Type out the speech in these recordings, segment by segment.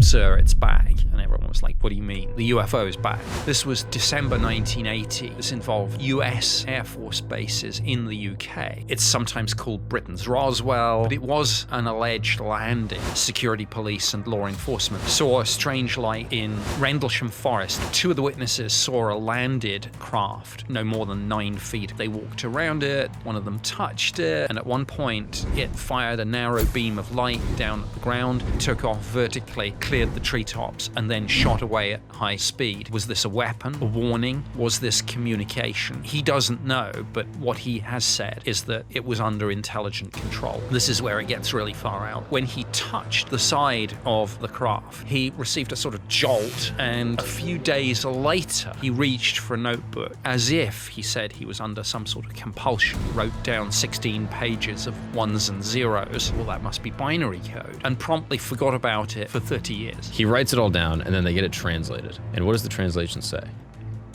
sir, it's back. And everyone was like, what do you mean? The UFO is back. This was December 1980. This involved US Air Force bases in the UK. It's sometimes called Britain's Roswell, but it was an alleged landing. Security police and law enforcement saw a strange light in Rendlesham Forest. Two of the witnesses saw a landed craft, no more than 9 feet. They walked around it, one of them touched it, and at one point it fired a narrow beam of light down at the ground, took off vertically, cleared the treetops, and then shot away at high speed. Was this a weapon? A warning? Was this communication? He doesn't know, but what he has said is that it was under intelligent control. This is where it gets really far out. When he touched the side of the craft, he received a sort of jolt, and a few days later, he reached for a notebook, as if he said he was under some sort of compulsion, wrote down 16 pages of ones and zeros. Well, that must be binary code, and promptly forgot about it for 30 years. He writes it all down, and then they get it translated. And what does the translation say?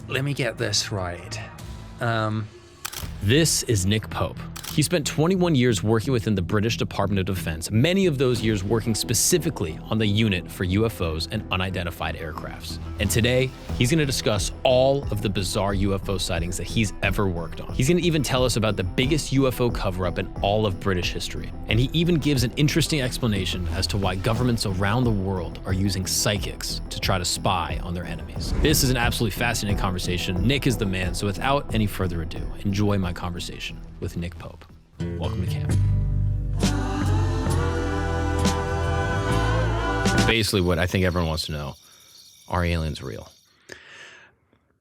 Let me get this right. This is Nick Pope. He spent 21 years working within the British Department of Defense, many of those years working specifically on the unit for UFOs and unidentified aircrafts. And today, he's going to discuss all of the bizarre UFO sightings that he's ever worked on. He's going to even tell us about the biggest UFO cover-up in all of British history. And he even gives an interesting explanation as to why governments around the world are using psychics to try to spy on their enemies. This is an absolutely fascinating conversation. Nick is the man, so without any further ado, enjoy my conversation with Nick Pope. Welcome to camp. Basically, what I think everyone wants to know, are aliens real?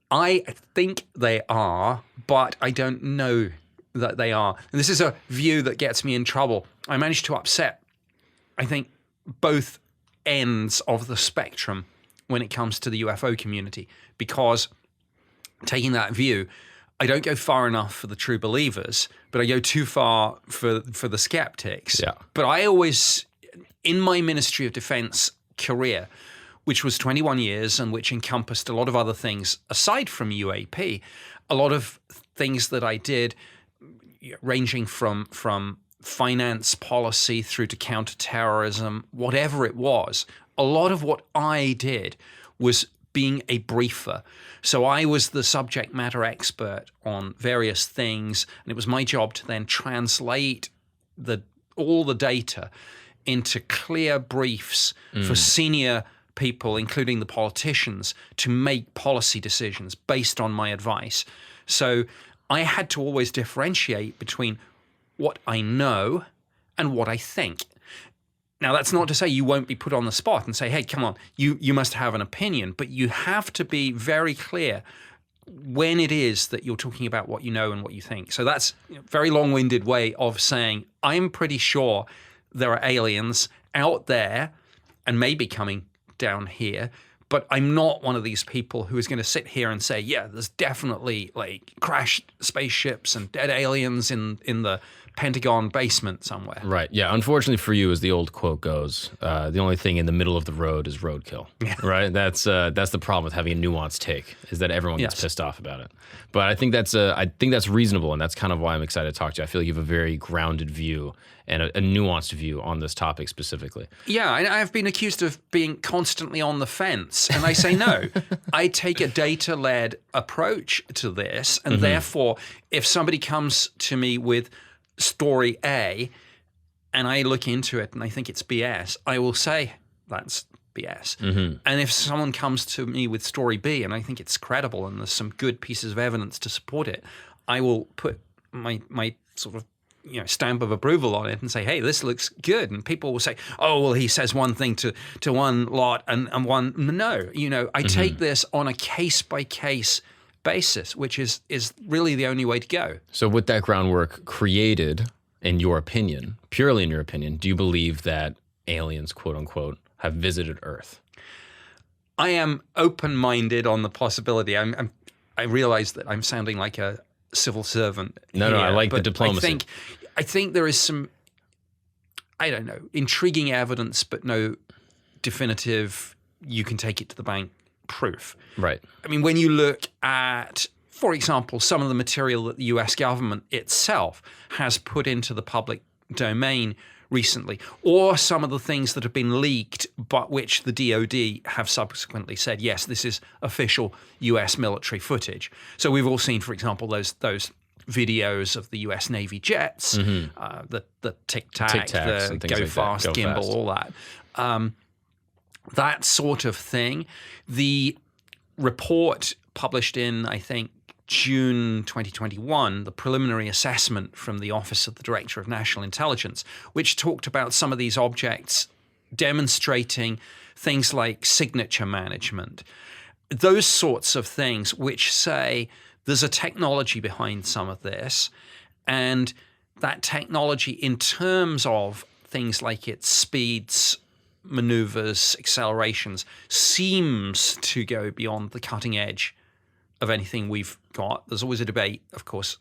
I think they are, but I don't know that they are. And this is a view that gets me in trouble. I managed to upset, I think, both ends of the spectrum when it comes to the UFO community, because taking that view, I don't go far enough for the true believers, but I go too far for the skeptics. Yeah. But I always, in my Ministry of Defense career, which was 21 years and which encompassed a lot of other things aside from UAP, a lot of things that I did ranging from finance policy through to counterterrorism, whatever it was, a lot of what I did was being a briefer. So I was the subject matter expert on various things, and it was my job to then translate all the data into clear briefs for senior people, including the politicians, to make policy decisions based on my advice. So I had to always differentiate between what I know and what I think. Now, that's not to say you won't be put on the spot and say, hey, come on, you must have an opinion, but you have to be very clear when it is that you're talking about what you know and what you think. So that's a very long-winded way of saying I'm pretty sure there are aliens out there and maybe coming down here, but I'm not one of these people who is going to sit here and say, yeah, there's definitely like crashed spaceships and dead aliens in the Pentagon basement somewhere. Right. Yeah. Unfortunately for you, as the old quote goes, the only thing in the middle of the road is roadkill. Yeah. Right. That's the problem with having a nuanced take, is that everyone gets pissed off about it. But I think that's reasonable, and that's kind of why I'm excited to talk to you. I feel like you have a very grounded view and a nuanced view on this topic specifically. Yeah, I've been accused of being constantly on the fence, and I say no. I take a data-led approach to this, and therefore, if somebody comes to me with story A, and I look into it and I think it's BS, I will say that's BS. And if someone comes to me with story B and I think it's credible and there's some good pieces of evidence to support it, I will put my sort of stamp of approval on it and say, hey, this looks good. And people will say, oh, well, he says one thing to one lot and one. No, I take this on a case-by-case basis, which is really the only way to go. So with that groundwork created, in your opinion, purely in your opinion, do you believe that aliens, quote unquote, have visited Earth? I am open-minded on the possibility. I realize that I'm sounding like a civil servant. No, I like the diplomacy. I think there is some, I don't know, intriguing evidence, but no definitive, you can take it to the bank proof. Right. I mean, when you look at, for example, some of the material that the US government itself has put into the public domain recently, or some of the things that have been leaked, but which the DoD have subsequently said, yes, this is official US military footage. So we've all seen, for example, those videos of the US Navy jets, the tic-tac, the go fast gimbal, all that. That sort of thing. The report published in, I think, June 2021, the preliminary assessment from the Office of the Director of National Intelligence, which talked about some of these objects demonstrating things like signature management, those sorts of things which say there's a technology behind some of this, and that technology in terms of things like its speeds, maneuvers, accelerations, seems to go beyond the cutting edge of anything we've got. There's always a debate, of course,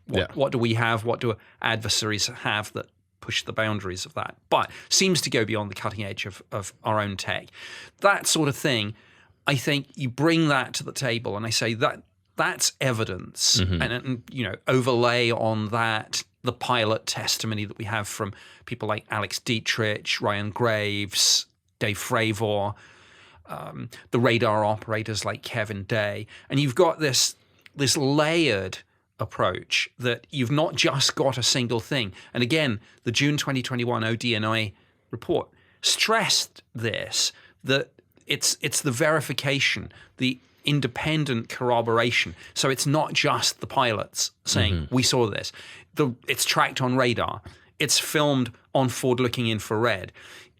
what do we have, what do adversaries have that push the boundaries of that, but seems to go beyond the cutting edge of our own tech. That sort of thing, I think you bring that to the table, and I say that's evidence, and overlay on that the pilot testimony that we have from people like Alex Dietrich, Ryan Graves, Dave Fravor, the radar operators like Kevin Day, and you've got this layered approach that you've not just got a single thing. And again, the June 2021 ODNI report stressed this, that it's the verification, the independent corroboration. So it's not just the pilots saying, we saw this. It's tracked on radar. It's filmed on forward-looking infrared.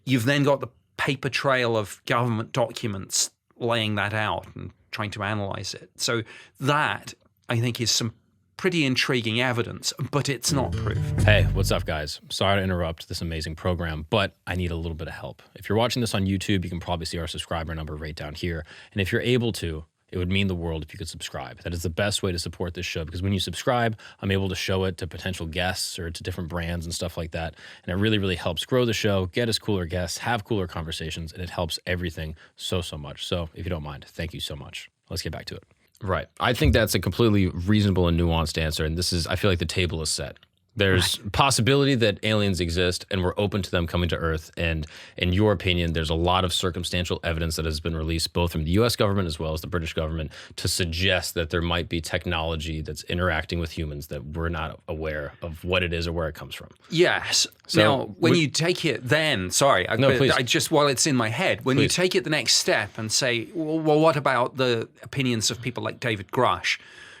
You've then got the paper trail of government documents laying that out and trying to analyze it. So that, I think, is some pretty intriguing evidence, but it's not proof. Hey, what's up, guys? Sorry to interrupt this amazing program, but I need a little bit of help. If you're watching this on YouTube, you can probably see our subscriber number right down here. And if you're able to, it would mean the world if you could subscribe. That is the best way to support this show, because when you subscribe, I'm able to show it to potential guests or to different brands and stuff like that. And it really, really helps grow the show, get us cooler guests, have cooler conversations, and it helps everything so much. So if you don't mind, thank you so much. Let's get back to it. Right. I think that's a completely reasonable and nuanced answer. And I feel like the table is set. There's possibility that aliens exist, and we're open to them coming to Earth. And in your opinion, there's a lot of circumstantial evidence that has been released, both from the U.S. government as well as the British government, to suggest that there might be technology that's interacting with humans that we're not aware of what it is or where it comes from. Yes. So now, when you take it then, please. While it's in my head, when you take it the next step and say, well, what about the opinions of people like David Grusch,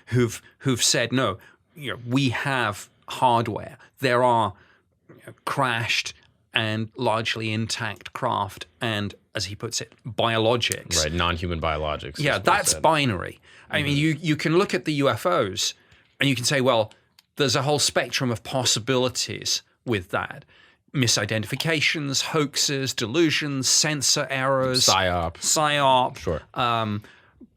who've said, no, we have hardware. There are crashed and largely intact craft and, as he puts it, biologics. Right, non-human biologics. Yeah, that's binary. I mean, you can look at the UFOs and you can say, well, there's a whole spectrum of possibilities with that. Misidentifications, hoaxes, delusions, sensor errors. PSYOP. Sure.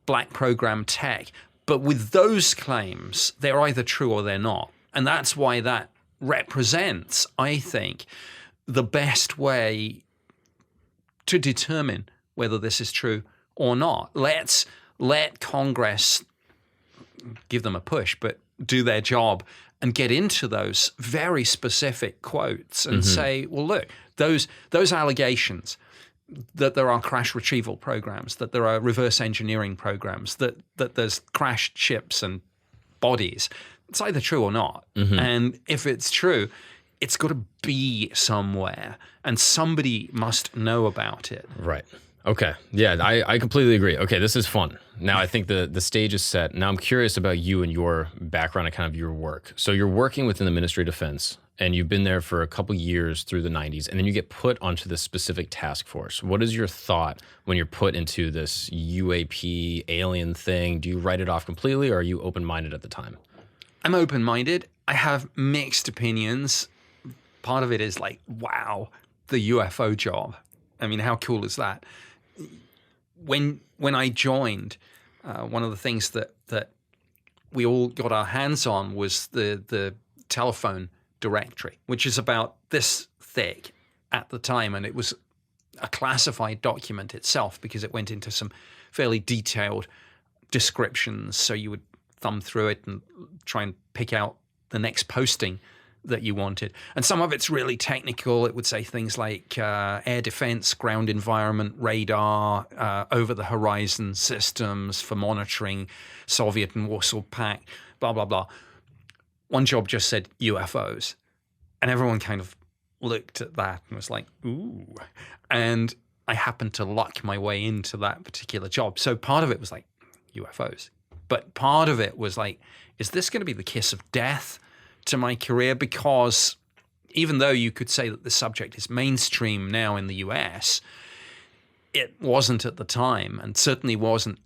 Black program tech. But with those claims, they're either true or they're not. And that's why that represents, I think, the best way to determine whether this is true or not. Let Congress give them a push, but do their job and get into those very specific quotes and say, well, look, those allegations that there are crash retrieval programs, that there are reverse engineering programs, that there's crashed ships and bodies, it's either true or not. And if it's true, it's got to be somewhere, and somebody must know about it. Right. Okay. Yeah, I completely agree. Okay, this is fun. Now I think the stage is set. Now I'm curious about you and your background and kind of your work. So you're working within the Ministry of Defense, and you've been there for a couple years through the 90s, and then you get put onto this specific task force. What is your thought when you're put into this UAP alien thing? Do you write it off completely, or are you open-minded at the time? I'm open-minded. I have mixed opinions. Part of it is like, wow, the UFO job. I mean, how cool is that? When I joined, one of the things that we all got our hands on was the telephone directory, which is about this thick at the time, and it was a classified document itself because it went into some fairly detailed descriptions. So you would thumb through it and try and pick out the next posting that you wanted. And some of it's really technical. It would say things like air defense, ground environment, radar, over-the-horizon systems for monitoring Soviet and Warsaw Pact, blah, blah, blah. One job just said UFOs. And everyone kind of looked at that and was like, ooh. And I happened to luck my way into that particular job. So part of it was like UFOs. But part of it was like, is this going to be the kiss of death to my career? Because even though you could say that the subject is mainstream now in the US, it wasn't at the time, and certainly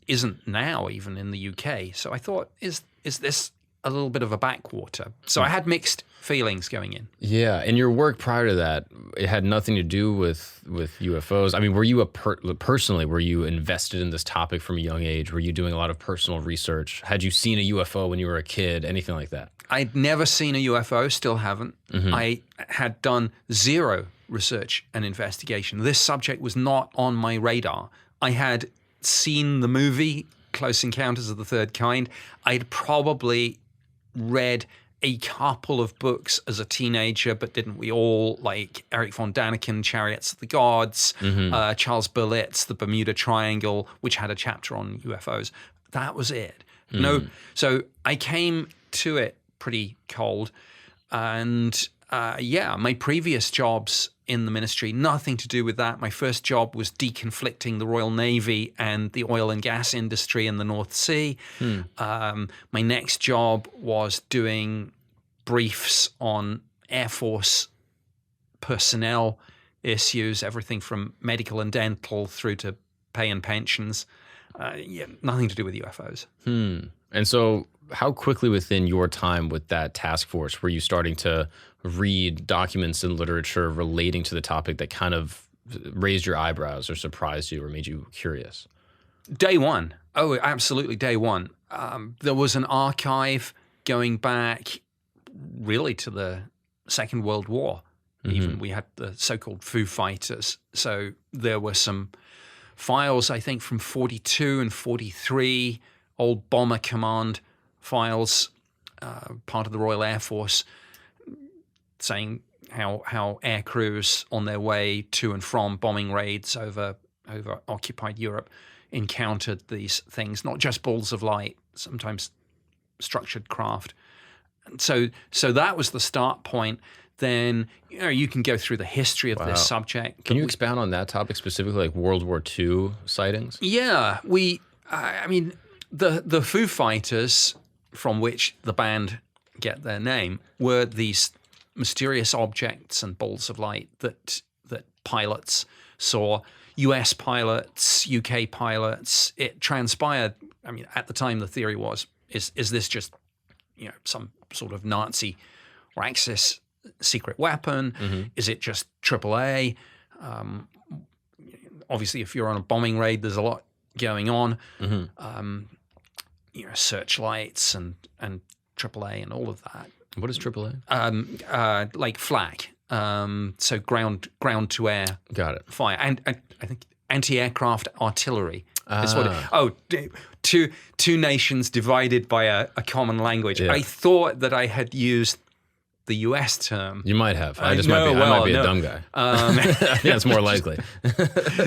isn't now even in the UK. So I thought, is this a little bit of a backwater? So I had mixed feelings going in. Yeah, and your work prior to that, it had nothing to do with UFOs. I mean, were you personally, were you invested in this topic from a young age? Were you doing a lot of personal research? Had you seen a UFO when you were a kid? Anything like that? I'd never seen a UFO, still haven't. I had done zero research and investigation. This subject was not on my radar. I had seen the movie Close Encounters of the Third Kind. I'd probably read a couple of books as a teenager, but didn't we all? Like Erich von Däniken, Chariots of the Gods, Charles Berlitz, The Bermuda Triangle, which had a chapter on UFOs. That was it. No, so I came to it pretty cold. And my previous jobs in the ministry, nothing to do with that. My first job was deconflicting the Royal Navy and the oil and gas industry in the North Sea. My next job was doing briefs on Air Force personnel issues, everything from medical and dental through to pay and pensions. Nothing to do with UFOs. And so how quickly within your time with that task force were you starting to read documents and literature relating to the topic that kind of raised your eyebrows or surprised you or made you curious? Day one. Oh, absolutely, day one. There was an archive going back really to the Second World War. Even we had the so-called Foo Fighters. So there were some files, I think, from 42 and 43, old Bomber Command files, part of the Royal Air Force, saying how air crews on their way to and from bombing raids over occupied Europe encountered these things, not just balls of light, sometimes structured craft. And so that was the start point. Then you can go through the history of this subject. Can you expound on that topic specifically, like World War II sightings? Yeah, I mean, the Foo Fighters, from which the band get their name, were these mysterious objects and balls of light that pilots saw. US pilots, UK pilots. It transpired. I mean, at the time, the theory was: is this just some sort of Nazi or Axis secret weapon? Is it just AAA? Obviously, if you're on a bombing raid, there's a lot going on. Searchlights and AAA and all of that. What is AAA? Like flak. So ground to air. Got it. Fire, and I think anti-aircraft artillery. Is what two nations divided by a common language. Yeah. I thought that I had used the U.S. term. You might have. I might be a dumb guy. I think that's more likely.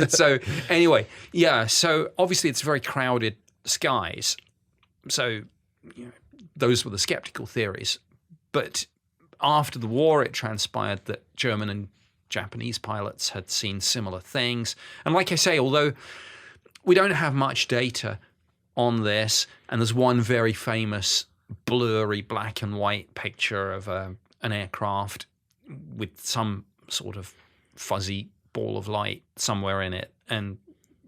So anyway, so obviously it's very crowded skies. So those were the skeptical theories. But after the war, it transpired that German and Japanese pilots had seen similar things. And like I say, although we don't have much data on this, and there's one very famous blurry black and white picture of an aircraft with some sort of fuzzy ball of light somewhere in it, and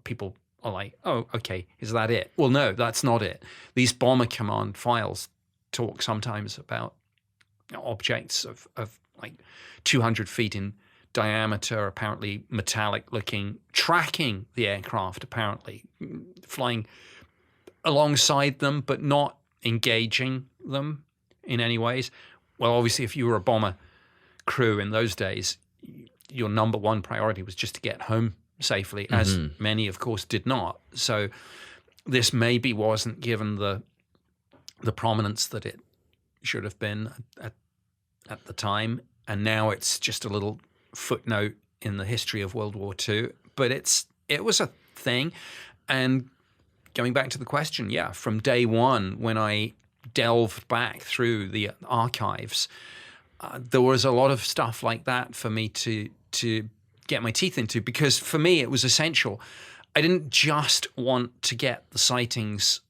people are like, oh, okay, is that it? Well, no, that's not it. These Bomber Command files talk sometimes about objects of like 200 feet in diameter, apparently metallic looking, tracking the aircraft, apparently flying alongside them, but not engaging them in any ways. Well, obviously, if you were a bomber crew in those days, your number one priority was just to get home safely, as many, of course, did not. So this maybe wasn't given the prominence that it should have been at at the time, and now it's just a little footnote in the history of World War II. But it was a thing. And going back to the question, yeah, from day one, when I delved back through the archives, there was a lot of stuff like that for me to get my teeth into, because for me it was essential. I didn't just want to get the sightings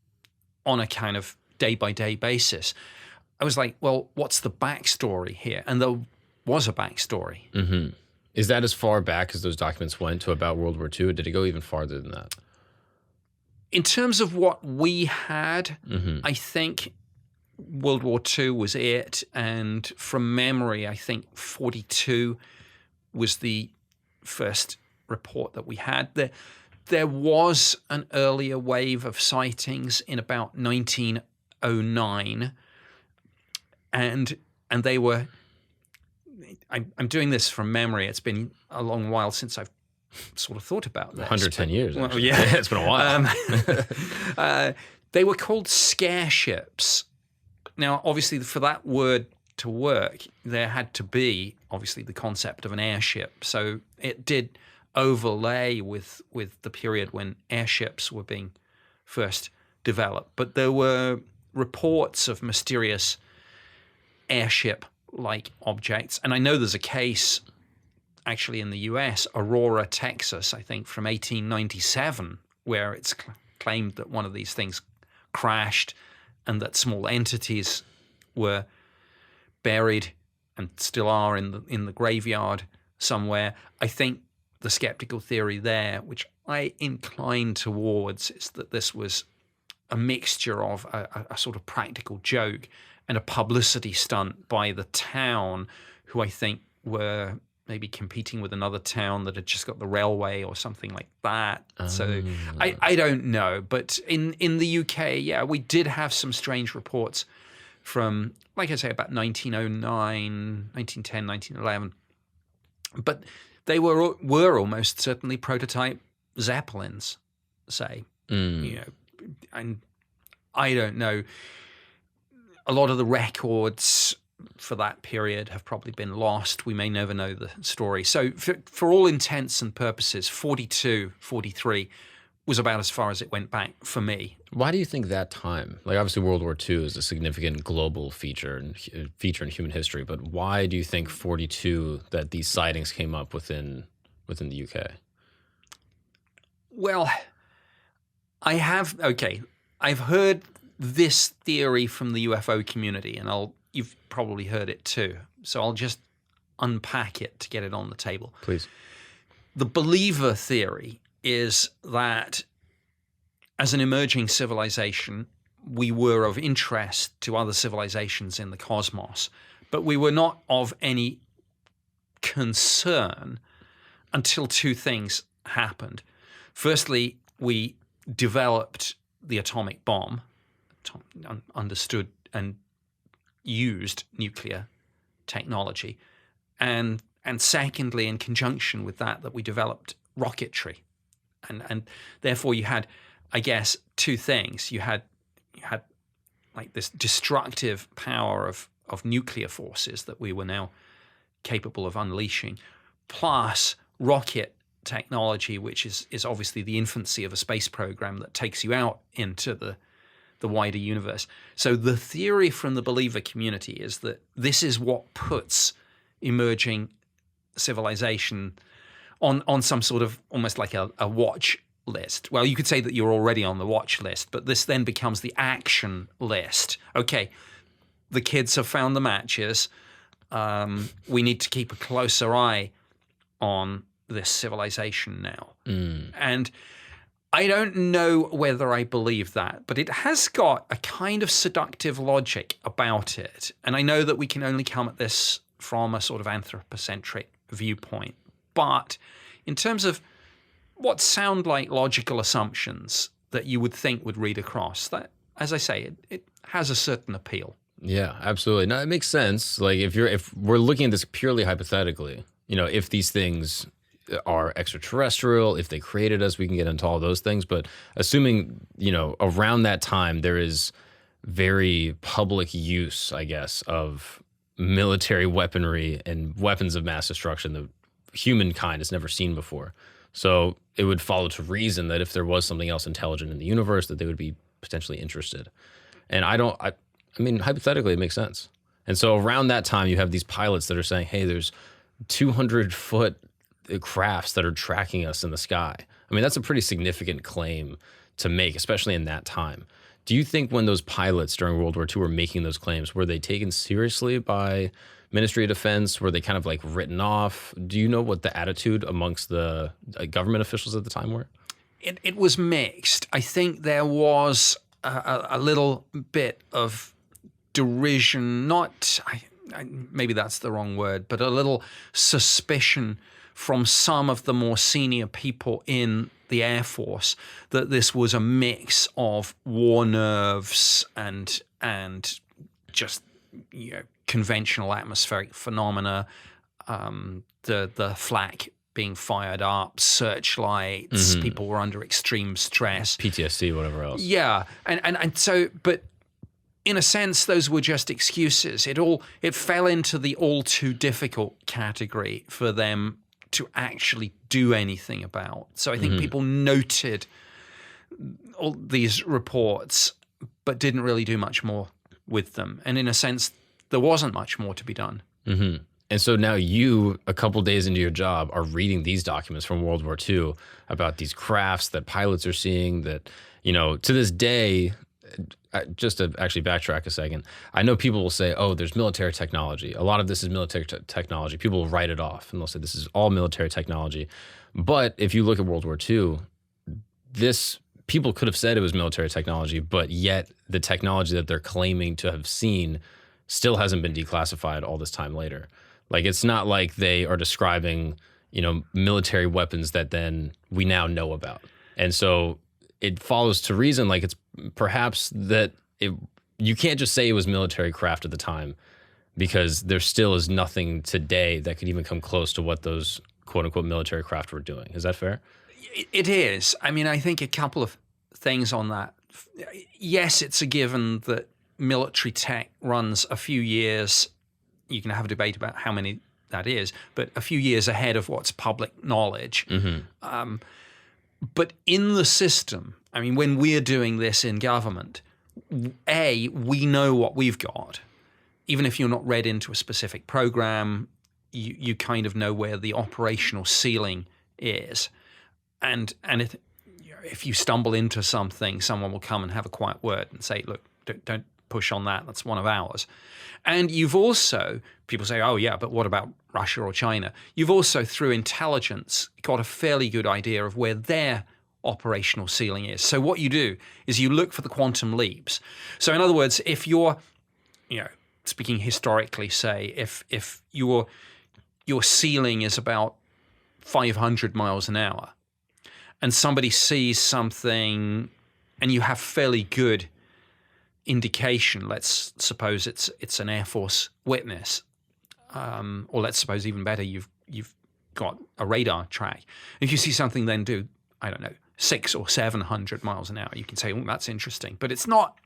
on a kind of day-by-day basis. I was like, well, what's the backstory here? And there was a backstory. Mm-hmm. Is that as far back as those documents went to about World War II, or did it go even farther than that? In terms of what we had, I think World War II was it. And from memory, I think 42 was the first report that we had. There was an earlier wave of sightings in about 1909, and they were. I'm doing this from memory. It's been a long while since I've sort of thought about this. 110 years. Well, yeah, it's been a while. They were called scare ships. Now, obviously, for that word to work, there had to be obviously the concept of an airship. So it did overlay with the period when airships were being first developed. But there were reports of mysterious airship-like objects. And I know there's a case actually in the US, Aurora, Texas, I think from 1897, where it's claimed that one of these things crashed and that small entities were buried and still are in the graveyard somewhere. I think the skeptical theory there, which I incline towards, is that this was a mixture of a sort of practical joke and a publicity stunt by the town, who I think were maybe competing with another town that had just got the railway or something like that. So I don't know. But in the UK, yeah, we did have some strange reports from, like I say, about 1909, 1910, 1911. But they were almost certainly prototype Zeppelins, say. You know, and I don't know. A lot of the records for that period have probably been lost. We may never know the story. So for all intents and purposes, 42, 43 was about as far as it went back for me. Why do you think that time? Like, obviously World War II is a significant global feature in human history, but why do you think 42 that these sightings came up within the UK? Well, I've heard this theory from the UFO community, and you've probably heard it too. So I'll just unpack it to get it on the table. Please. The believer theory is that as an emerging civilization, we were of interest to other civilizations in the cosmos, but we were not of any concern until two things happened. Firstly, we developed the atomic bomb, understood and used nuclear technology, and secondly, in conjunction with that we developed rocketry, and therefore you had, I guess, two things. You had like this destructive power of nuclear forces that we were now capable of unleashing, plus rocket technology, which is obviously the infancy of a space program that takes you out into the wider universe. So the theory from the believer community is that this is what puts emerging civilization on some sort of almost like a watch list. Well, you could say that you're already on the watch list, but this then becomes the action list. Okay, the kids have found the matches. We need to keep a closer eye on this civilization now. And I don't know whether I believe that, but it has got a kind of seductive logic about it. And I know that we can only come at this from a sort of anthropocentric viewpoint. But in terms of what sound like logical assumptions that you would think would read across, that, as I say, it has a certain appeal. Yeah, absolutely. No, it makes sense. Like if we're looking at this purely hypothetically, if these things are extraterrestrial, if they created us, we can get into all those things. But assuming, around that time, there is very public use, I guess, of military weaponry and weapons of mass destruction that humankind has never seen before. So it would follow to reason that if there was something else intelligent in the universe, that they would be potentially interested. And I mean, hypothetically, it makes sense. And so around that time, you have these pilots that are saying, hey, there's 200-foot crafts that are tracking us in the sky. I mean, that's a pretty significant claim to make, especially in that time. Do you think when those pilots during World War II were making those claims, were they taken seriously by Ministry of Defense? Were they kind of like written off? Do you know what the attitude amongst the government officials at the time were? It was mixed. I think there was a little bit of derision, maybe that's the wrong word, but a little suspicion from some of the more senior people in the Air Force that this was a mix of war nerves and just, you know, conventional atmospheric phenomena, the flak being fired up, searchlights, people were under extreme stress, PTSD, whatever else. Yeah, and so, but in a sense, those were just excuses. It fell into the all too difficult category for them to actually do anything about. So I think people noted all these reports, but didn't really do much more with them. And in a sense, there wasn't much more to be done. Mm-hmm. And so now you, a couple days into your job, are reading these documents from World War II about these crafts that pilots are seeing that, you know, to this day, just to actually backtrack a second, I know people will say, oh, there's military technology. A lot of this is military technology. People will write it off and they'll say this is all military technology. But if you look at World War II, people could have said it was military technology, but yet the technology that they're claiming to have seen still hasn't been declassified all this time later. Like, it's not like they are describing, you know, military weapons that then we now know about. And so it follows to reason, like, it's perhaps that you can't just say it was military craft at the time, because there still is nothing today that could even come close to what those quote unquote military craft were doing. Is that fair? It is. I mean, I think a couple of things on that. Yes, it's a given that military tech runs a few years. You can have a debate about how many that is, but a few years ahead of what's public knowledge. But in the system, I mean, when we're doing this in government, we know what we've got. Even if you're not read into a specific program, you kind of know where the operational ceiling is. And if you stumble into something, someone will come and have a quiet word and say, look, don't push on that. That's one of ours. And you've also, people say, oh yeah, but what about Russia or China? You've also, through intelligence, got a fairly good idea of where their operational ceiling is. So what you do is you look for the quantum leaps. So in other words, if you're, you know, speaking historically, say, if your ceiling is about 500 miles an hour and somebody sees something and you have fairly good indication, let's suppose it's an Air Force witness, or let's suppose even better, you've got a radar track. If you see something then do, I don't know, 600 or 700 miles an hour, you can say, oh, that's interesting. But it's not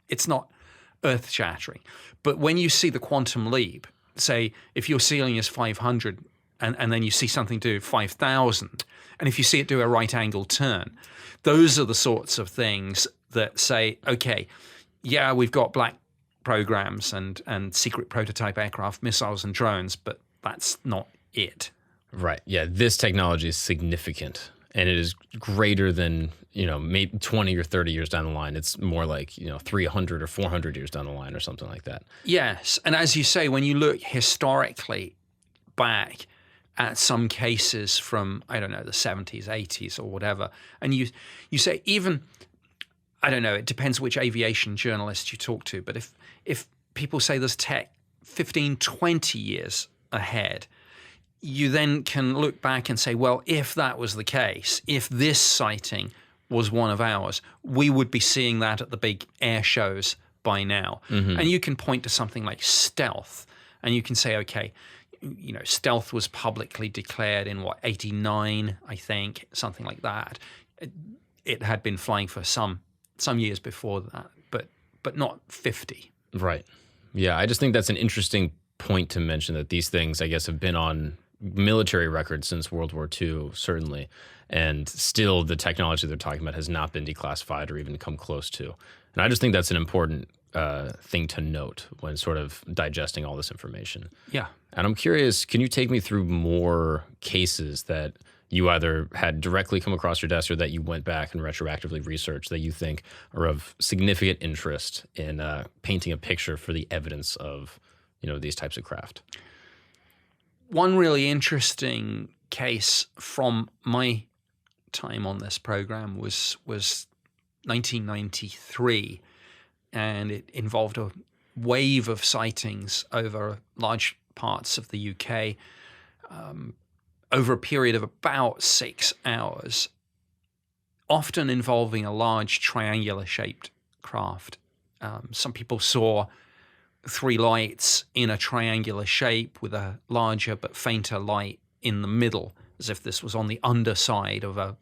earth-shattering. But when you see the quantum leap, say if your ceiling is 500 and then you see something do 5,000, and if you see it do a right-angle turn, those are the sorts of things that say, okay, yeah, we've got black programs and secret prototype aircraft, missiles and drones, but that's not it. Right. Yeah, this technology is significant, and it is greater than, you know, maybe 20 or 30 years down the line. It's more like, you know, 300 or 400 years down the line or something like that. Yes. And as you say, when you look historically back at some cases from, I don't know, the 70s, 80s or whatever, and you say even, I don't know, it depends which aviation journalist you talk to, but if people say there's tech 15, 20 years ahead, you then can look back and say, well, if that was the case, if this sighting was one of ours, we would be seeing that at the big air shows by now. And you can point to something like stealth, and you can say, okay, you know, stealth was publicly declared in 89, I think, something like that. It had been flying for some years before that, but not 50. Right. Yeah, I just think that's an interesting point to mention that these things, I guess, have been on military records since World War II, certainly. And still the technology they're talking about has not been declassified or even come close to. And I just think that's an important thing to note when sort of digesting all this information. Yeah. And I'm curious, can you take me through more cases that you either had directly come across your desk or that you went back and retroactively researched that you think are of significant interest in painting a picture for the evidence of, these types of craft? One really interesting case from my time on this program was 1993, and it involved a wave of sightings over large parts of the UK over a period of about 6 hours, often involving a large triangular-shaped craft. Some people saw 3 lights in a triangular shape with a larger but fainter light in the middle, as if this was on the underside of a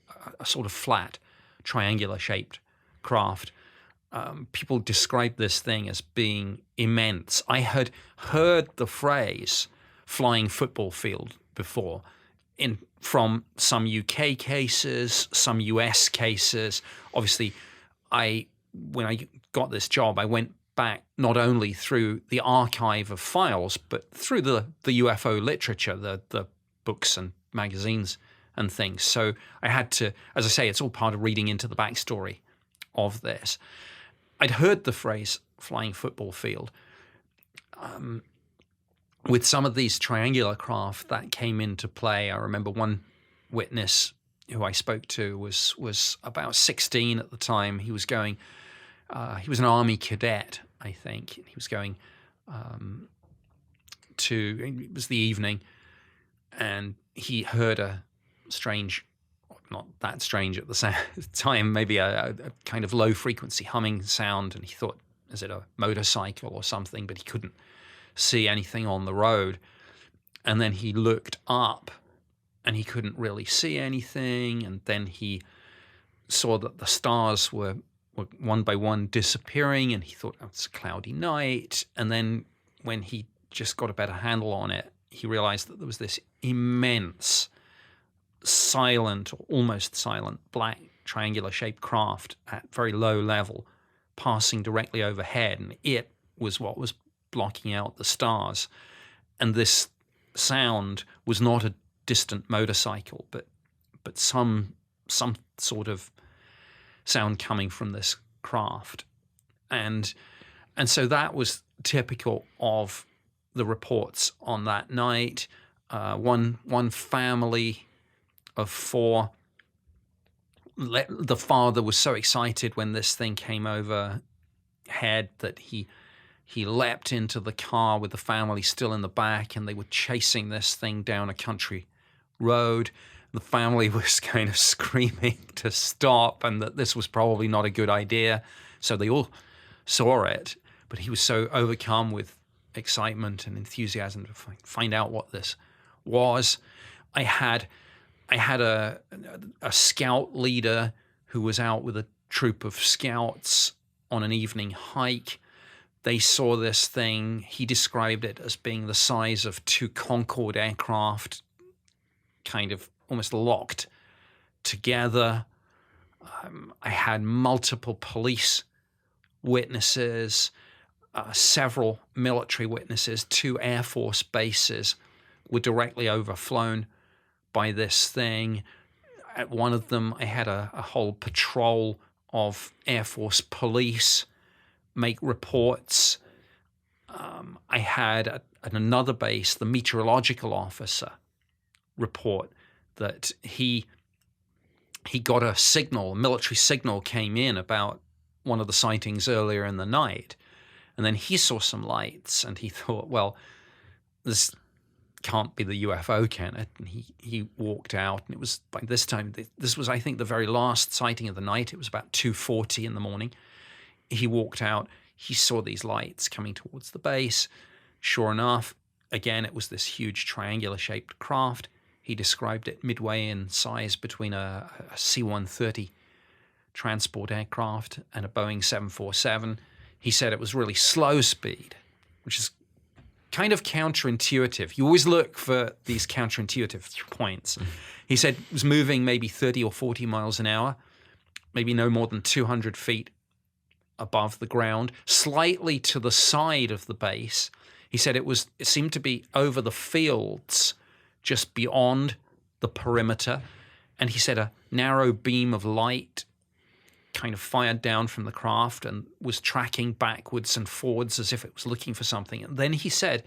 sort of flat triangular-shaped craft. People described this thing as being immense. I had heard the phrase flying football field before from some UK cases, some US cases. Obviously, when I got this job, I went back not only through the archive of files, but through the UFO literature, the books and magazines and things. So I had to, as I say, it's all part of reading into the backstory of this. I'd heard the phrase flying football field. With some of these triangular craft that came into play, I remember one witness who I spoke to was about 16 at the time. He was going, he was an Army cadet, I think. He was going it was the evening, and he heard a strange, not that strange at the time, maybe a kind of low frequency humming sound, and he thought, is it a motorcycle or something? But he couldn't see anything on the road. And then he looked up and he couldn't really see anything. And then he saw that the stars were one by one disappearing, and he thought, oh, it's a cloudy night. And then when he just got a better handle on it, he realized that there was this immense, silent, or almost silent, black triangular-shaped craft at very low level passing directly overhead, and it was what was blocking out the stars. And this sound was not a distant motorcycle, but some sort of sound coming from this craft. And so that was typical of the reports on that night. One family of 4, the father was so excited when this thing came overhead that he leapt into the car with the family still in the back, and they were chasing this thing down a country road. The family was kind of screaming to stop and that this was probably not a good idea. So they all saw it, but he was so overcome with excitement and enthusiasm to find out what this was. I had a scout leader who was out with a troop of scouts on an evening hike. They saw this thing. He described it as being the size of 2 Concorde aircraft, kind of almost locked together. I had multiple police witnesses, several military witnesses. 2 Air Force bases were directly overflown by this thing. At one of them, I had a whole patrol of Air Force police make reports. I had at another base, the meteorological officer report that he got a signal, a military signal came in about one of the sightings earlier in the night. And then he saw some lights and he thought, well, this can't be the UFO, can it? And he walked out, and it was, by this time, this was, I think, the very last sighting of the night. It was about 2:40 in the morning. He walked out, he saw these lights coming towards the base. Sure enough, again, it was this huge triangular-shaped craft. He described it midway in size between a C-130 transport aircraft and a Boeing 747. He said it was really slow speed, which is kind of counterintuitive. You always look for these counterintuitive points. He said it was moving maybe 30 or 40 miles an hour, maybe no more than 200 feet above the ground, slightly to the side of the base. He said it seemed to be over the fields, just beyond the perimeter. And he said a narrow beam of light kind of fired down from the craft and was tracking backwards and forwards as if it was looking for something. And then he said,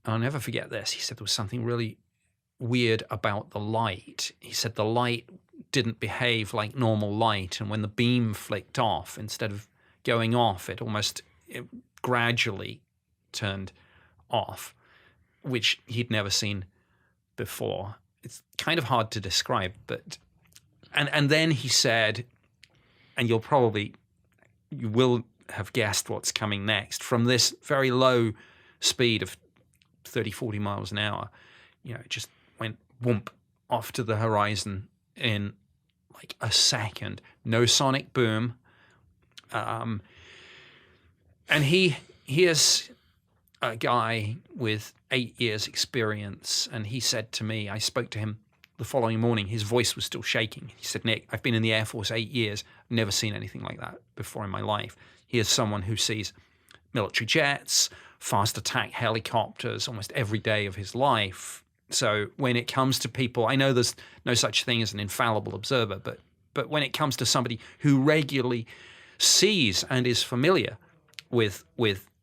I'll never forget this, he said there was something really weird about the light. He said the light didn't behave like normal light, and when the beam flicked off, instead of going off, it gradually turned off, which he'd never seen before. It's kind of hard to describe, but and then he said, and you will have guessed what's coming next, from this very low speed of 30, 40 miles an hour, it just went whoomp off to the horizon in like a second. No sonic boom. And he is a guy with 8 years experience, and he said to me, I spoke to him the following morning, his voice was still shaking. He said, Nick, I've been in the Air Force 8 years, never seen anything like that before in my life. He is someone who sees military jets, fast attack helicopters almost every day of his life. So when it comes to people, I know there's no such thing as an infallible observer, but when it comes to somebody who regularly sees and is familiar with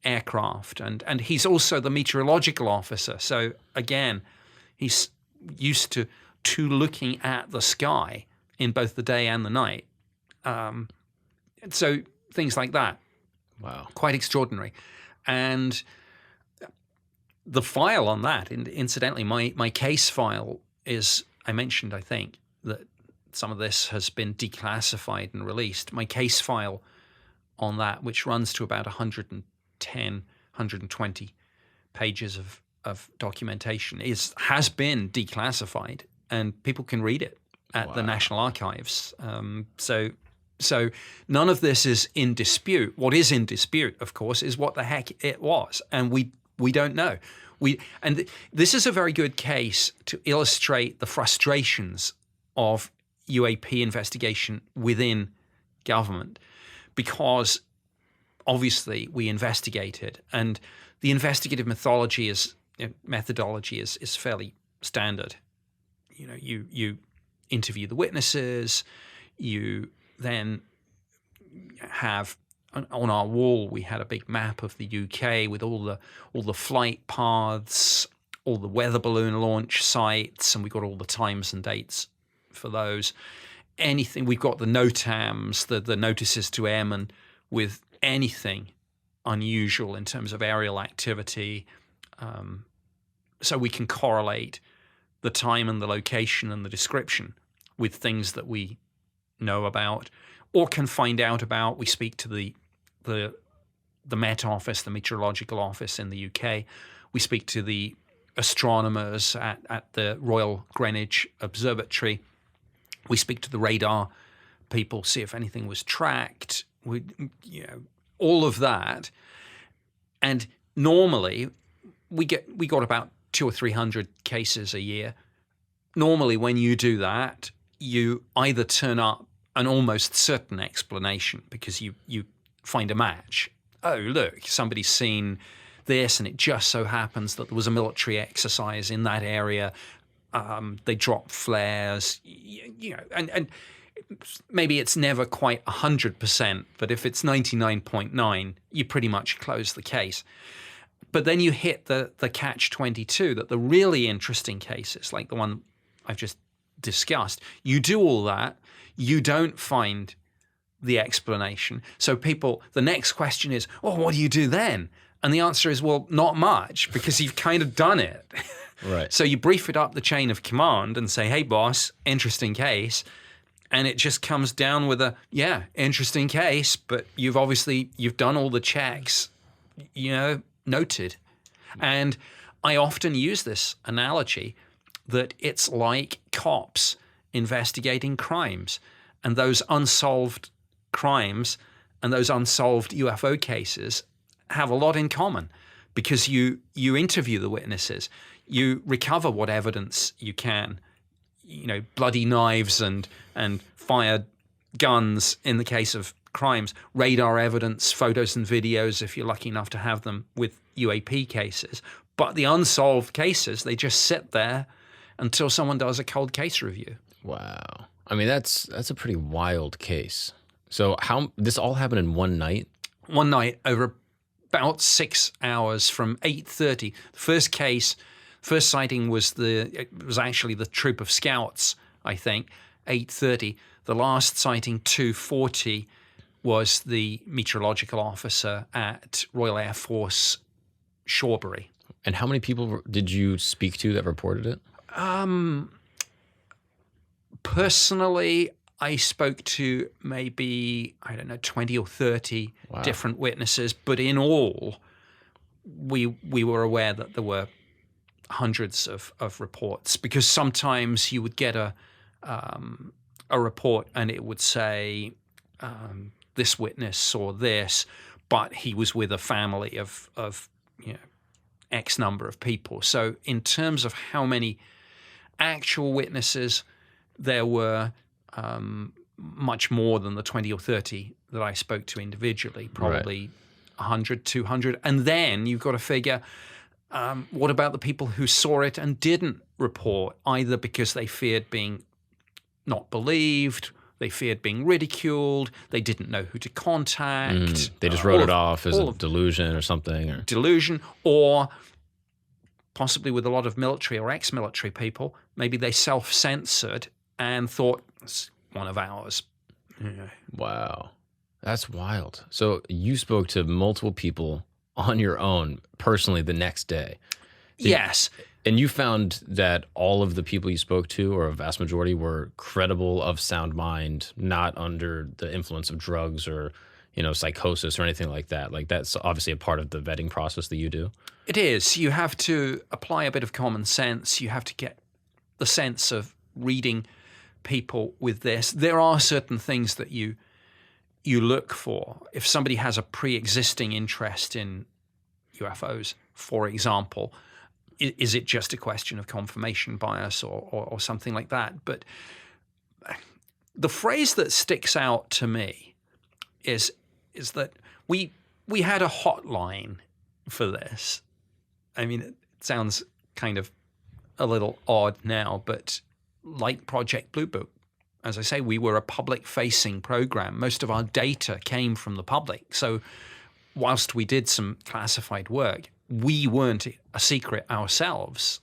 aircraft, and he's also the meteorological officer. So again, he's used to looking at the sky in both the day and the night. So things like that. Wow. Quite extraordinary. And the file on that, incidentally, my case file is, I mentioned, I think, that some of this has been declassified and released. My case file on that, which runs to about 110, 120 pages of documentation, has been declassified, and people can read it at the National Archives. So none of this is in dispute. What is in dispute, of course, is what the heck it was, and we don't know. This is a very good case to illustrate the frustrations of UAP investigation within government, because obviously we investigated, and the investigative methodology is fairly standard. You interview the witnesses, you then have, on our wall we had a big map of the UK with all the flight paths, all the weather balloon launch sites, and we got all the times and dates for those. Anything, we've got the NOTAMs, the notices to airmen, with anything unusual in terms of aerial activity, so we can correlate the time and the location and the description with things that we know about or can find out about. We speak to the Met Office, the meteorological office in the UK. We speak to the astronomers at the Royal Greenwich Observatory. We speak to the radar people, see if anything was tracked. All of that. And normally we got about 200 or 300 cases a year. Normally when you do that, you either turn up an almost certain explanation because you find a match. Oh, look, somebody's seen this, and it just so happens that there was a military exercise in that area. They dropped flares, and maybe it's never quite 100%, but if it's 99.9, you pretty much close the case. But then you hit the catch-22, that the really interesting cases, like the one I've just discussed, you do all that, you don't find the explanation. So the next question is, oh, what do you do then? And the answer is, well, not much, because you've kind of done it. Right. So you brief it up the chain of command and say, hey, boss, interesting case. And it just comes down with interesting case, but you've done all the checks, noted. And I often use this analogy that it's like cops investigating crimes, and those unsolved crimes and those unsolved UFO cases have a lot in common. because you interview the witnesses, you recover what evidence you can, bloody knives and fired guns in the case of crimes, radar evidence, photos and videos if you're lucky enough to have them with UAP cases. But the unsolved cases, they just sit there until someone does a cold case review. Wow. I mean, that's a pretty wild case. So this all happened in one night? One night over about 6 hours from 8:30. The first sighting was actually the troop of scouts, I think, 8:30. The last sighting, 2:40, was the meteorological officer at Royal Air Force Shawbury. And how many people did you speak to that reported it? Personally, I spoke to maybe, 20 or 30 different witnesses. But in all, we were aware that there were hundreds of reports, because sometimes you would get a report and it would say this witness saw this, but he was with a family of X number of people. So in terms of how many actual witnesses, there were much more than the 20 or 30 that I spoke to individually, probably 100, 200. And then you've got to figure, what about the people who saw it and didn't report, either because they feared being not believed, they feared being ridiculed, they didn't know who to contact. They just wrote it off as a delusion or something. Delusion, or possibly with a lot of military or ex-military people, maybe they self-censored and thought, it's one of ours. Yeah. Wow. That's wild. So you spoke to multiple people on your own personally the next day. Yes. And you found that all of the people you spoke to, or a vast majority, were credible, of sound mind, not under the influence of drugs or, psychosis or anything like that. Like, that's obviously a part of the vetting process that you do. It is. You have to apply a bit of common sense. You have to get the sense of reading people with this. There are certain things that you look for. If somebody has a pre-existing interest in UFOs, for example, is it just a question of confirmation bias or something like that? But the phrase that sticks out to me is that we had a hotline for this. I mean, it sounds kind of a little odd now, but like Project Blue Book, as I say, we were a public-facing program. Most of our data came from the public. So whilst we did some classified work, we weren't a secret ourselves.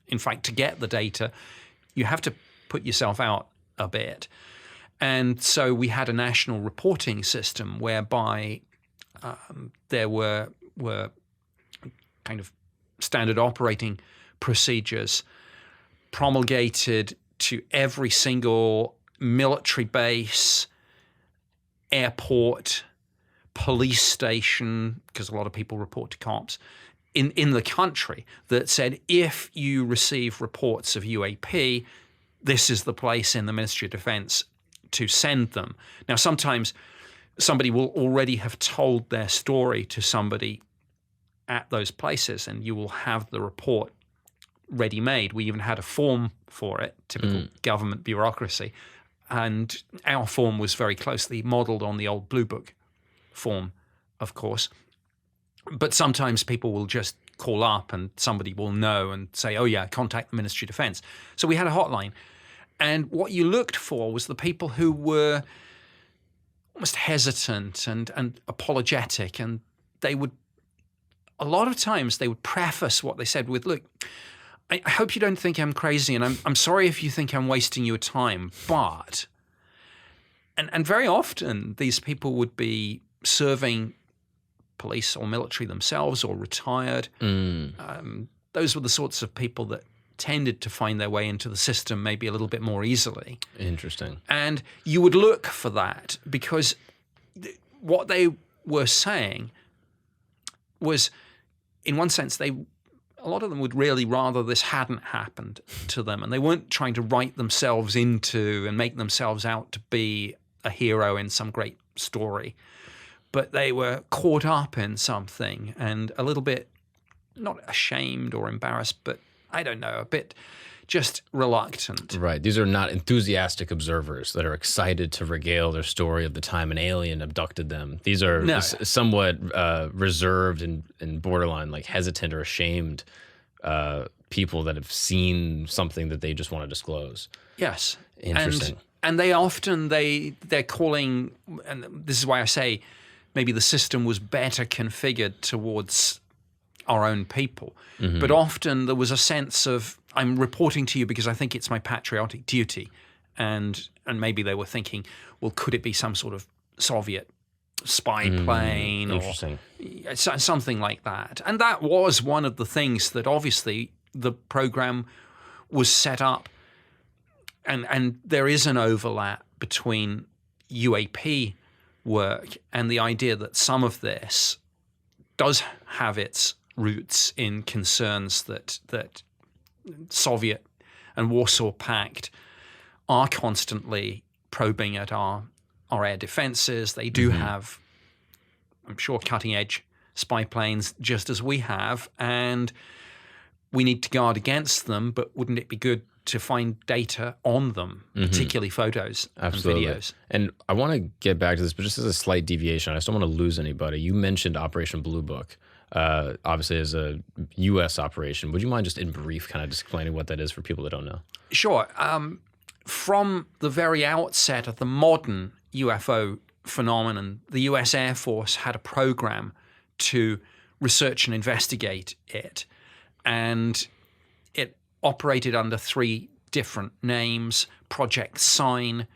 In fact, to get the data, you have to put yourself out a bit. And so we had a national reporting system whereby there were kind of standard operating procedures promulgated to every single military base, airport, police station, because a lot of people report to cops, in the country, that said, if you receive reports of UAP, this is the place in the Ministry of Defense to send them. Now, sometimes somebody will already have told their story to somebody at those places, and you will have the report ready-made. We even had a form for it, typical government bureaucracy, and our form was very closely modeled on the old Blue Book form, of course. But sometimes people will just call up and somebody will know and say, oh yeah, contact the Ministry of Defense. So we had a hotline. And what you looked for was the people who were almost hesitant and apologetic. And they would, a lot of times they would preface what they said with, look, I hope you don't think I'm crazy, and I'm sorry if you think I'm wasting your time, but, and very often these people would be serving police or military themselves or retired. Those were the sorts of people that tended to find their way into the system maybe a little bit more easily. Interesting. And you would look for that because what they were saying was, in one sense, a lot of them would really rather this hadn't happened to them, and they weren't trying to write themselves into and make themselves out to be a hero in some great story, but they were caught up in something and a little bit not ashamed or embarrassed, but I don't know, a bit just reluctant. Right. These are not enthusiastic observers that are excited to regale their story of the time an alien abducted them. These are somewhat reserved and borderline like hesitant or ashamed people that have seen something that they just want to disclose. Yes. Interesting. And they often, they're calling, and this is why I say maybe the system was better configured towards our own people. Mm-hmm. But often there was a sense of, I'm reporting to you because I think it's my patriotic duty. And maybe they were thinking, well, could it be some sort of Soviet spy plane or something like that? And that was one of the things that obviously the program was set up. And there is an overlap between UAP work and the idea that some of this does have its roots in concerns that Soviet and Warsaw Pact are constantly probing at our air defenses. They do have, I'm sure, cutting-edge spy planes just as we have, and we need to guard against them, but wouldn't it be good to find data on them, particularly photos and videos? And I want to get back to this, but just as a slight deviation, I just don't want to lose anybody. You mentioned Operation Blue Book, obviously as a U.S. operation. Would you mind just in brief kind of just explaining what that is for people that don't know? Sure. From the very outset of the modern UFO phenomenon, the U.S. Air Force had a program to research and investigate it. And it operated under 3 different names: Project Sign,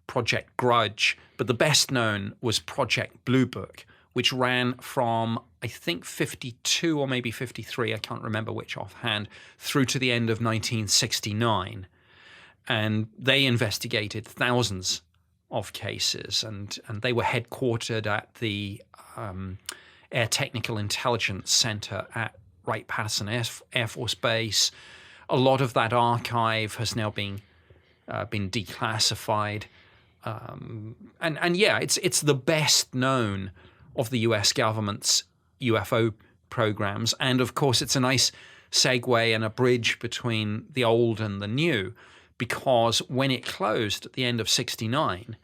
Project Grudge, but the best known was Project Blue Book, which ran from, I think, 52 or maybe 53, I can't remember which offhand, through to the end of 1969. And they investigated thousands of cases, and they were headquartered at the Air Technical Intelligence Center at Wright-Patterson Air Force Base. A lot of that archive has now been declassified, and yeah, it's the best known of the U.S. government's UFO programs, and of course, it's a nice segue and a bridge between the old and the new, because when it closed at the end of '69,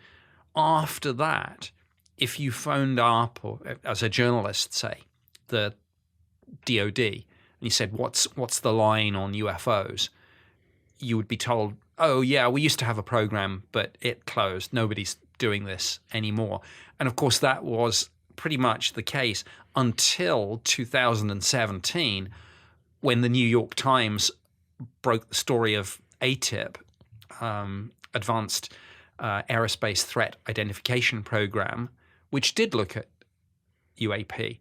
after that, if you phoned up, or as a journalist, say, the DOD, and you said, what's the line on UFOs? You would be told, oh yeah, we used to have a program, but it closed. Nobody's doing this anymore. And of course, that was pretty much the case until 2017, when the New York Times broke the story of ATIP, Advanced Aerospace Threat Identification Program, which did look at UAP.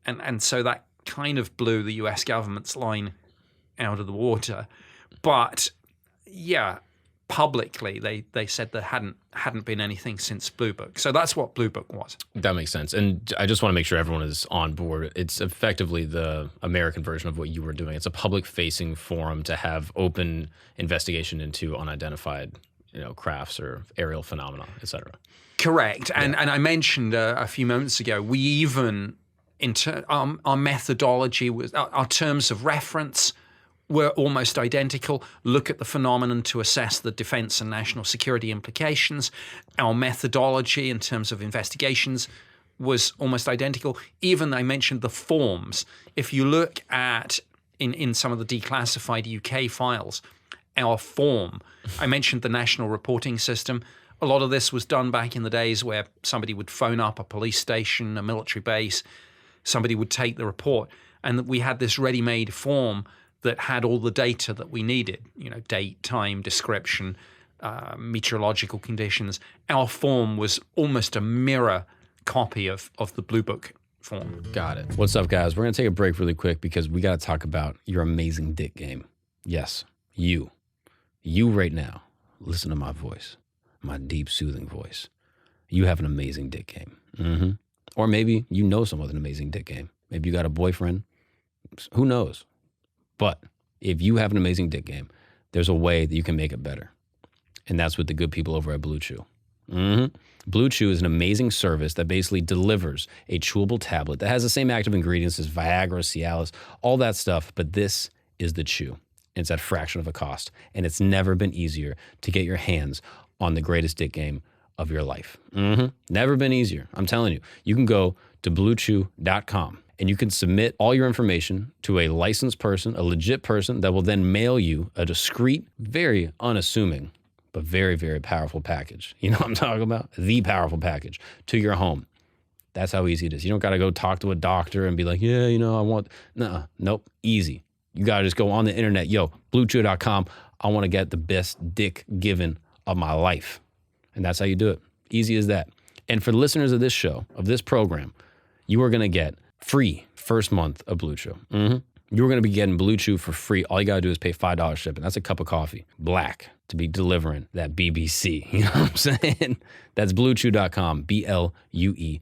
And so that kind of blew the US government's line out of the water. But yeah, publicly they said there hadn't been anything since Blue Book. So that's what Blue Book was. That makes sense. And I just want to make sure everyone is on board. It's effectively the American version of what you were doing. It's a public-facing forum to have open investigation into unidentified, crafts or aerial phenomena, et cetera. Correct. And I mentioned a few moments ago, we even our methodology was, our terms of reference were almost identical. Look at the phenomenon to assess the defense and national security implications. Our methodology in terms of investigations was almost identical. Even I mentioned the forms. If you look at in some of the declassified UK files, our form, I mentioned the national reporting system. A lot of this was done back in the days where somebody would phone up a police station, a military base, somebody would take the report, and we had this ready-made form that had all the data that we needed, date, time, description, meteorological conditions. Our form was almost a mirror copy of the Blue Book form. Got it. What's up, guys? We're going to take a break really quick because we got to talk about your amazing dick game. Yes, you right now, listen to my voice, my deep, soothing voice. You have an amazing dick game. Mm-hmm. Or maybe you know someone with an amazing dick game. Maybe you got a boyfriend. Who knows? But if you have an amazing dick game, there's a way that you can make it better. And that's with the good people over at Bluechew. Bluechew is an amazing service that basically delivers a chewable tablet that has the same active ingredients as Viagra, Cialis, all that stuff, but this is the chew. It's at a fraction of the cost, and it's never been easier to get your hands on the greatest dick game of your life. Never been easier. I'm telling you. You can go to bluechew.com and you can submit all your information to a licensed person, a legit person that will then mail you a discreet, very unassuming, but very, very powerful package. You know what I'm talking about? The powerful package to your home. That's how easy it is. You don't got to go talk to a doctor and be like, yeah, you know, I want, nope, easy. You got to just go on the internet, bluechew.com. I want to get the best dick given of my life. And that's how you do it. Easy as that. And for the listeners of this show, of this program, you are going to get free first month of Bluechew. You're going to be getting Bluechew for free. All you got to do is pay $5 shipping. That's a cup of coffee. Black to be delivering that BBC. You know what I'm saying? That's bluechew.com, BLUECHEW.com.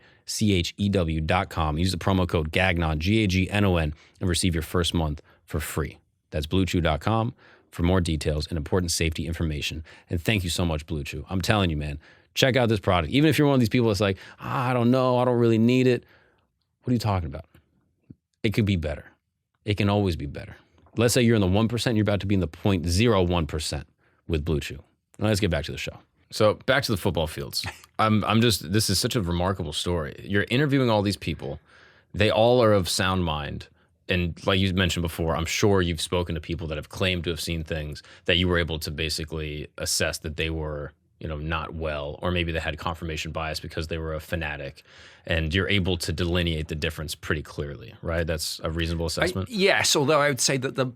Use the promo code GAGNON, GAGNON, and receive your first month for free. That's bluechew.com for more details and important safety information. And thank you so much, Bluechew. I'm telling you, man, check out this product. Even if you're one of these people that's like, I don't know, I don't really need it. What are you talking about? It could be better. It can always be better. Let's say you're in the 1%, you're about to be in the 0.01% with Bluechew. Now let's get back to the show. So back to the football fields. This is such a remarkable story. You're interviewing all these people. They all are of sound mind. And like you mentioned before, I'm sure you've spoken to people that have claimed to have seen things that you were able to basically assess that they were, not well, or maybe they had confirmation bias because they were a fanatic, and you're able to delineate the difference pretty clearly, right? That's a reasonable assessment? Yes, although I would say that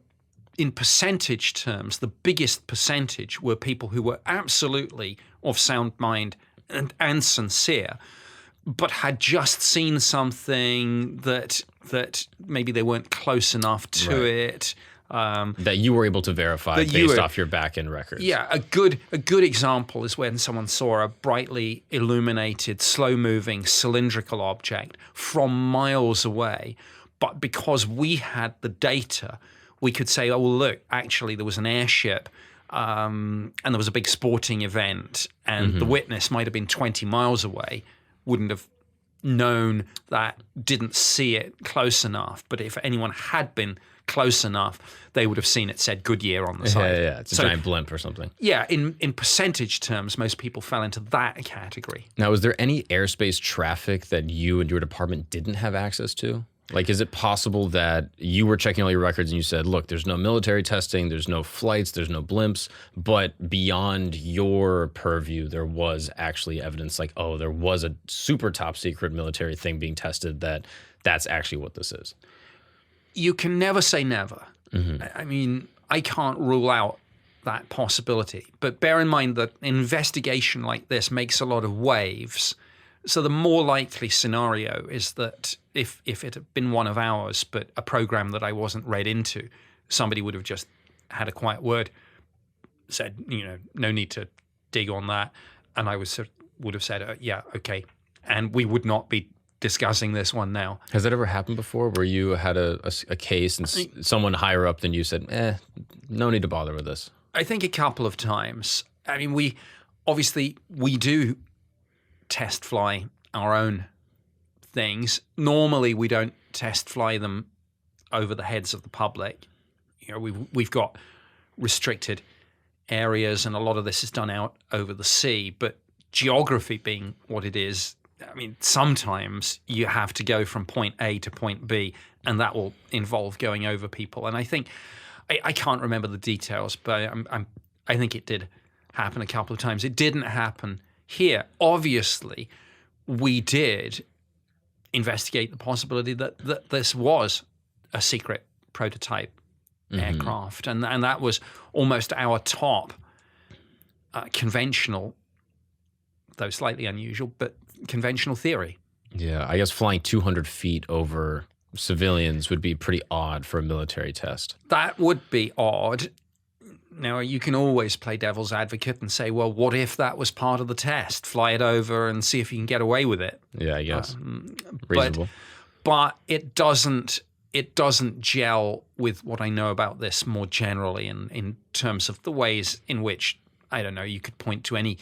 in percentage terms, the biggest percentage were people who were absolutely of sound mind and sincere, but had just seen something that maybe they weren't close enough to it. That you were able to verify based off your back-end records. Yeah, a good example is when someone saw a brightly illuminated, slow-moving, cylindrical object from miles away, but because we had the data, we could say, oh, well, look, actually there was an airship and there was a big sporting event, and the witness might have been 20 miles away, wouldn't have known that, didn't see it close enough. But if anyone had been close enough, they would have seen it said Goodyear on the side. Yeah, it's a giant blimp or something. Yeah, in percentage terms, most people fell into that category. Now, is there any airspace traffic that you and your department didn't have access to? Like, is it possible that you were checking all your records and you said, look, there's no military testing, there's no flights, there's no blimps, but beyond your purview, there was actually evidence like, oh, there was a super top secret military thing being tested that's actually what this is? You can never say never. I mean, I can't rule out that possibility. But bear in mind that an investigation like this makes a lot of waves. So the more likely scenario is that if it had been one of ours, but a program that I wasn't read into, somebody would have just had a quiet word, said, no need to dig on that. And I would have said, yeah, okay. And we would not be discussing this one now. Has that ever happened before where you had a case and someone higher up than you said, no need to bother with this? I think a couple of times. I mean, we do test fly our own things. Normally, we don't test fly them over the heads of the public. We've got restricted areas, and a lot of this is done out over the sea. But geography being what it is, I mean, sometimes you have to go from point A to point B, and that will involve going over people. And I think I can't remember the details, but I think it did happen a couple of times. It didn't happen here. Obviously, we did investigate the possibility that this was a secret prototype aircraft, and that was almost our top conventional, though slightly unusual, but conventional theory. Yeah, I guess flying 200 feet over civilians would be pretty odd for a military test. That would be odd. Now, you can always play devil's advocate and say, well, what if that was part of the test? Fly it over and see if you can get away with it. Yeah, I guess. Reasonable. But it doesn't gel with what I know about this more generally in terms of the ways in which, I don't know, you could point to any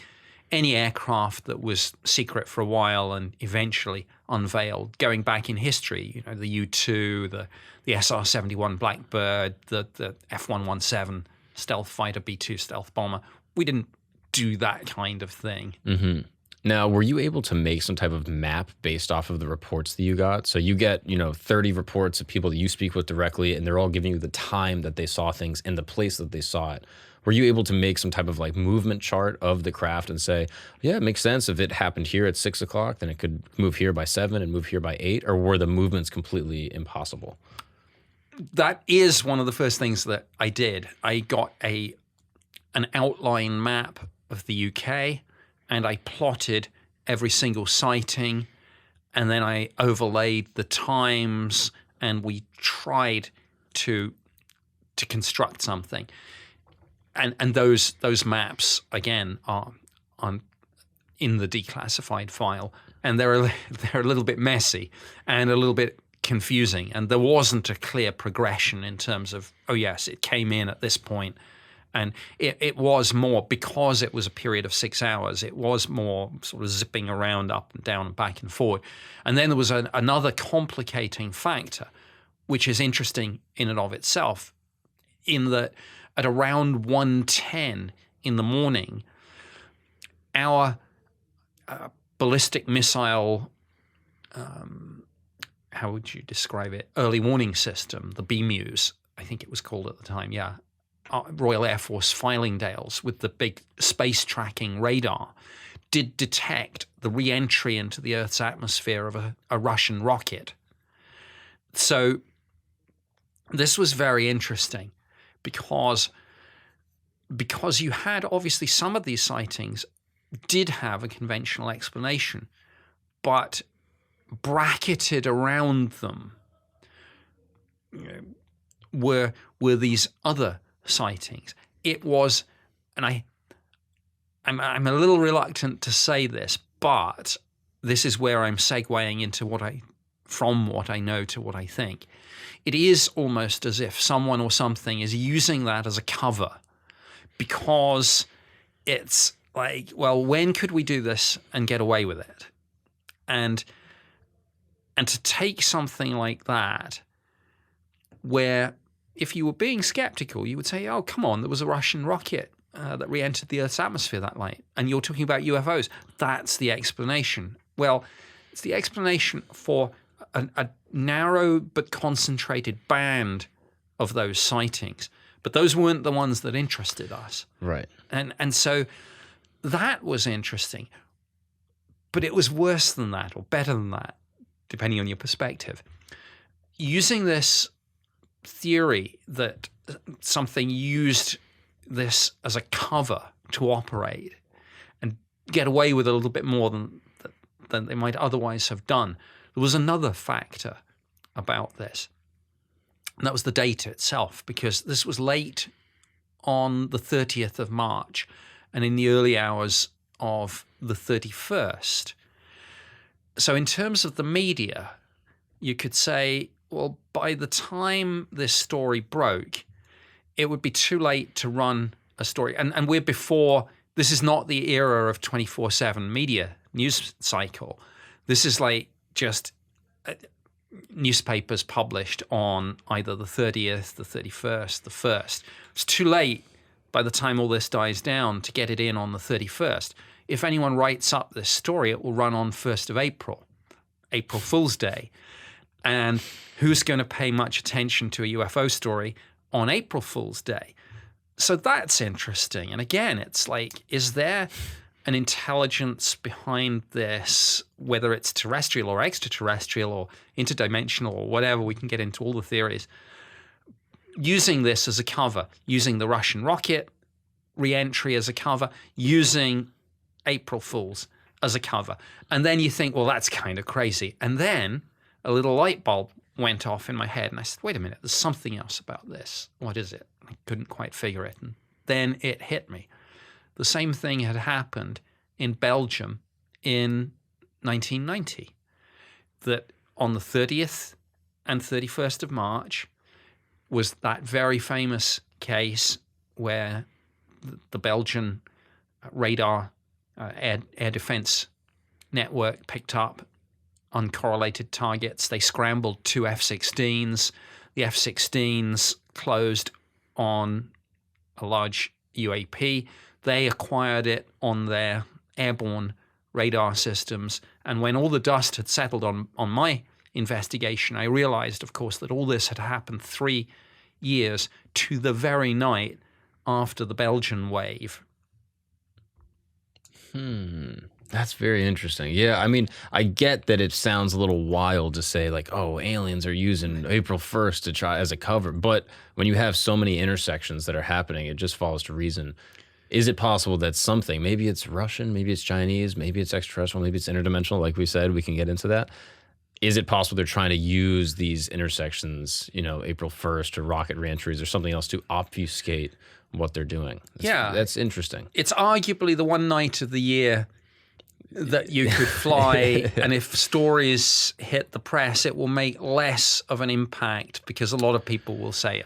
any aircraft that was secret for a while and eventually unveiled, going back in history, the U-2, the SR-71 Blackbird, the F-117 stealth fighter, B-2 stealth bomber. We didn't do that kind of thing. Mm-hmm. Now, were you able to make some type of map based off of the reports that you got? So you get, 30 reports of people that you speak with directly, and they're all giving you the time that they saw things and the place that they saw it. Were you able to make some type of like movement chart of the craft and say, yeah, it makes sense if it happened here at 6 o'clock, then it could move here by 7 and move here by 8, or were the movements completely impossible? That is one of the first things that I did. I got an outline map of the UK, and I plotted every single sighting, and then I overlaid the times, and we tried to construct something. And those maps again are in the declassified file, and they're a little bit messy and a little bit confusing, and there wasn't a clear progression in terms of, oh yes, it came in at this point. And it was more, because it was a period of 6 hours, it was more sort of zipping around up and down and back and forward. And then there was another complicating factor, which is interesting in and of itself, in that at around 1:10 in the morning, our ballistic missile, how would you describe it, early warning system, the BMEWS, I think it was called at the time, yeah, Royal Air Force Fylingdales with the big space tracking radar, did detect the re-entry into the Earth's atmosphere of a Russian rocket. So this was very interesting because you had, obviously, some of these sightings did have a conventional explanation, but bracketed around them were these other sightings. It was, and I'm a little reluctant to say this, but this is where I'm segueing into from what I know to what I think. It is almost as if someone or something is using that as a cover, because it's like, well, when could we do this and get away with it? And to take something like that, where if you were being skeptical, you would say, oh, come on, there was a Russian rocket that re-entered the Earth's atmosphere that night, and you're talking about UFOs. That's the explanation. Well, it's the explanation for a narrow but concentrated band of those sightings. But those weren't the ones that interested us. Right. And so that was interesting. But it was worse than that, or better than that, depending on your perspective. Using this theory that something used this as a cover to operate and get away with a little bit more than they might otherwise have done, there was another factor about this. And that was the date itself, because this was late on the 30th of March and in the early hours of the 31st. So in terms of the media, you could say, well, by the time this story broke, it would be too late to run a story. And we're before, this is not the era of 24/7 media news cycle. This is like just newspapers published on either the 30th, the 31st, the 1st. It's too late by the time all this dies down to get it in on the 31st. If anyone writes up this story, it will run on 1st of April, April Fool's Day. And who's going to pay much attention to a UFO story on April Fool's Day? So that's interesting. And again, it's like, is there an intelligence behind this, whether it's terrestrial or extraterrestrial or interdimensional or whatever? We can get into all the theories. Using this as a cover, using the Russian rocket re-entry as a cover, using April Fools as a cover. And then you think, well, that's kind of crazy. And then a little light bulb went off in my head, and I said, wait a minute, there's something else about this. What is it? I couldn't quite figure it. And then it hit me. The same thing had happened in Belgium in 1990, that on the 30th and 31st of March was that very famous case where the Belgian radar air defense network picked up uncorrelated targets. They scrambled 2 F-16s. The F-16s closed on a large UAP. They acquired it on their airborne radar systems. And when all the dust had settled on my investigation, I realized, of course, that all this had happened 3 years to the very night after the Belgian wave. That's very interesting. Yeah, I mean, I get that it sounds a little wild to say like, oh, aliens are using April 1st to try as a cover. But when you have so many intersections that are happening, it just follows to reason. Is it possible that something, maybe it's Russian, maybe it's Chinese, maybe it's extraterrestrial, maybe it's interdimensional, like we said, we can get into that. Is it possible they're trying to use these intersections, April 1st or rocket reentries or something else to obfuscate what they're doing? That's interesting. It's arguably the one night of the year that you could fly, and if stories hit the press, it will make less of an impact because a lot of people will say,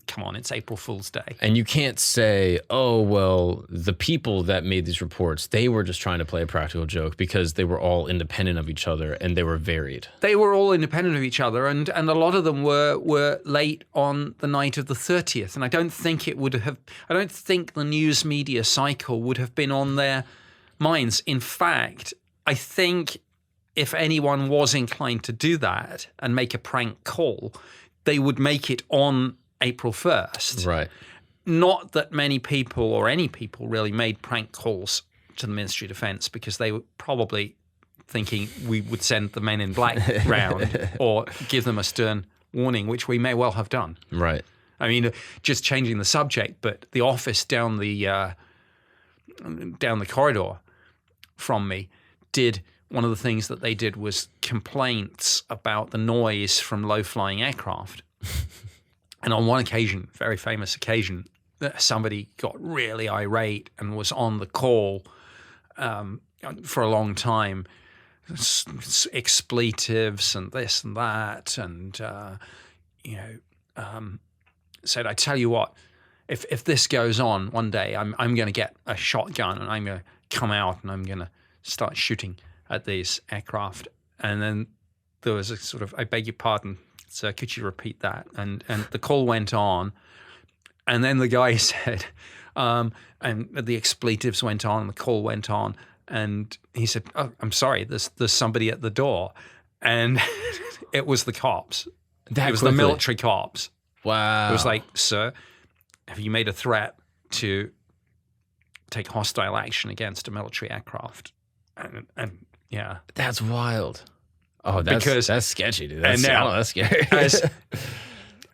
come on, it's April Fool's Day. And you can't say, oh, well, the people that made these reports, they were just trying to play a practical joke because they were all independent of each other and they were varied. They were all independent of each other, and a lot of them were late on the night of the 30th. And I don't think the news media cycle would have been on their minds. In fact, I think if anyone was inclined to do that and make a prank call, they would make it on April 1st. Right. Not that many people or any people really made prank calls to the Ministry of Defense because they were probably thinking we would send the Men in Black round or give them a stern warning, which we may well have done. Right. I mean, just changing the subject, but the office down the corridor from me did one of the things that they did was complaints about the noise from low-flying aircraft. And on one occasion, very famous occasion, somebody got really irate and was on the call for a long time, expletives and this and that, and said, I tell you what, if this goes on one day, I'm going to get a shotgun and I'm going to come out and I'm going to start shooting at these aircraft. And then there was a sort of, I beg your pardon, sir, could you repeat that? And the call went on. And then the guy said, and the expletives went on, and the call went on. And he said, oh, I'm sorry, there's somebody at the door. And it was the cops. It was the military cops. Wow. It was like, sir, have you made a threat to take hostile action against a military aircraft? And yeah. That's wild. Oh, that's sketchy, dude. That's scary.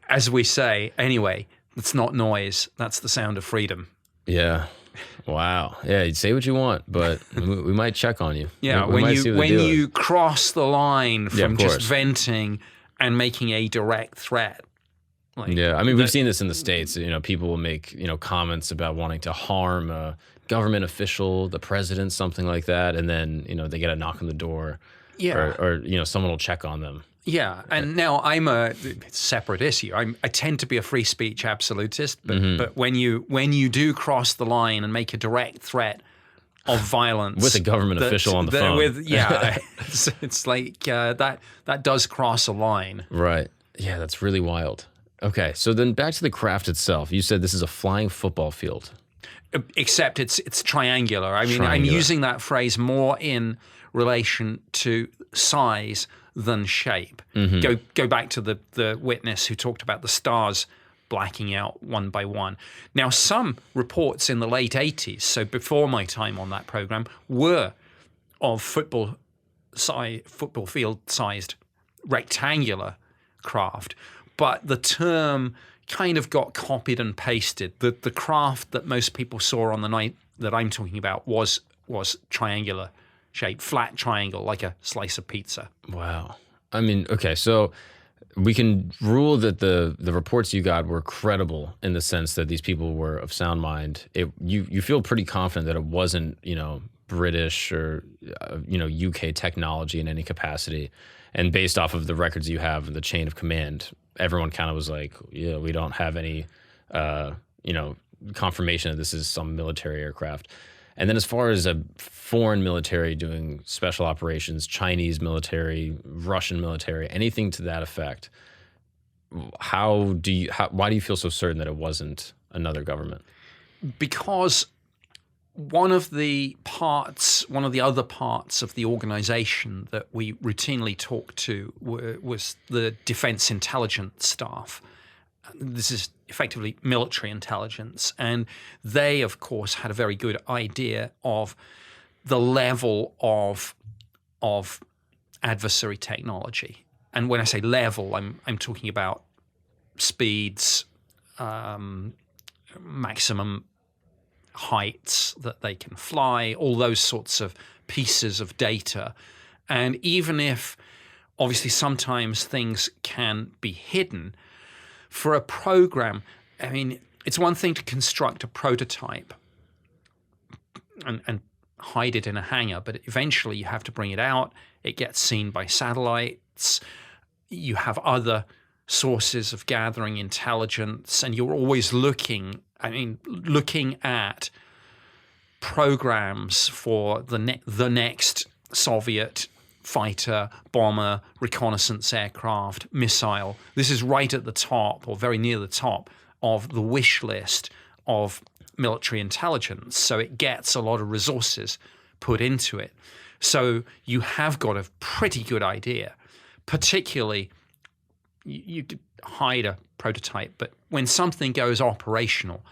as we say, anyway, it's not noise. That's the sound of freedom. Yeah. Wow. Yeah, you'd say what you want, but we might check on you. Yeah, when you cross the line from just venting and making a direct threat. I mean, we've seen this in the States. People will make, comments about wanting to harm a government official, the president, something like that, and then, they get a knock on the door. Yeah. Or someone will check on them. Yeah, and now I'm a separate issue. I tend to be a free speech absolutist, but when you do cross the line and make a direct threat of violence with a government official on the phone, it's like that does cross a line. Right. Yeah, that's really wild. Okay, so then back to the craft itself. You said this is a flying football field. Except it's triangular. I mean, I'm using that phrase more in relation to size than shape. Mm-hmm. Go back to the witness who talked about the stars blacking out one by one. Now, some reports in the late 80s, so before my time on that program, were of football field-sized rectangular craft. But the term kind of got copied and pasted. The craft that most people saw on the night that I'm talking about was triangular shape, flat triangle, like a slice of pizza. Wow. I mean, okay, so we can rule that the reports you got were credible in the sense that these people were of sound mind. You feel pretty confident that it wasn't, British or, UK technology in any capacity. And based off of the records you have and the chain of command, everyone kind of was like, yeah, we don't have any, confirmation that this is some military aircraft. And then as far as a foreign military doing special operations, Chinese military, Russian military, anything to that effect, why do you feel so certain that it wasn't another government? Because one of the other parts of the organization that we routinely talked to was the defense intelligence staff. This is effectively military intelligence. And they, of course, had a very good idea of the level of adversary technology. And when I say level, I'm talking about speeds, maximum heights that they can fly, all those sorts of pieces of data. And even if, obviously, sometimes things can be hidden, for a program, I mean, it's one thing to construct a prototype and hide it in a hangar, but eventually you have to bring it out. It gets seen by satellites. You have other sources of gathering intelligence, and you're always looking at programs for the next Soviet fighter, bomber, reconnaissance aircraft, missile. This is right at the top, or very near the top, of the wish list of military intelligence. So it gets a lot of resources put into it. So you have got a pretty good idea. Particularly, you could hide a prototype, but when something goes operational,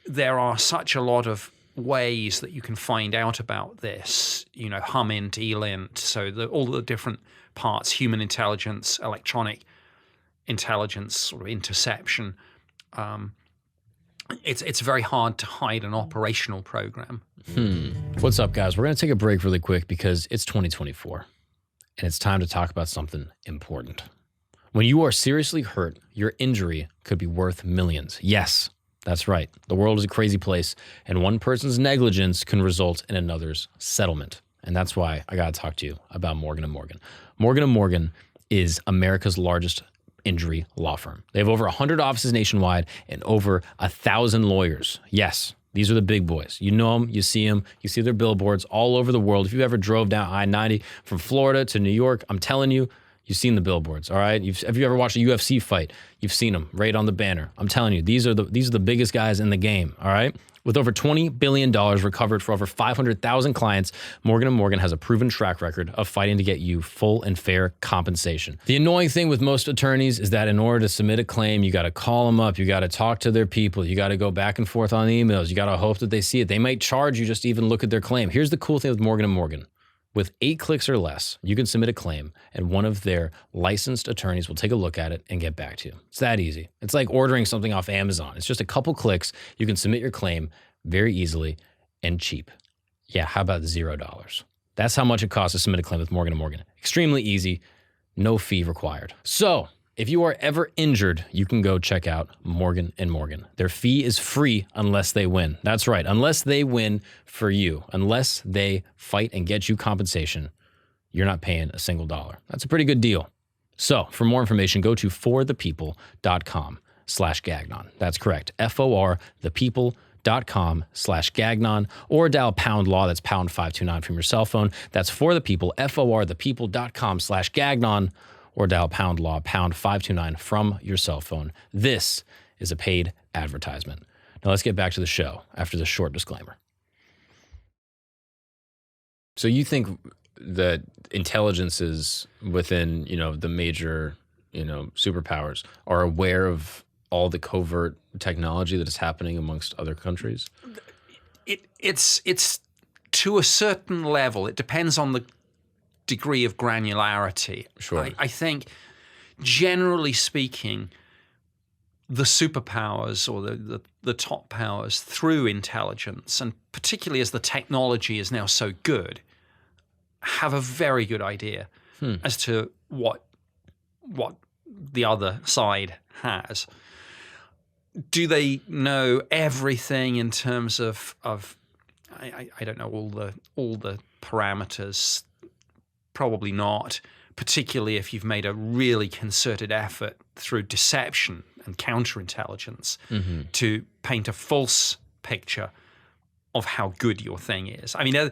there are such a lot of ways that you can find out about this, HUMINT, ELINT, so all the different parts, human intelligence, electronic intelligence, sort of interception. It's very hard to hide an operational program. What's up, guys? We're going to take a break really quick because it's 2024, and it's time to talk about something important. When you are seriously hurt, your injury could be worth millions. Yes, that's right. The world is a crazy place, and one person's negligence can result in another's settlement. And that's why I got to talk to you about Morgan & Morgan. Morgan & Morgan is America's largest injury law firm. They have over 100 offices nationwide and over 1,000 lawyers. Yes, these are the big boys. You know them, you see their billboards all over the world. If you ever drove down I-90 from Florida to New York, I'm telling you, you've seen the billboards, all right? Have you ever watched a UFC fight? You've seen them right on the banner. I'm telling you, these are the biggest guys in the game, all right? With over $20 billion recovered for over 500,000 clients, Morgan & Morgan has a proven track record of fighting to get you full and fair compensation. The annoying thing with most attorneys is that in order to submit a claim, you got to call them up, you got to talk to their people, you got to go back and forth on emails, you got to hope that they see it. They might charge you just to even look at their claim. Here's the cool thing with Morgan & Morgan. With 8 clicks or less, you can submit a claim, and one of their licensed attorneys will take a look at it and get back to you. It's that easy. It's like ordering something off Amazon. It's just a couple clicks. You can submit your claim very easily and cheap. Yeah, how about $0? That's how much it costs to submit a claim with Morgan & Morgan. Extremely easy, no fee required. So, if you are ever injured, you can go check out Morgan & Morgan. Their fee is free unless they win. That's right, unless they win for you. Unless they fight and get you compensation, you're not paying a single dollar. That's a pretty good deal. So, for more information, go to forthepeople.com/Gagnon. That's correct, forthepeople.com/Gagnon, or dial pound law, that's pound 529 from your cell phone. That's for the people, forthepeople.com/Gagnon, or dial pound law, pound 529 from your cell phone. This is a paid advertisement. Now let's get back to the show after this short disclaimer. So you think that intelligences within, the major, superpowers are aware of all the covert technology that is happening amongst other countries? It's to a certain level. It depends on the degree of granularity. Sure. I think, generally speaking, the superpowers or the top powers through intelligence, and particularly as the technology is now so good, have a very good idea as to what the other side has. Do they know everything in terms of I don't know all the parameters? Probably not, particularly if you've made a really concerted effort through deception and counterintelligence to paint a false picture of how good your thing is. I mean,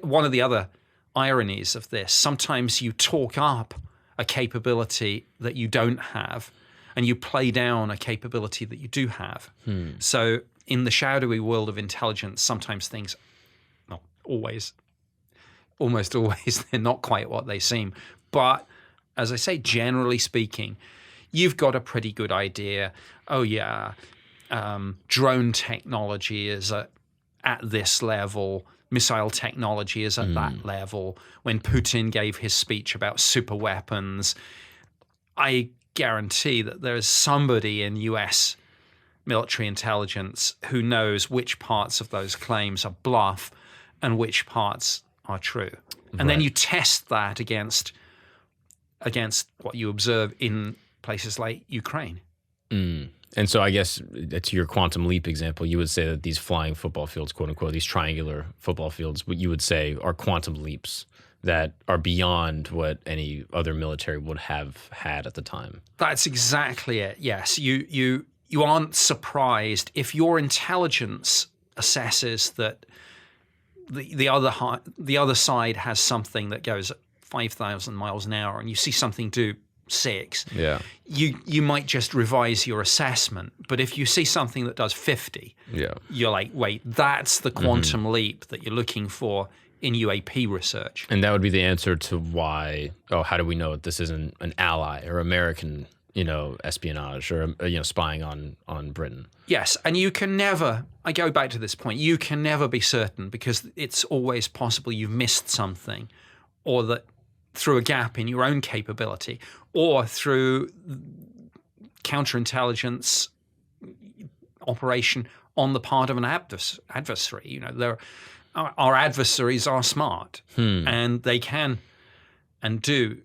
one of the other ironies of this. Sometimes you talk up a capability that you don't have, and you play down a capability that you do have. So in the shadowy world of intelligence, sometimes things, not always, almost always, they're not quite what they seem. But as I say, generally speaking, you've got a pretty good idea. Oh yeah, drone technology is at this level. Missile technology is at that level. When Putin gave his speech about super weapons, I guarantee that there is somebody in US military intelligence who knows which parts of those claims are bluff and which parts are true. And then you test that against what you observe in places like Ukraine. And so I guess to your quantum leap example, you would say that these flying football fields, quote unquote, these triangular football fields, what you would say are quantum leaps that are beyond what any other military would have had at the time. That's exactly it. Yes, you aren't surprised if your intelligence assesses that the other side has something that goes at 5,000 miles an hour, and you see something do 6. Yeah, you might just revise your assessment. But if you see something that does 50, you're like, wait, that's the quantum leap that you're looking for in UAP research. And that would be the answer to why, how do we know this isn't an ally or American, espionage or, spying on Britain? Yes, and you can never, I go back to this point, you can never be certain because it's always possible you've missed something, or that through a gap in your own capability or through counterintelligence operation on the part of an adversary. Our adversaries are smart, and they can and do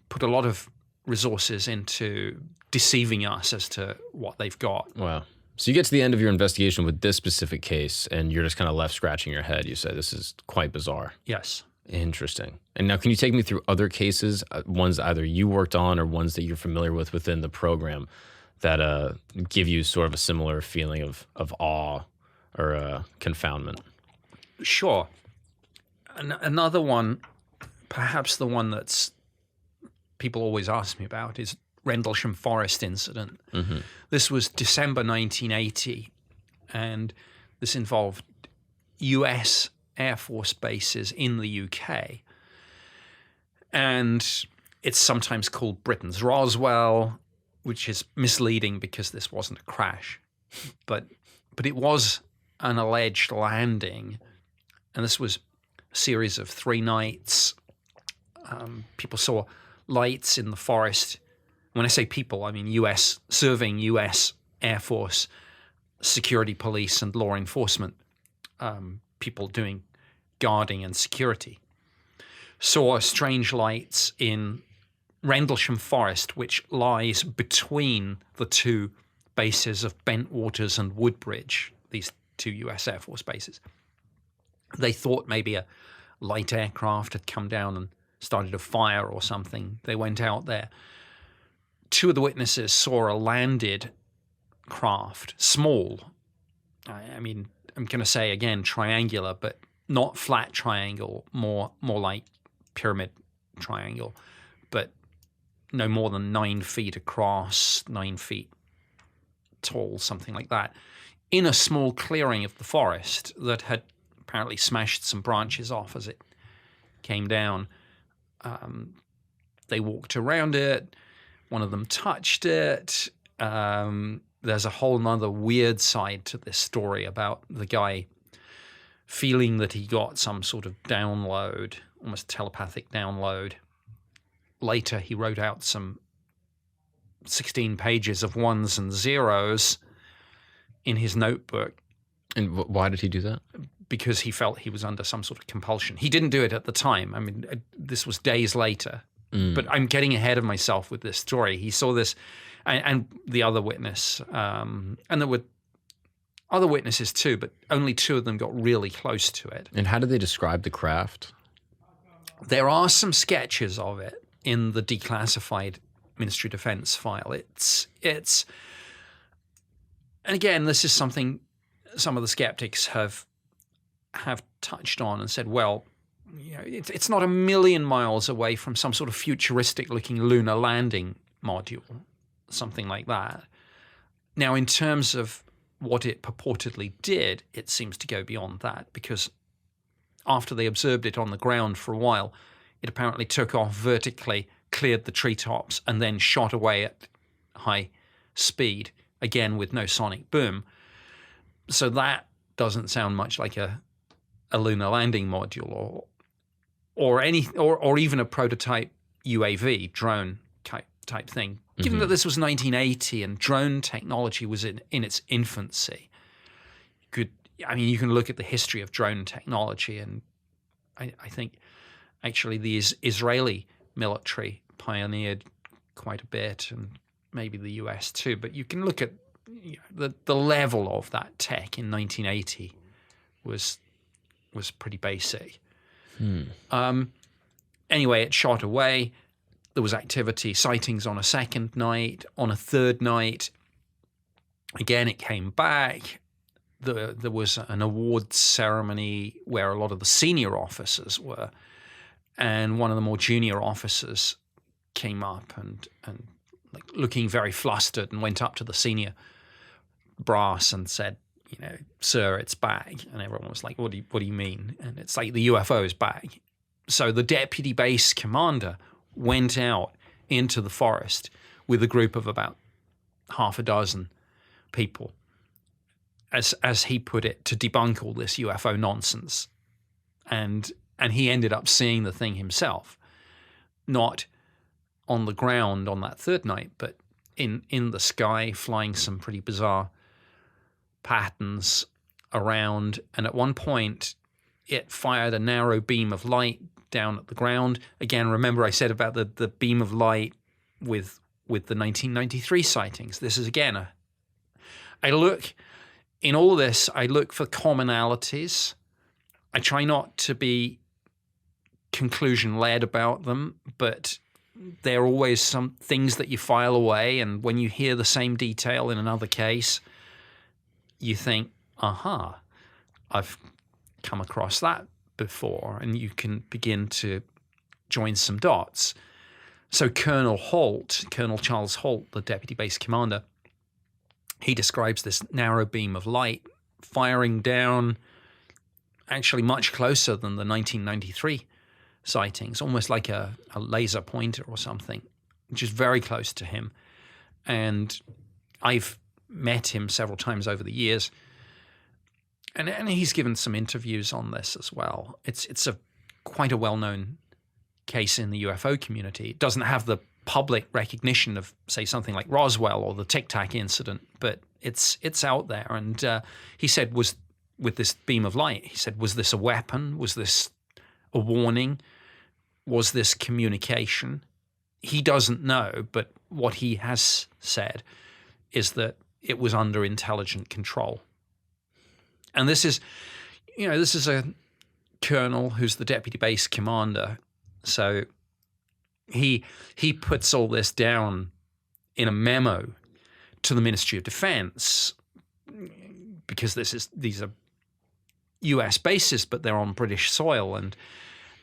put a lot of resources into deceiving us as to what they've got. Wow. So you get to the end of your investigation with this specific case, and you're just kind of left scratching your head. You say, this is quite bizarre. Yes. Interesting. And now can you take me through other cases, ones either you worked on or ones that you're familiar with within the program that give you sort of a similar feeling of awe or confoundment? Sure. Another one, perhaps the one that's people always ask me about, is Rendlesham Forest Incident. This was December 1980, and this involved US Air Force bases in the UK. And it's sometimes called Britain's Roswell, which is misleading because this wasn't a crash. But it was an alleged landing, and this was a series of 3 nights. People saw lights in the forest. When I say people, I mean serving US Air Force, security police, and law enforcement people doing guarding and security. Saw strange lights in Rendlesham Forest, which lies between the 2 bases of Bentwaters and Woodbridge, these 2 US Air Force bases. They thought maybe a light aircraft had come down and started a fire or something. They went out there. 2 of the witnesses saw a landed craft, small. I mean, I'm going to say again triangular, but not flat triangle, more like pyramid triangle, but no more than 9 feet across, 9 feet tall, something like that, in a small clearing of the forest that had apparently smashed some branches off as it came down. They walked around it. One of them touched it. There's a whole nother weird side to this story about the guy feeling that he got some sort of download, almost telepathic download. Later, he wrote out some 16 pages of 1s and 0s in his notebook. And why did he do that? Because he felt he was under some sort of compulsion. He didn't do it at the time. I mean, this was days later. But I'm getting ahead of myself with this story. He saw this, and the other witness, and there were other witnesses too, but only 2 of them got really close to it. And how did they describe the craft? There are some sketches of it in the declassified Ministry of Defense file. It's, and again, this is something some of the skeptics have touched on and said, well, it's not a million miles away from some sort of futuristic-looking lunar landing module, something like that. Now, in terms of what it purportedly did, it seems to go beyond that, because after they observed it on the ground for a while, it apparently took off vertically, cleared the treetops, and then shot away at high speed, again with no sonic boom. So that doesn't sound much like a lunar landing module or even a prototype UAV drone type thing. Given that this was 1980 and drone technology was in its infancy, you can look at the history of drone technology, and I think actually the Israeli military pioneered quite a bit, and maybe the US too. But you can look at the level of that tech in 1980 was pretty basic. Anyway, it shot away. There was activity, sightings on a second night. On a third night, again, it came back. There was an awards ceremony where a lot of the senior officers were, and one of the more junior officers came up and like looking very flustered and went up to the senior brass and said, sir, it's back. And everyone was like, what do you mean? And it's like, the UFO is back. So the deputy base commander went out into the forest with a group of about half a dozen people, as he put it, to debunk all this UFO nonsense. And he ended up seeing the thing himself, not on the ground on that third night, but in the sky, flying some pretty bizarre patterns around. And at one point, it fired a narrow beam of light down at the ground. Again, remember I said about the beam of light with the 1993 sightings. This is again I look in all of this. I look for commonalities. I try not to be conclusion-led about them, but there are always some things that you file away, and when you hear the same detail in another case, you think, aha, I've come across that before, and you can begin to join some dots. So Colonel Charles Holt, the deputy base commander, he describes this narrow beam of light firing down actually much closer than the 1993 sightings, almost like a laser pointer or something, which is very close to him. And I've met him several times over the years, and he's given some interviews on this as well. It's quite a well-known case in the UFO community. It doesn't have the public recognition of, say, something like Roswell or the Tic Tac incident, but it's out there. And he said, with this beam of light, he said, was this a weapon? Was this a warning? Was this communication? He doesn't know, but what he has said is that it was under intelligent control. And this is a colonel who's the deputy base commander. So he puts all this down in a memo to the Ministry of Defense, because these are US bases, but they're on British soil. And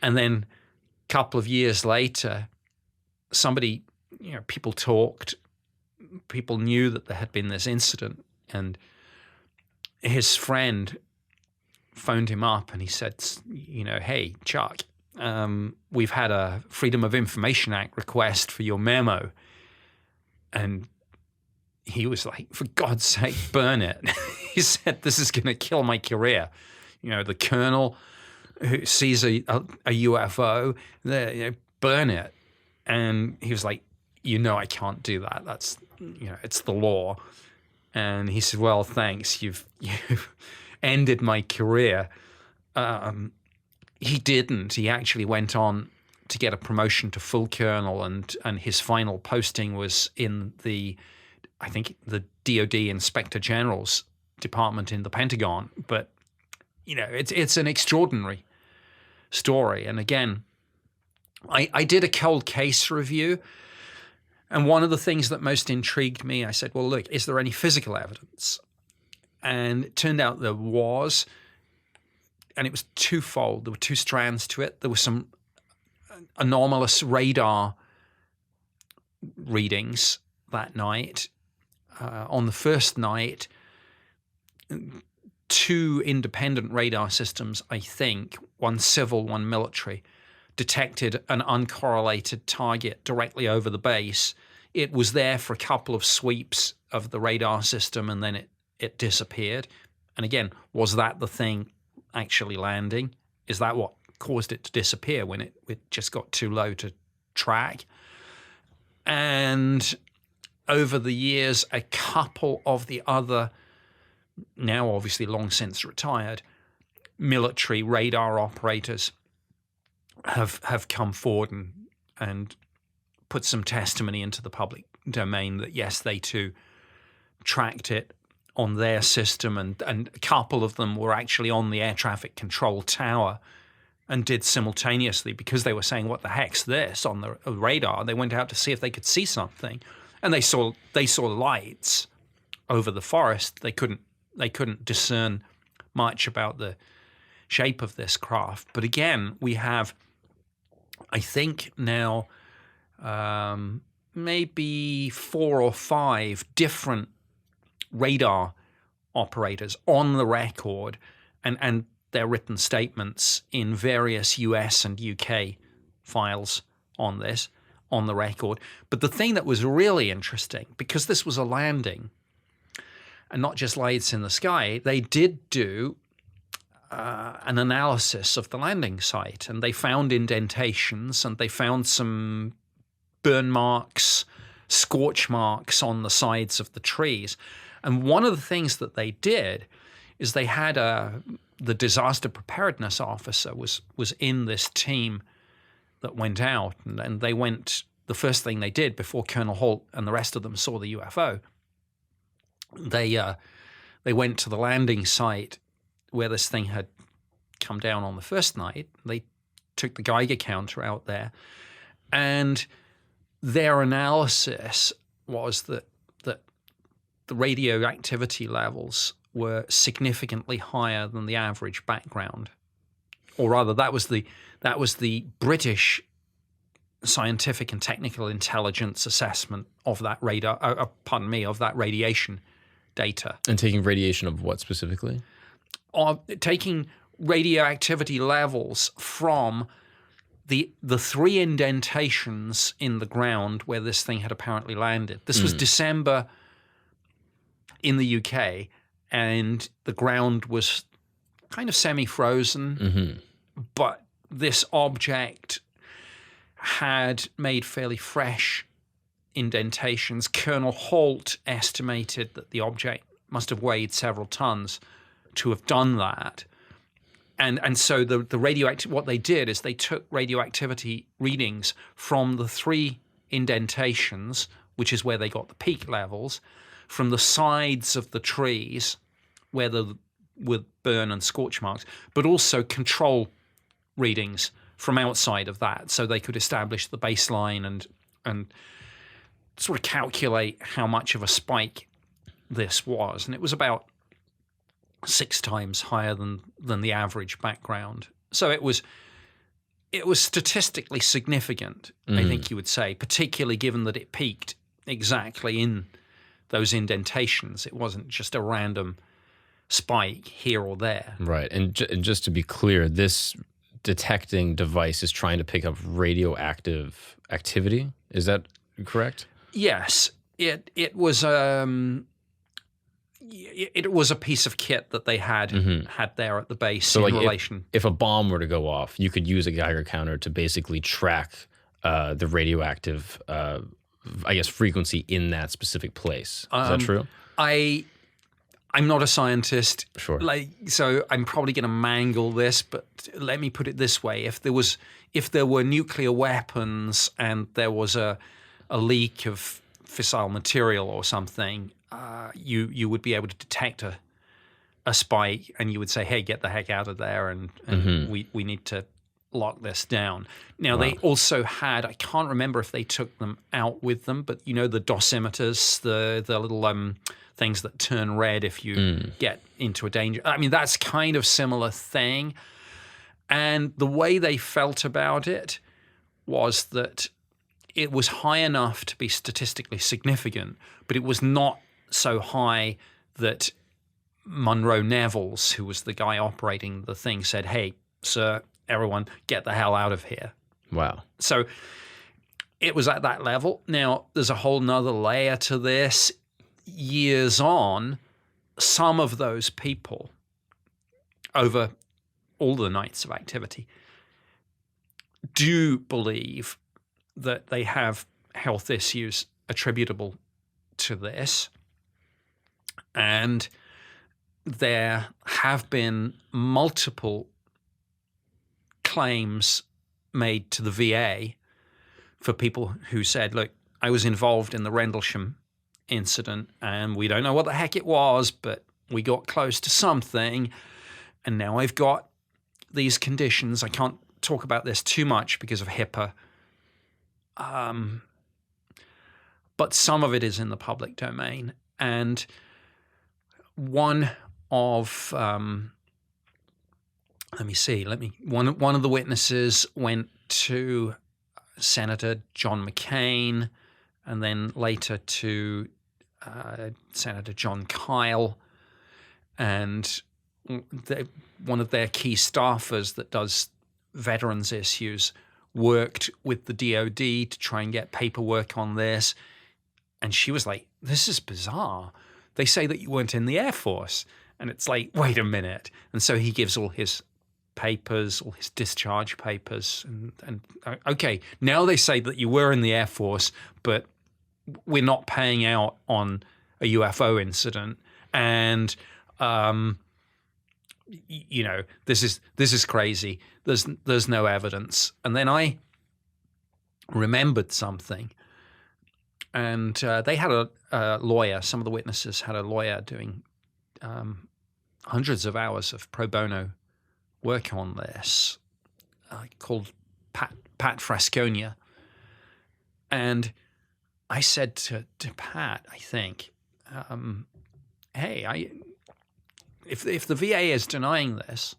then a couple of years later, people talked, people knew that there had been this incident, and his friend phoned him up and he said, hey, Chuck, we've had a Freedom of Information Act request for your memo. And he was like, for God's sake, burn it. He said, this is going to kill my career. The colonel who sees a UFO, burn it. And he was like, I can't do that. That's, it's the law. And he said, well, thanks. You've ended my career. He didn't. He actually went on to get a promotion to full colonel, and his final posting was in the DOD Inspector General's department in the Pentagon. But, it's an extraordinary story. And again, I did a cold case review, and one of the things that most intrigued me, I said, well, look, is there any physical evidence? And it turned out there was, and it was twofold. There were two strands to it. There were some anomalous radar readings that night. On the first night, two independent radar systems, I think, one civil, one military, detected an uncorrelated target directly over the base. It was there for a couple of sweeps of the radar system, and then it disappeared. And again, was that the thing actually landing? Is that what caused it to disappear when it just got too low to track? And over the years, a couple of the other, now obviously long since retired, military radar operators have come forward and put some testimony into the public domain that yes, they too tracked it on their system, and a couple of them were actually on the air traffic control tower and did simultaneously, because they were saying, what the heck's this on the radar? They went out to see if they could see something, and they saw lights over the forest. They couldn't discern much about the shape of this craft. But again, we have, I think now, maybe 4 or 5 different radar operators on the record, and their written statements in various US and UK files on this, on the record. But the thing that was really interesting, because this was a landing and not just lights in the sky, they did do an analysis of the landing site, and they found indentations, and they found some burn marks, scorch marks on the sides of the trees. And one of the things that they did is they had the disaster preparedness officer was in this team that went out, and they went, the first thing they did before Colonel Holt and the rest of them saw the UFO, they went to the landing site where this thing had come down on the first night. They took the Geiger counter out there, and their analysis was that the radioactivity levels were significantly higher than the average background, or rather, that was the British scientific and technical intelligence assessment of that of that radiation data. And taking radiation of what specifically? Taking radioactivity levels from the 3 indentations in the ground where this thing had apparently landed. This was December in the UK, and the ground was kind of semi-frozen, but this object had made fairly fresh indentations. Colonel Holt estimated that the object must have weighed several tons to have done that. And so the radioactive, what they did is they took radioactivity readings from the 3 indentations, which is where they got the peak levels, from the sides of the trees where there were burn and scorch marks, but also control readings from outside of that, so they could establish the baseline and sort of calculate how much of a spike this was. And it was about 6 times higher than the average background. So it was statistically significant, I think you would say, particularly given that it peaked exactly in those indentations. It wasn't just a random spike here or there. Right. And just to be clear, this detecting device is trying to pick up radioactive activity. Is that correct? Yes. It was a piece of kit that they had there at the base, so in relation. If a bomb were to go off, you could use a Geiger counter to basically track the radioactive frequency in that specific place. Is that true? I'm not a scientist. Sure. So I'm probably going to mangle this, but let me put it this way: if there were nuclear weapons and there was a leak of fissile material or something, you would be able to detect a spike, and you would say, "Hey, get the heck out of there!" and we need to lock this down. Now, they also had, I can't remember if they took them out with them, but the dosimeters, the little things that turn red if you get into a danger. I mean, that's kind of similar thing. And the way they felt about it was that it was high enough to be statistically significant, but it was not so high that Monroe Nevels, who was the guy operating the thing, said, "Hey, sir, everyone, get the hell out of here." Wow. So it was at that level. Now, there's a whole nother layer to this. Years on, some of those people, over all the nights of activity, do believe that they have health issues attributable to this. And there have been multiple claims made to the VA for people who said, look, I was involved in the Rendlesham incident and we don't know what the heck it was, but we got close to something. And now I've got these conditions. I can't talk about this too much because of HIPAA. But some of it is in the public domain. And one of one of the witnesses went to Senator John McCain, and then later to Senator John Kyle, and one of their key staffers that does veterans issues worked with the DOD to try and get paperwork on this. And she was like, this is bizarre. They say that you weren't in the Air Force. And it's like, wait a minute. And so he gives all his papers, all his discharge papers. And okay, now they say that you were in the Air Force, but we're not paying out on a UFO incident. And, this is crazy. There's no evidence. And then I remembered something. And they had a lawyer. Some of the witnesses had a lawyer doing hundreds of hours of pro bono work on this, called Pat Frasconia. And I said to Pat, I think, hey, if the VA is denying this,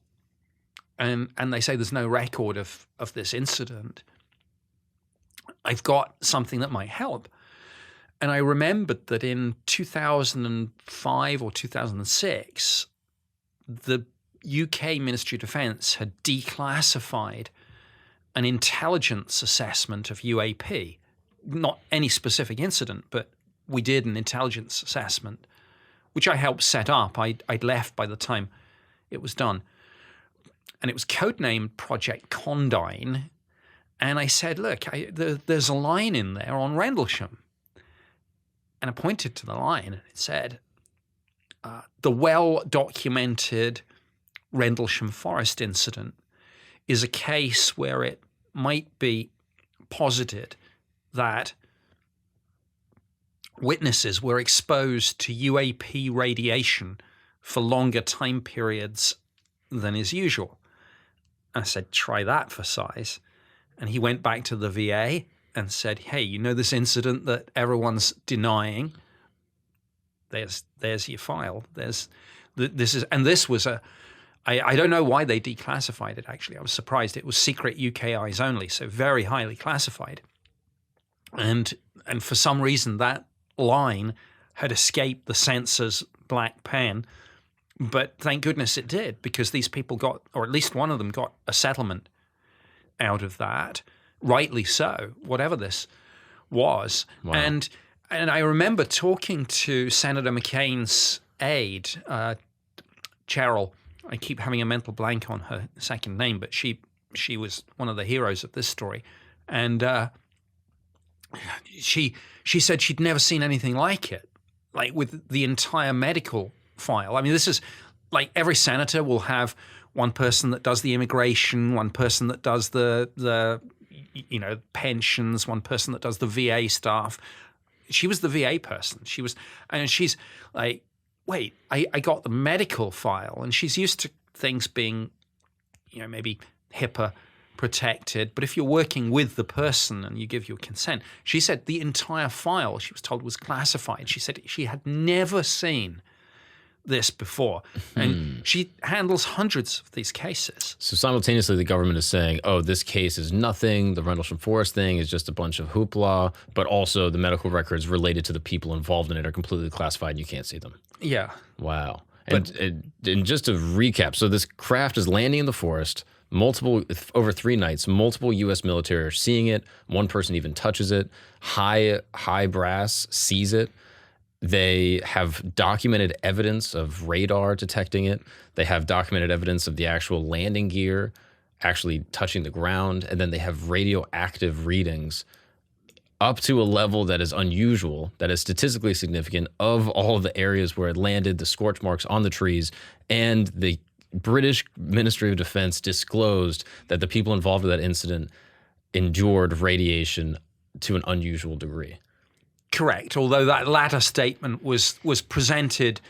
and they say there's no record of this incident, I've got something that might help. And I remembered that in 2005 or 2006, the UK Ministry of Defence had declassified an intelligence assessment of UAP. Not any specific incident, but we did an intelligence assessment, which I helped set up. I'd left by the time it was done. And it was codenamed Project Condign. And I said, look, there's a line in there on Rendlesham. And I pointed to the line and it said, the well-documented Rendlesham Forest Incident is a case where it might be posited that witnesses were exposed to UAP radiation for longer time periods than is usual. I said, try that for size. And he went back to the VA and said, hey, this incident that everyone's denying? There's your file. This was I don't know why they declassified it, actually. I was surprised. It was secret UK eyes only, so very highly classified. And for some reason, that line had escaped the censor's black pen. But thank goodness it did, because these people got, or at least one of them got, a settlement out of that. Rightly so, whatever this was. Wow. And I remember talking to Senator McCain's aide, Cheryl. I keep having a mental blank on her second name, but she was one of the heroes of this story. And she said she'd never seen anything like it, like with the entire medical file. I mean, this is like every senator will have one person that does the immigration, one person that does the pensions, one person that does the VA stuff. She was the VA person. She's like, wait, I got the medical file. And she's used to things being, maybe HIPAA protected. But if you're working with the person and you give your consent, she said the entire file, she was told, was classified. She said she had never seen this before. And she handles hundreds of these cases. So simultaneously, the government is saying, oh, this case is nothing. The Rendlesham Forest thing is just a bunch of hoopla. But also the medical records related to the people involved in it are completely classified and you can't see them. Yeah. Wow. And just to recap, so this craft is landing in the forest, over 3 nights, multiple U.S. military are seeing it. One person even touches it. High brass sees it. They have documented evidence of radar detecting it. They have documented evidence of the actual landing gear actually touching the ground. And then they have radioactive readings up to a level that is unusual, that is statistically significant, of all of the areas where it landed, the scorch marks on the trees. And the British Ministry of Defense disclosed that the people involved in that incident endured radiation to an unusual degree. Correct, although that latter statement was presented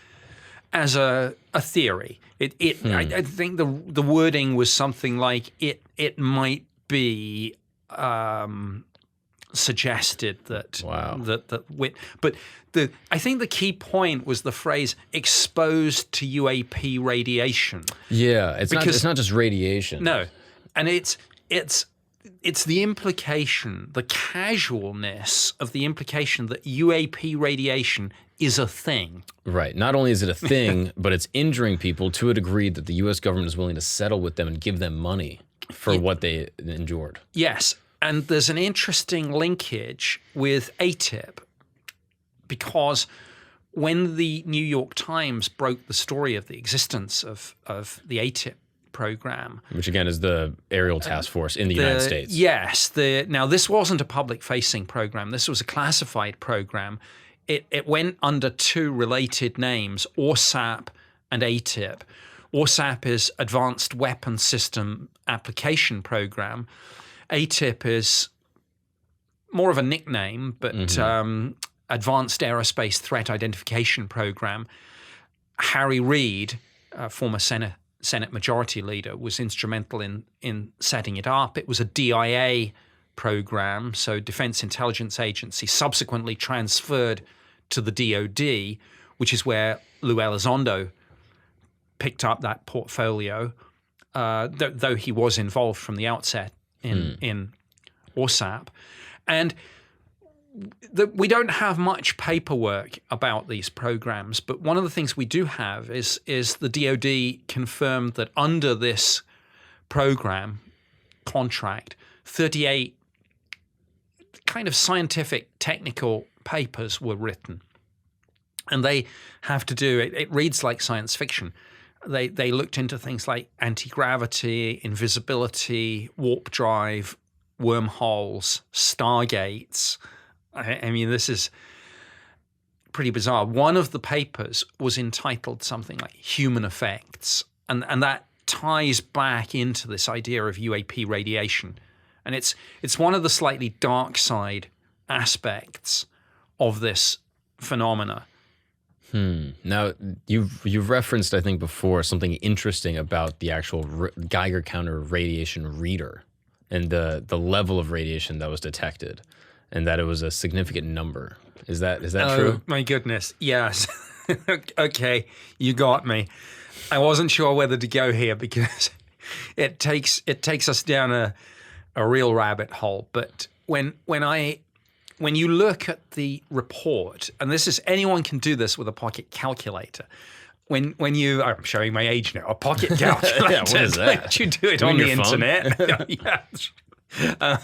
as a theory. I think the wording was something like it might be suggested that but I think the key point was the phrase exposed to UAP radiation. Yeah, it's not just radiation. No, and it's the implication, the casualness of the implication that UAP radiation is a thing. Right. Not only is it a thing, but it's injuring people to a degree that the U.S. government is willing to settle with them and give them money for what they endured. Yes. And there's an interesting linkage with ATIP, because when the New York Times broke the story of the existence of the ATIP program, which again is the aerial task force in the United States. Yes. Now, this wasn't a public-facing program. This was a classified program. It went under 2 related names, ORSAP and ATIP. ORSAP is Advanced Weapons System Application Program. ATIP is more of a nickname, but Advanced Aerospace Threat Identification Program. Harry Reid, former Senate Majority Leader, was instrumental in setting it up. It was a DIA program, so Defense Intelligence Agency, subsequently transferred to the DOD, which is where Lou Elizondo picked up that portfolio, though he was involved from the outset in ORSAP. And we don't have much paperwork about these programs, but one of the things we do have is the DOD confirmed that under this program contract, 38 kind of scientific technical papers were written. And they have to do it reads like science fiction. They looked into things like anti-gravity, invisibility, warp drive, wormholes, stargates. I mean, this is pretty bizarre. One of the papers was entitled something like Human Effects, and that ties back into this idea of UAP radiation. And it's one of the slightly dark side aspects of this phenomena. Now, you've referenced, I think, before something interesting about the actual Geiger counter radiation reader and the level of radiation that was detected, and that it was a significant number. Is that true? Oh, my goodness. Yes. Okay, you got me. I wasn't sure whether to go here because it takes us down a real rabbit hole. But when you look at the report, and this is anyone can do this with a pocket calculator. When you, I'm showing my age now, a pocket calculator. Yeah, what is that? You do it on the internet. Yeah.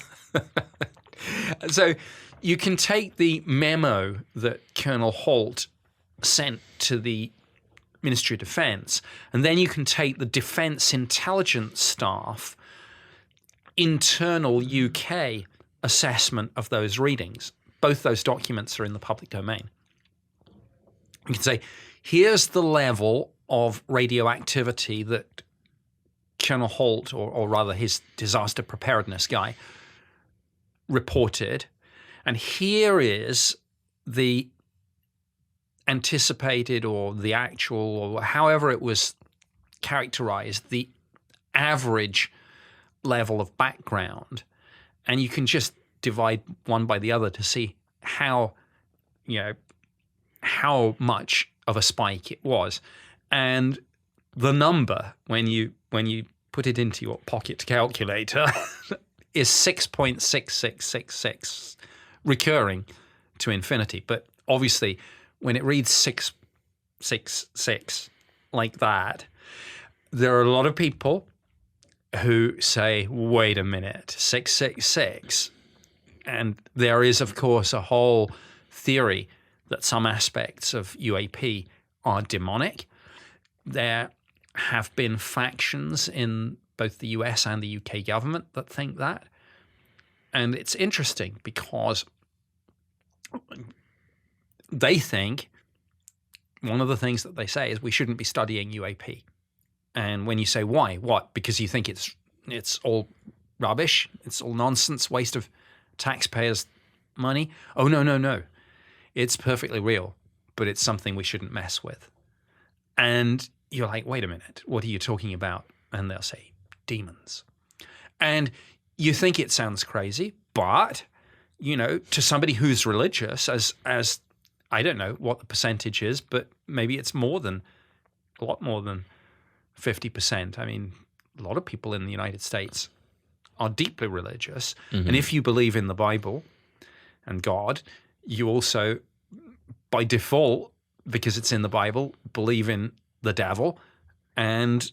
So you can take the memo that Colonel Holt sent to the Ministry of Defense, and then you can take the Defense Intelligence Staff internal UK assessment of those readings. Both those documents are in the public domain. You can say, here's the level of radioactivity that Colonel Holt, or rather his disaster preparedness guy, reported, and here is the anticipated or the actual, or however it was characterized, the average level of background, and you can just divide one by the other to see how much of a spike it was. And the number, when you put it into your pocket calculator, is 6.6666, recurring to infinity. But obviously, when it reads 666 like that, there are a lot of people who say, wait a minute, 666. And there is, of course, a whole theory that some aspects of UAP are demonic. There have been factions in both the US and the UK government that think that. And it's interesting because they think, one of the things that they say is we shouldn't be studying UAP. And when you say why, what? Because you think it's all rubbish, it's all nonsense, waste of taxpayers' money. Oh, no. It's perfectly real, but it's something we shouldn't mess with. And you're like, wait a minute, what are you talking about? And they'll say, demons. And you think it sounds crazy, but, to somebody who's religious, as I don't know what the percentage is, but maybe it's a lot more than 50%. I mean, a lot of people in the United States are deeply religious. Mm-hmm. And if you believe in the Bible and God, you also, by default, because it's in the Bible, believe in the devil and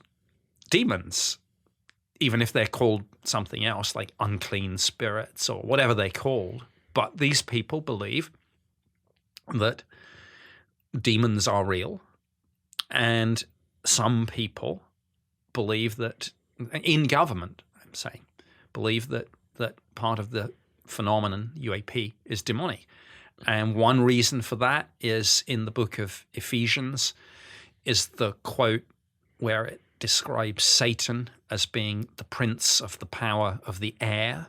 demons, even if they're called something else like unclean spirits or whatever they're called. But these people believe that demons are real, and some people believe that, in government, I'm saying, believe that part of the phenomenon, UAP, is demonic. And one reason for that is in the book of Ephesians, is the quote where it describes Satan as being the prince of the power of the air.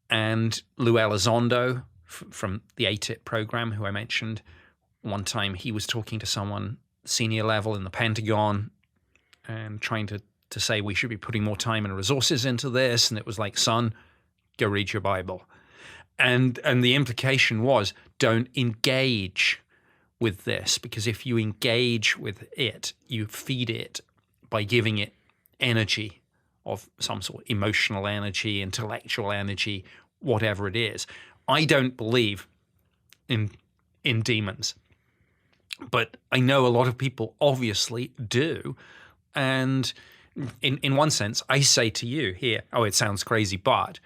And Lou Elizondo from the ATIP program, who I mentioned, one time he was talking to someone senior level in the Pentagon and trying to say we should be putting more time and resources into this. And it was like, son, go read your Bible. And the implication was, don't engage with this, because if you engage with it, you feed it by giving it energy of some sort, emotional energy, intellectual energy, whatever it is. I don't believe in demons, but I know a lot of people obviously do. And in one sense, I say to you here, oh, it sounds crazy, but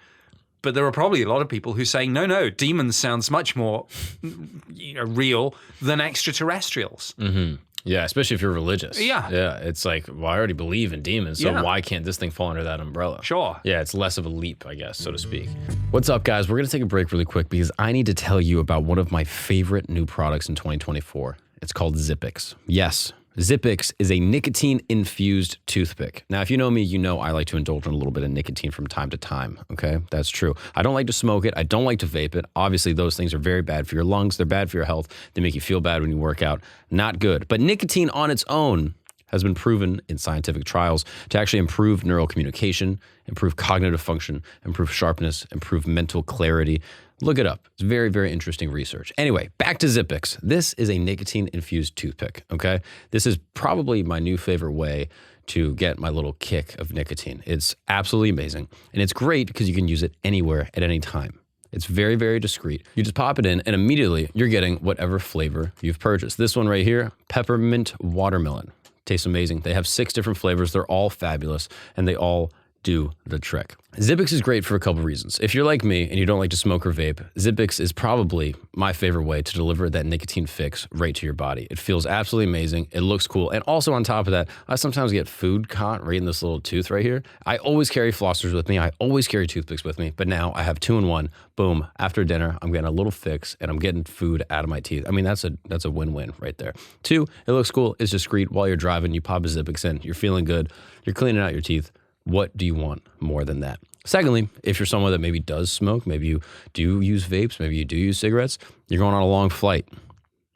there are probably a lot of people who say, no, demons sounds much more real than extraterrestrials. Mm-hmm. Yeah, especially if you're religious. Yeah. Yeah, it's like, well, I already believe in demons, so why can't this thing fall under that umbrella? Sure. Yeah, it's less of a leap, I guess, so to speak. What's up, guys? We're going to take a break really quick because I need to tell you about one of my favorite new products in 2024. It's called Zippex. Yes, Zippex is a nicotine-infused toothpick. Now, if you know me, you know I like to indulge in a little bit of nicotine from time to time, okay? That's true. I don't like to smoke it. I don't like to vape it. Obviously, those things are very bad for your lungs. They're bad for your health. They make you feel bad when you work out. Not good. But nicotine on its own has been proven in scientific trials to actually improve neural communication, improve cognitive function, improve sharpness, improve mental clarity. Look it up. It's very, very interesting research. Anyway, back to Zippex. This is a nicotine-infused toothpick, okay? This is probably my new favorite way to get my little kick of nicotine. It's absolutely amazing, and it's great because you can use it anywhere at any time. It's very, very discreet. You just pop it in, and immediately you're getting whatever flavor you've purchased. This one right here, peppermint watermelon. Tastes amazing. They have 6 different flavors. They're all fabulous, and they all do the trick. Zippex is great for a couple reasons. If you're like me and you don't like to smoke or vape, Zippex is probably my favorite way to deliver that nicotine fix right to your body. It feels absolutely amazing. It looks cool. And also on top of that, I sometimes get food caught right in this little tooth right here. I always carry flossers with me. I always carry toothpicks with me, but now I have 2 in 1. Boom. After dinner, I'm getting a little fix and I'm getting food out of my teeth. I mean, that's a win-win right there. 2, it looks cool. It's discreet. While you're driving, you pop a Zippex in. You're feeling good. You're cleaning out your teeth. What do you want more than that? Secondly, if you're someone that maybe does smoke, maybe you do use vapes, maybe you do use cigarettes, you're going on a long flight.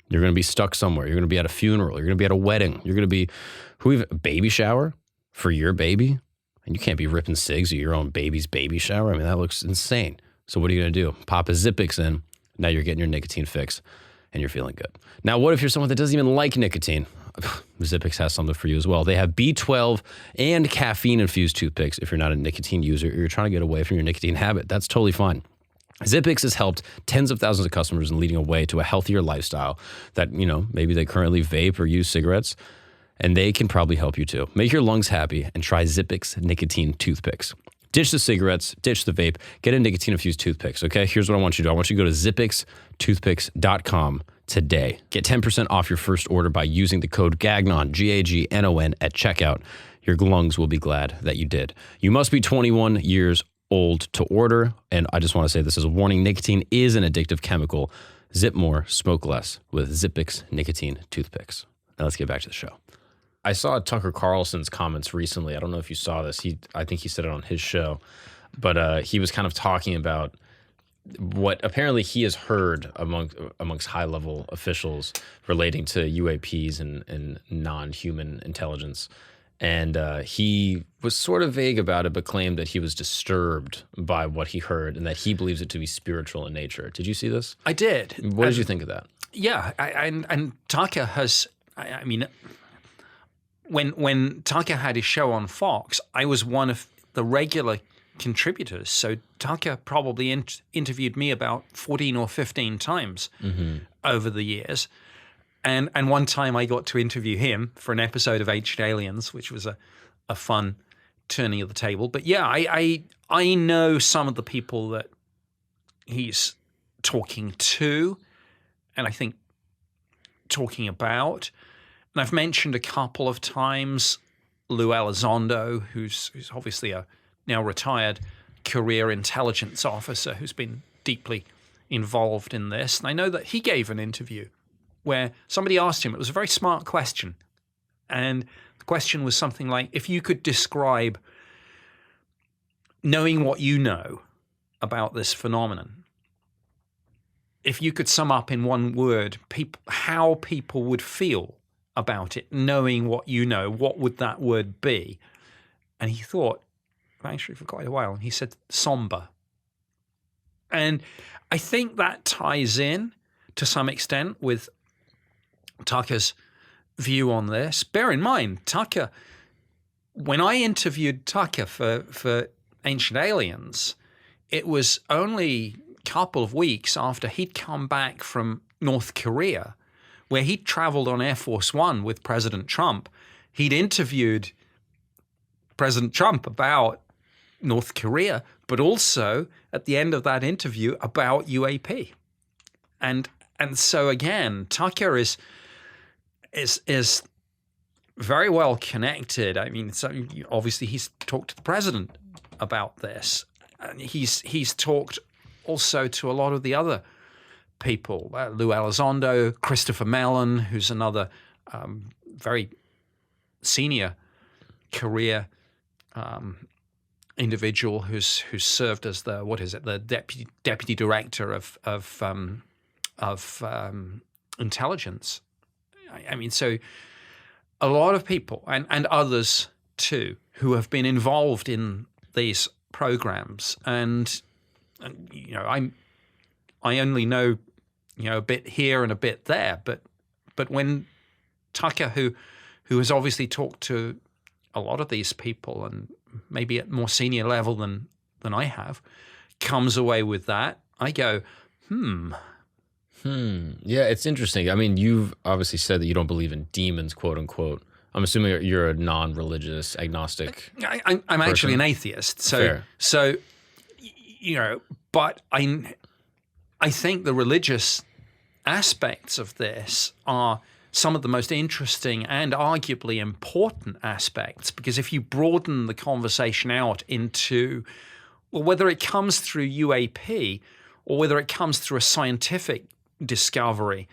You're going to be stuck somewhere. You're going to be at a funeral. You're going to be at a wedding. You're going to be a baby shower for your baby. And you can't be ripping cigs at your own baby's baby shower. I mean, that looks insane. So what are you going to do? Pop a Zippex in. Now you're getting your nicotine fix and you're feeling good. Now, what if you're someone that doesn't even like nicotine? Zippex has something for you as well. They have B12 and caffeine-infused toothpicks if you're not a nicotine user or you're trying to get away from your nicotine habit. That's totally fine. Zippex has helped tens of thousands of customers in leading a way to a healthier lifestyle that, maybe they currently vape or use cigarettes, and they can probably help you too. Make your lungs happy and try Zippex nicotine toothpicks. Ditch the cigarettes, ditch the vape, get a nicotine-infused toothpicks, okay? Here's what I want you to do. I want you to go to zippextoothpicks.com today. Get 10% off your first order by using the code Gagnon, Gagnon, at checkout. Your lungs will be glad that you did. You must be 21 years old to order, and I just want to say this as a warning, nicotine is an addictive chemical. Zip more, smoke less with Zippex nicotine toothpicks. Now let's get back to the show. I saw Tucker Carlson's comments recently. I don't know if you saw this. I think he said it on his show, but he was kind of talking about what apparently he has heard amongst high-level officials relating to UAPs and non-human intelligence. And he was sort of vague about it, but claimed that he was disturbed by what he heard and that he believes it to be spiritual in nature. Did you see this? I did. What did you think of that? Yeah, and Tucker has, I mean, when Tucker had his show on Fox, I was one of the regular contributors. So Tucker probably interviewed me about 14 or 15 times over the years. And one time I got to interview him for an episode of Ancient Aliens, which was a fun turning of the table. But yeah, I know some of the people that he's talking to, and I think talking about. And I've mentioned a couple of times Lou Elizondo, who's obviously a now retired career intelligence officer who's been deeply involved in this. And I know that he gave an interview where somebody asked him, it was a very smart question, and the question was something like, if you could describe knowing what you know about this phenomenon, if you could sum up in one word how people would feel about it, knowing what you know, what would that word be? And he thought, actually for quite a while, and he said somber. And I think that ties in to some extent with Tucker's view on this. Bear in mind, Tucker, when I interviewed Tucker for Ancient Aliens, it was only a couple of weeks after he'd come back from North Korea, where he'd traveled on Air Force One with President Trump. He'd interviewed President Trump about North Korea, but also at the end of that interview about UAP. And so again, Tucker is very well connected. I mean, so obviously he's talked to the president about this. And he's talked also to a lot of the other people, Lou Elizondo, Christopher Mellon, who's another very senior career individual who's served as the deputy director of intelligence. I mean, so a lot of people and others too who have been involved in these programs, and I only know a bit here and a bit there, but when Tucker, who has obviously talked to a lot of these people and maybe at more senior level than I have, comes away with that, I go, Yeah, it's interesting. I mean, you've obviously said that you don't believe in demons, quote unquote. I'm assuming you're a non-religious, agnostic. I'm actually an atheist. So but I think the religious aspects of this are some of the most interesting and arguably important aspects, because if you broaden the conversation out into, well, whether it comes through UAP or whether it comes through a scientific discovery,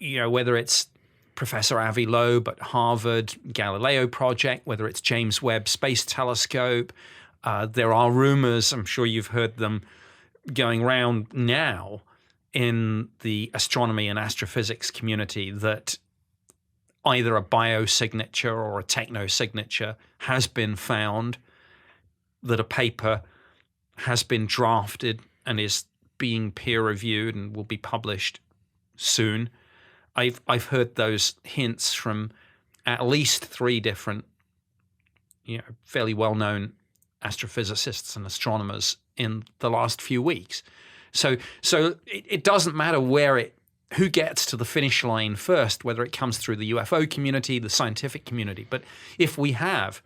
whether it's Professor Avi Loeb at Harvard, Galileo Project, whether it's James Webb Space Telescope, there are rumors, I'm sure you've heard them going around now in the astronomy and astrophysics community, that either a biosignature or a techno-signature has been found that a paper has been drafted and is being peer reviewed and will be published soon. I've heard those hints from at least 3 different, fairly well-known astrophysicists and astronomers in the last few weeks. So it doesn't matter who gets to the finish line first, whether it comes through the UFO community, the scientific community. But if we have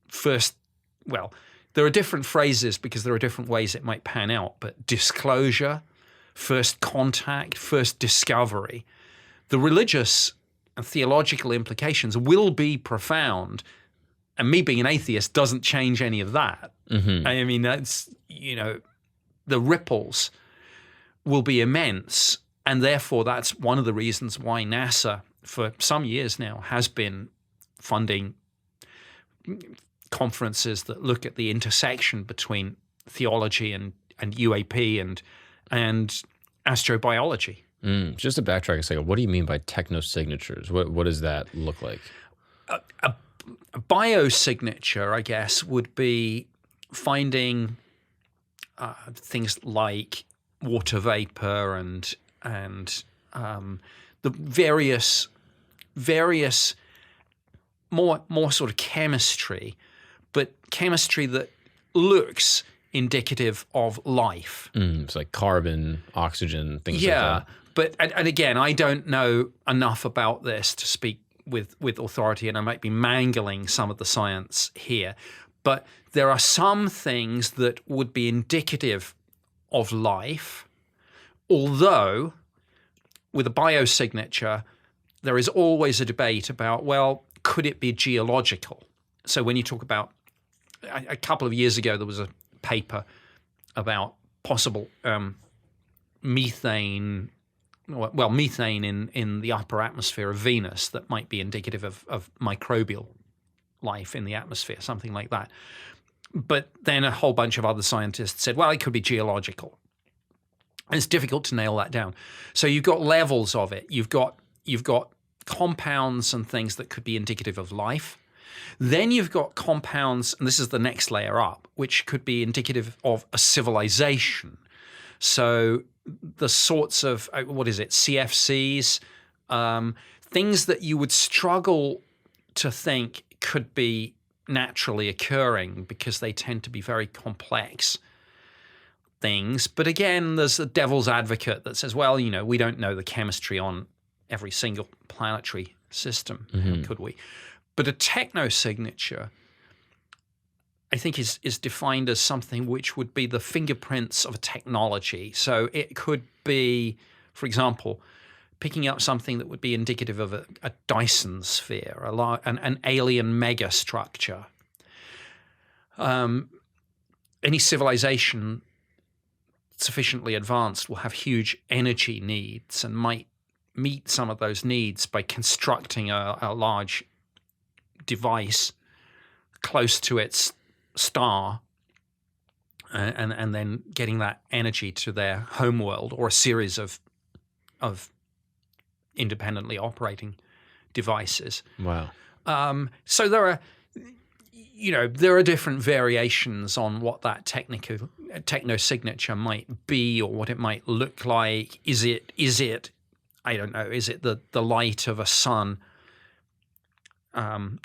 first, well, there are different phrases because there are different ways it might pan out, but disclosure, first contact, first discovery, the religious and theological implications will be profound. And me being an atheist doesn't change any of that. Mm-hmm. I mean, that's, the ripples will be immense. And therefore, that's one of the reasons why NASA, for some years now, has been funding conferences that look at the intersection between theology and UAP and astrobiology. Just to backtrack a second, what do you mean by techno-signatures? What does that look like? A biosignature, I guess, would be finding things like water vapor and the various more sort of chemistry, but chemistry that looks indicative of life. It's like carbon, oxygen, things like that. Yeah, but and again, I don't know enough about this to speak with authority, and I might be mangling some of the science here. But there are some things that would be indicative of life, although with a biosignature, there is always a debate about, well, could it be geological? So when you talk about, a couple of years ago, there was a paper about possible methane in the upper atmosphere of Venus that might be indicative of microbial life in the atmosphere, something like that. But then a whole bunch of other scientists said, well, it could be geological. And it's difficult to nail that down. So you've got levels of it. You've got compounds and things that could be indicative of life. Then you've got compounds, and this is the next layer up, which could be indicative of a civilization. So the sorts of, CFCs, things that you would struggle to think could be naturally occurring because they tend to be very complex things. But again, there's the devil's advocate that says, well, we don't know the chemistry on every single planetary system, could we? But a techno-signature, I think, is defined as something which would be the fingerprints of a technology. So it could be, for example, picking up something that would be indicative of a Dyson sphere, an alien megastructure. Any civilization sufficiently advanced will have huge energy needs and might meet some of those needs by constructing a large device close to its star and then getting that energy to their homeworld or a series of independently operating devices. Wow. So there are different variations on what that techno-signature might be or what it might look like. Is it I don't know, is it the light of a sun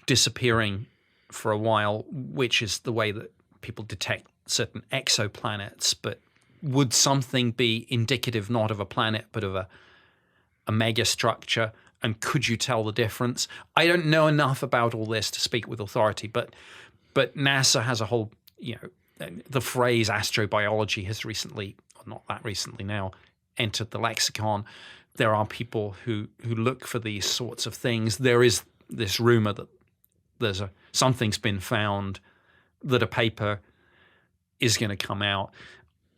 disappearing for a while, which is the way that people detect certain exoplanets, but would something be indicative not of a planet but of a megastructure? And could you tell the difference? I don't know enough about all this to speak with authority, but NASA has a whole, the phrase astrobiology has recently, not that recently now, entered the lexicon. There are people who look for these sorts of things. There is this rumor that something's been found, that a paper is going to come out.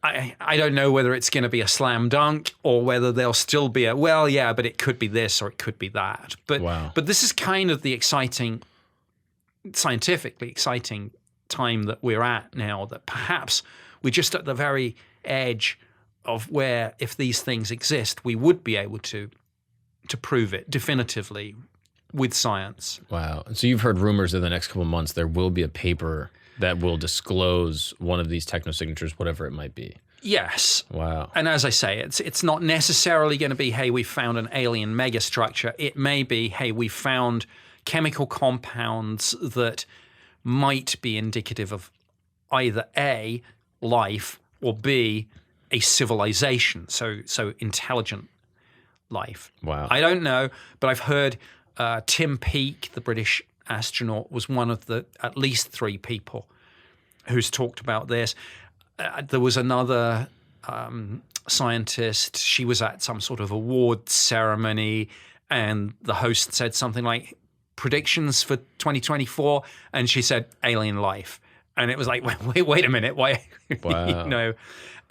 I don't know whether it's going to be a slam dunk or whether there'll still be but it could be this or it could be that. But wow. But this is kind of the scientifically exciting time that we're at now, that perhaps we're just at the very edge of where, if these things exist, we would be able to prove it definitively with science. Wow. So you've heard rumors in the next couple of months there will be a paper that will disclose one of these techno-signatures, whatever it might be. Yes. Wow. And as I say, it's not necessarily going to be, hey, we found an alien megastructure. It may be, hey, we found chemical compounds that might be indicative of either A, life, or B, a civilization, so intelligent life. Wow. I don't know, but I've heard Tim Peake, the British astronaut, was one of the at least 3 people who's talked about this. There was another scientist. She was at some sort of award ceremony, and the host said something like, predictions for 2024, and she said alien life. And it was like, wait a minute, why? Wow. You know,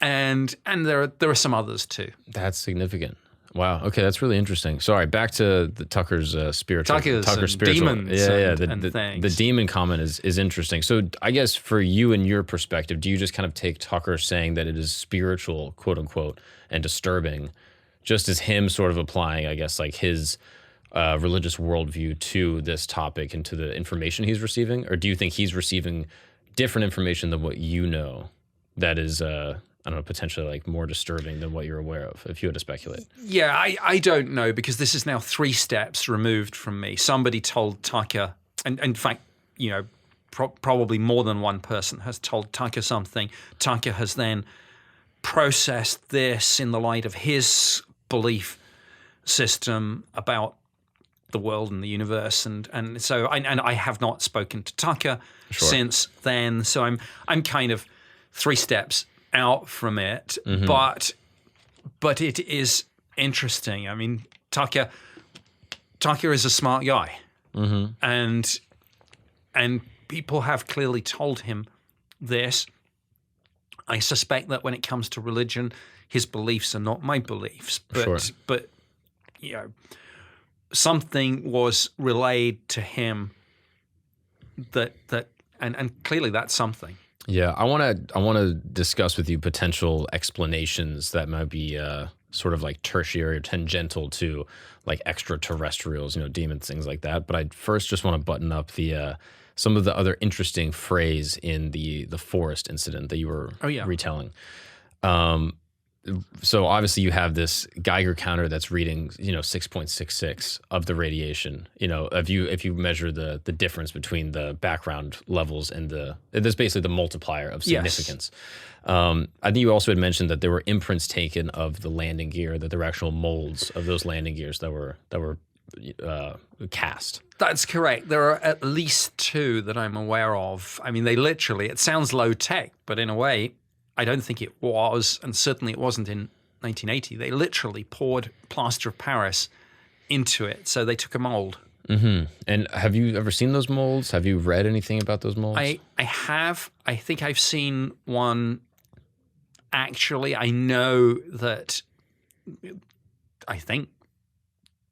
and there are some others too. That's significant. Wow. Okay, that's really interesting. Sorry, back to the Tucker's spiritual. Tucker's spiritual. Demons. The demon comment is interesting. So I guess for you and your perspective, do you just kind of take Tucker saying that it is spiritual, quote unquote, and disturbing, just as him sort of applying, I guess, like his religious worldview to this topic and to the information he's receiving? Or do you think he's receiving different information than what you know that is I don't know, potentially like more disturbing than what you're aware of, if you had to speculate? Yeah, I don't know, because this is now 3 steps removed from me. Somebody told Tucker, and in fact, you know, probably more than one person has told Tucker something. Tucker has then processed this in the light of his belief system about the world and the universe, and so I have not spoken to Tucker since then. So I'm kind of 3 steps out from it, but it is interesting. I mean, Tucker is a smart guy, and people have clearly told him this. I suspect that when it comes to religion, his beliefs are not my beliefs, but you know, something was relayed to him that and clearly that's something. Yeah, I want to discuss with you potential explanations that might be sort of like tertiary or tangential to like extraterrestrials, you know, demons, things like that. But I first just want to button up the some of the other interesting phrase in the forest incident that you were retelling. So obviously you have this Geiger counter that's reading, you know, 6.66 of the radiation. You know, if you measure the difference between the background levels and that's basically the multiplier of significance. Yes. I think you also had mentioned that there were imprints taken of the landing gear, that there were actual molds of those landing gears that were cast. That's correct. There are at least 2 that I'm aware of. I mean, they literally, it sounds low tech, but in a way, I don't think it was, and certainly it wasn't in 1980. They literally poured plaster of Paris into it, so they took a mold. Mm-hmm. And have you ever seen those molds? Have you read anything about those molds? I have. I think I've seen one. Actually, I know that. I think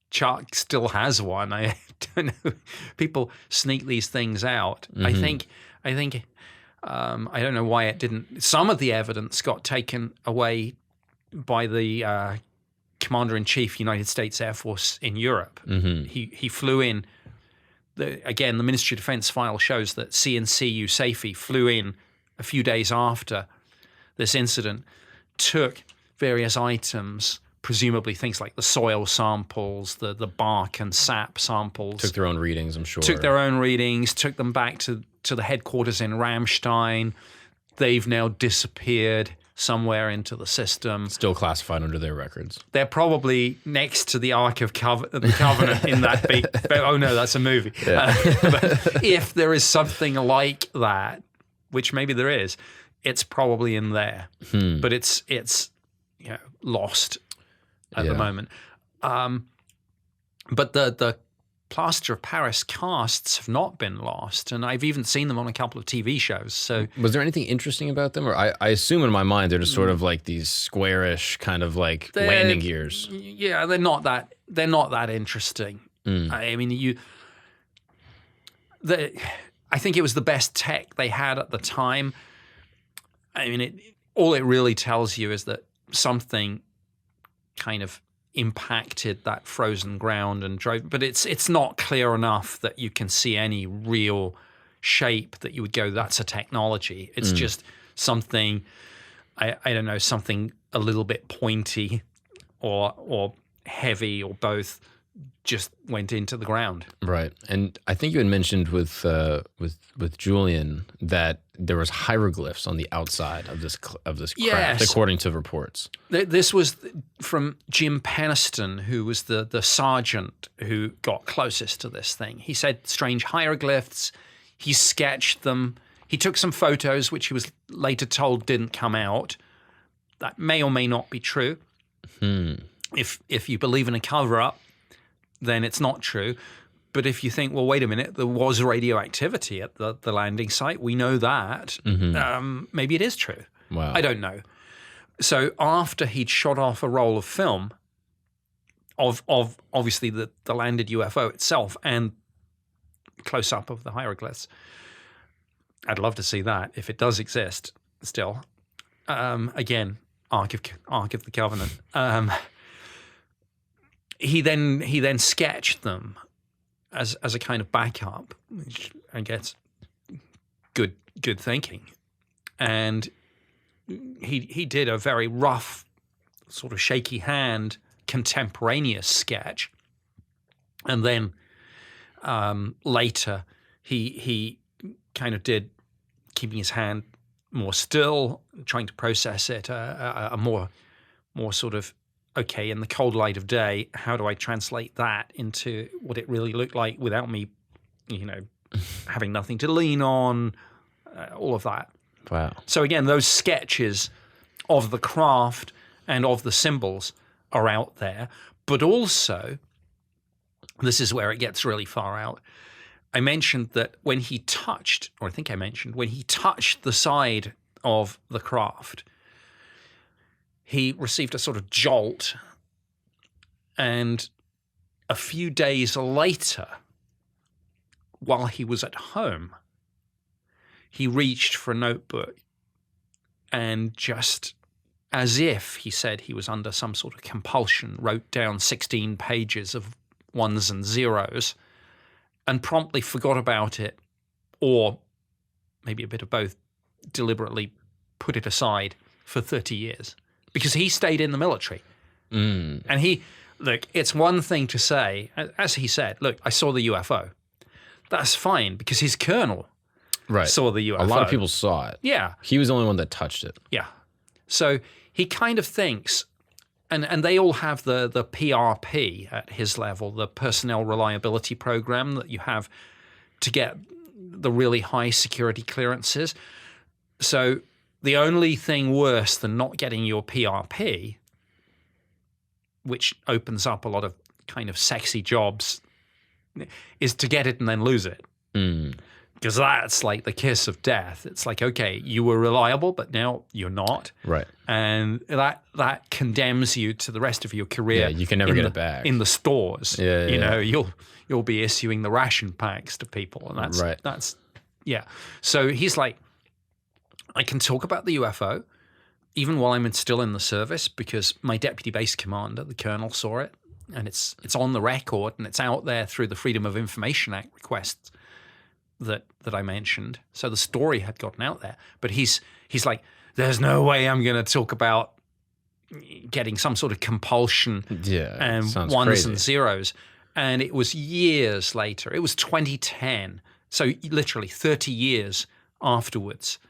Chuck still has one. I don't know. People sneak these things out. I think. I don't know why it didn't. Some of the evidence got taken away by the Commander-in-Chief, United States Air Force in Europe. He flew in. Again, the Ministry of Defense file shows that CNCU Safety flew in a few days after this incident, took various items, presumably things like the soil samples, the bark and sap samples. Took their own readings, I'm sure. Took their own readings, took them back to the headquarters in Ramstein. They've now disappeared somewhere into the system. Still classified under their records. They're probably next to the Ark of the Covenant in that big... Oh, no, that's a movie. Yeah. But if there is something like that, which maybe there is, it's probably in there. But it's you know, lost at the moment. But the plaster of Paris casts have not been lost, and I've even seen them on a couple of TV shows. So, was there anything interesting about them, or I assume in my mind they're just sort of like these squarish kind of like landing gears? Yeah, they're not that interesting. I mean, I think it was the best tech they had at the time. I mean, all it really tells you is that something kind of impacted that frozen ground and drove, but it's not clear enough that you can see any real shape that you would go, that's a technology. It's just something, I don't know, something a little bit pointy or heavy or both just went into the ground. Right. And I think you had mentioned with Julian that there was hieroglyphs on the outside of this craft, Yes. according to reports. This was from Jim Peniston, who was the sergeant who got closest to this thing. He said strange hieroglyphs. He sketched them. He took some photos, which he was later told didn't come out. That may or may not be true. If you believe in a cover-up, then it's not true. But if you think, well, wait a minute, there was radioactivity at the landing site, we know that, maybe it is true. Wow. I don't know. So after he'd shot off a roll of film of obviously the landed UFO itself and close-up of the hieroglyphs, I'd love to see that if it does exist still. Again, Ark of the Covenant. He then sketched them as a kind of backup, which I guess good thinking. And he did a very rough, sort of shaky hand, contemporaneous sketch. And then later he kind of did, keeping his hand more still, trying to process it, a more sort of, okay, in the cold light of day, how do I translate that into what it really looked like without me, having nothing to lean on, all of that. Wow. So again, those sketches of the craft and of the symbols are out there, but also, this is where it gets really far out. I mentioned that when he touched the side of the craft, he received a sort of jolt, and a few days later, while he was at home, he reached for a notebook and just, as if he said he was under some sort of compulsion, wrote down 16 pages of ones and zeros and promptly forgot about it, or maybe a bit of both, deliberately put it aside for 30 years. Because he stayed in the military. And it's one thing to say, as he said, look, I saw the UFO. That's fine, because his colonel saw the UFO. A lot of people saw it. Yeah. He was the only one that touched it. Yeah. So he kind of thinks, and they all have the PRP at his level, the personnel reliability program that you have to get the really high security clearances. So the only thing worse than not getting your PRP, which opens up a lot of kind of sexy jobs, is to get it and then lose it. Because that's like the kiss of death. It's like, okay, you were reliable, but now you're not. Right. And that condemns you to the rest of your career. Yeah, you can never get it back. In the stores. Yeah, you know, you'll be issuing the ration packs to people. And that's So he's like, I can talk about the UFO even while I'm still in the service, because my deputy base commander, the colonel, saw it, and it's on the record, and it's out there through the Freedom of Information Act requests that I mentioned. So the story had gotten out there, but he's like, there's no way I'm going to talk about getting some sort of compulsion and ones crazy. And zeros. And it was years later. It was 2010. So literally 30 years afterwards.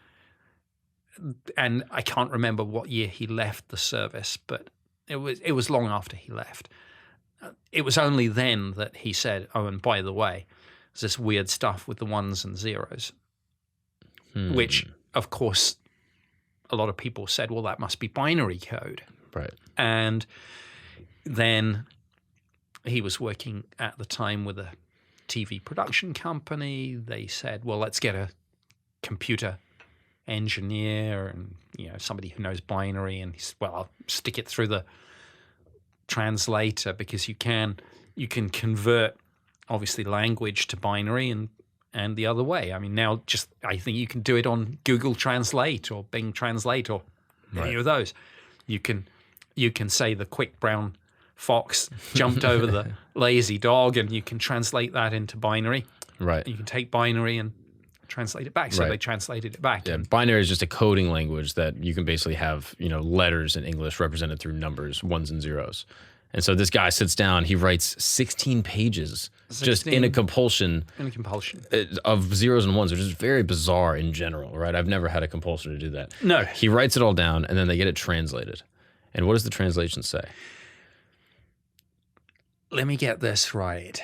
And I can't remember what year he left the service, but it was long after he left. It was only then that he said, oh, and by the way, there's this weird stuff with the ones and zeros, which, of course, a lot of people said, well, that must be binary code. Right. And then he was working at the time with a TV production company. They said, well, let's get a computer engineer and somebody who knows binary, and he's, well, I'll stick it through the translator, because you can convert obviously language to binary and the other way. I mean, now I think you can do it on Google Translate or Bing Translate or any of those. You can say the quick brown fox jumped over the lazy dog, and you can translate that into binary. Right. You can take binary and translate it back. So they translated it back. Yeah, binary is just a coding language that you can basically have, letters in English represented through numbers, ones and zeros. And so this guy sits down, he writes 16 pages just in a compulsion. Of zeros and ones, which is very bizarre in general, right? I've never had a compulsion to do that. No. He writes it all down, and then they get it translated. And what does the translation say? Let me get this right.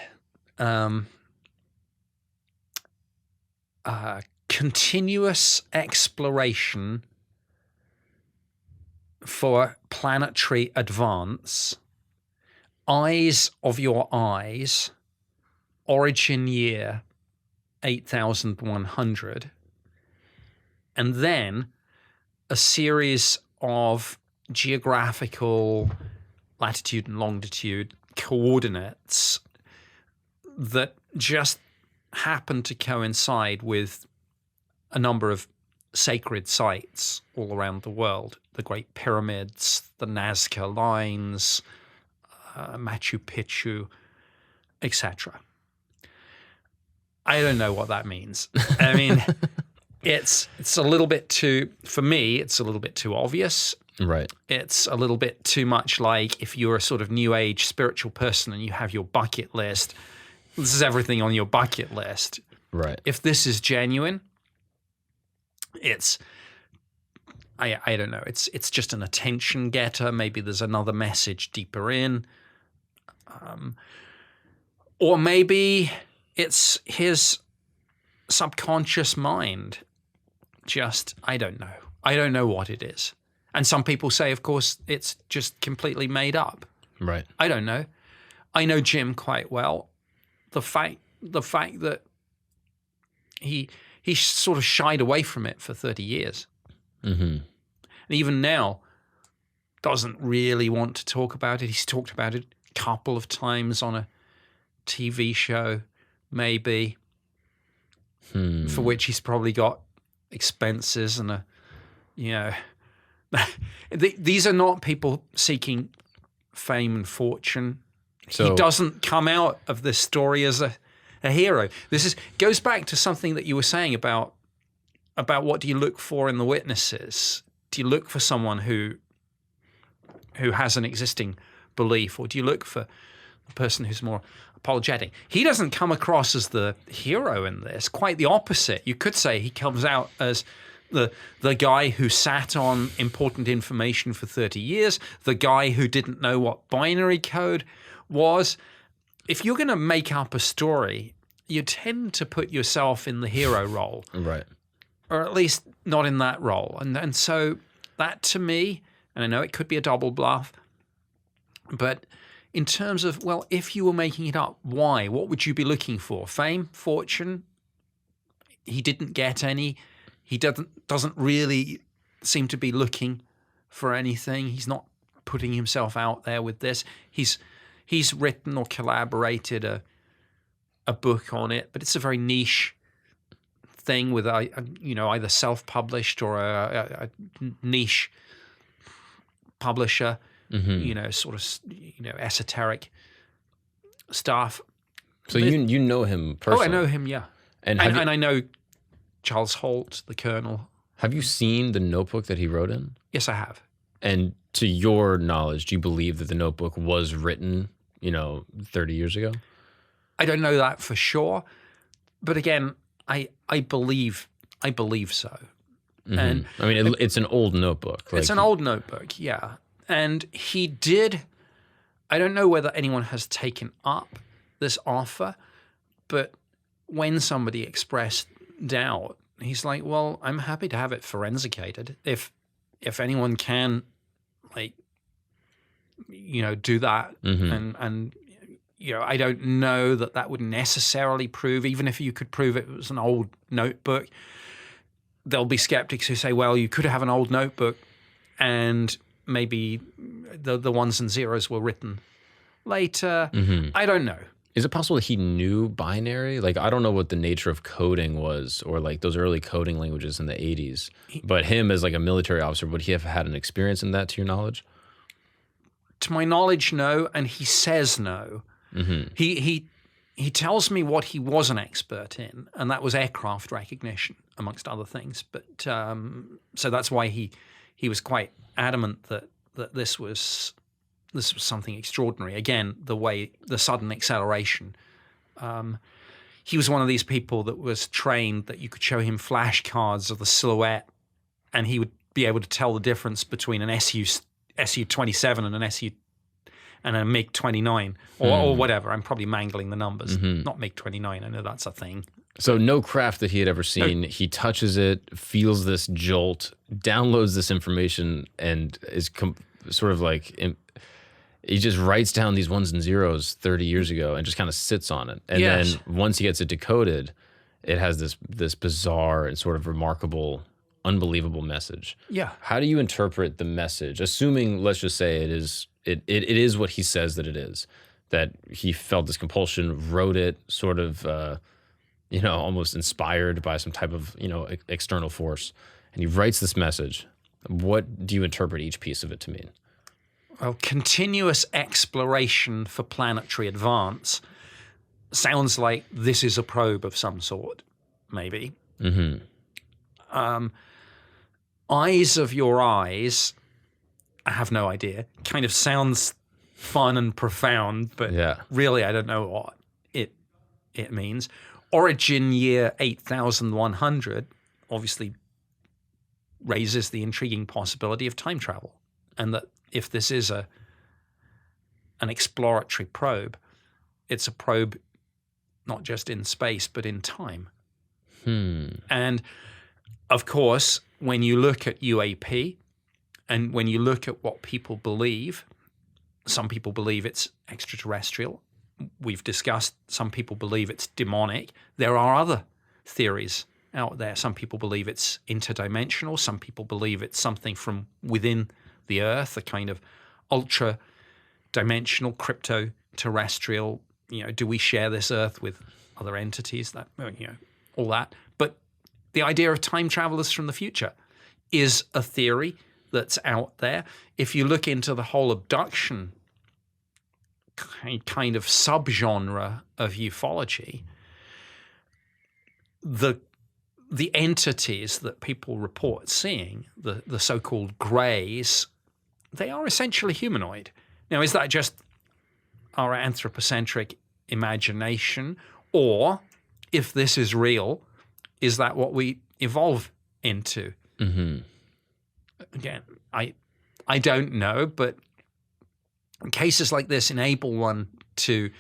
Continuous exploration for planetary advance, eyes of your eyes, origin year 8100, and then a series of geographical latitude and longitude coordinates that just happen to coincide with a number of sacred sites all around the world. The Great Pyramids, the Nazca Lines, Machu Picchu, etc. I don't know what that means. I mean, it's a little bit too, for me, it's a little bit too obvious. Right. It's a little bit too much like if you're a sort of new age spiritual person and you have your bucket list. This is everything on your bucket list. Right. If this is genuine, it's, I don't know, it's just an attention getter. Maybe there's another message deeper in. Or maybe it's his subconscious mind. Just, I don't know. I don't know what it is. And some people say, of course, it's just completely made up. Right. I don't know. I know Jim quite well. The fact that he sort of shied away from it for 30 years. Mm-hmm. And even now doesn't really want to talk about it. He's talked about it a couple of times on a TV show, maybe, for which he's probably got expenses and these are not people seeking fame and fortune. So, he doesn't come out of this story as a hero. This goes back to something that you were saying about what do you look for in the witnesses? Do you look for someone who has an existing belief, or do you look for a person who's more apologetic? He doesn't come across as the hero in this. Quite the opposite. You could say he comes out as the guy who sat on important information for 30 years, the guy who didn't know what binary code was. If you're going to make up a story, you tend to put yourself in the hero role. Right. Or at least not in that role. And so that to me, and I know it could be a double bluff, but in terms of, well, if you were making it up, why? What would you be looking for? Fame? Fortune? He didn't get any. He doesn't really seem to be looking for anything. He's not putting himself out there with this. He's written or collaborated a book on it, but it's a very niche thing with either self-published or a niche publisher. Mm-hmm. Sort of esoteric stuff. So you know him personally? Oh, I know him, yeah. And I know Charles Holt, the Colonel. Have you seen the notebook that he wrote in? Yes, I have. And to your knowledge, do you believe that the notebook was written, 30 years ago? I don't know that for sure, but again, I believe so. Mm-hmm. And I mean, it's an old notebook. It's an old notebook, yeah. And he did. I don't know whether anyone has taken up this offer, but when somebody expressed doubt, he's like, "Well, I'm happy to have it forensicated if anyone can, do that." Mm-hmm. And I don't know that would necessarily prove, even if you could prove it was an old notebook. There'll be skeptics who say, "Well, you could have an old notebook, and maybe the ones and zeros were written later." Mm-hmm. I don't know. Is it possible that he knew binary? I don't know what the nature of coding was, or those early coding languages in the 80s. But him as a military officer, would he have had an experience in that, to your knowledge? To my knowledge, no, and he says no. Mm-hmm. he tells me what he was an expert in, and that was aircraft recognition, amongst other things. But so that's why he was quite adamant that this was something extraordinary. Again, the sudden acceleration. He was one of these people that was trained that you could show him flashcards of the silhouette, and he would be able to tell the difference between an Su-27 and a MiG-29 or whatever. I'm probably mangling the numbers. Not MiG-29. I know that's a thing. So no craft that he had ever seen. He touches it, feels this jolt, downloads this information, and is sort of like he just writes down these ones and zeros 30 years ago and just kind of sits on it. And then once he gets it decoded, it has this bizarre and sort of remarkable, unbelievable message. Yeah. How do you interpret the message? Assuming, let's just say it is what he says that it is, that he felt this compulsion, wrote it, sort of, almost inspired by some type of, external force. And he writes this message. What do you interpret each piece of it to mean? Well, continuous exploration for planetary advance sounds like this is a probe of some sort, maybe. Eyes of your eyes, I have no idea. Kind of sounds fun and profound, but really I don't know what it means. Origin year 8100 obviously raises the intriguing possibility of time travel, and that if this is an exploratory probe, it's a probe not just in space but in time. And of course, when you look at UAP and when you look at what people believe, some people believe it's extraterrestrial. We've discussed some people believe it's demonic. There are other theories out there. Some people believe it's interdimensional. Some people believe it's something from within the Earth, a kind of ultra-dimensional, crypto-terrestrial. Do we share this Earth with other entities? That all that. But the idea of time travelers from the future is a theory that's out there. If you look into the whole abduction kind of subgenre of ufology, the entities that people report seeing, the so-called greys, they are essentially humanoid. Now, is that just our anthropocentric imagination? Or, if this is real, is that what we evolve into? Again, I don't know, but cases like this enable one to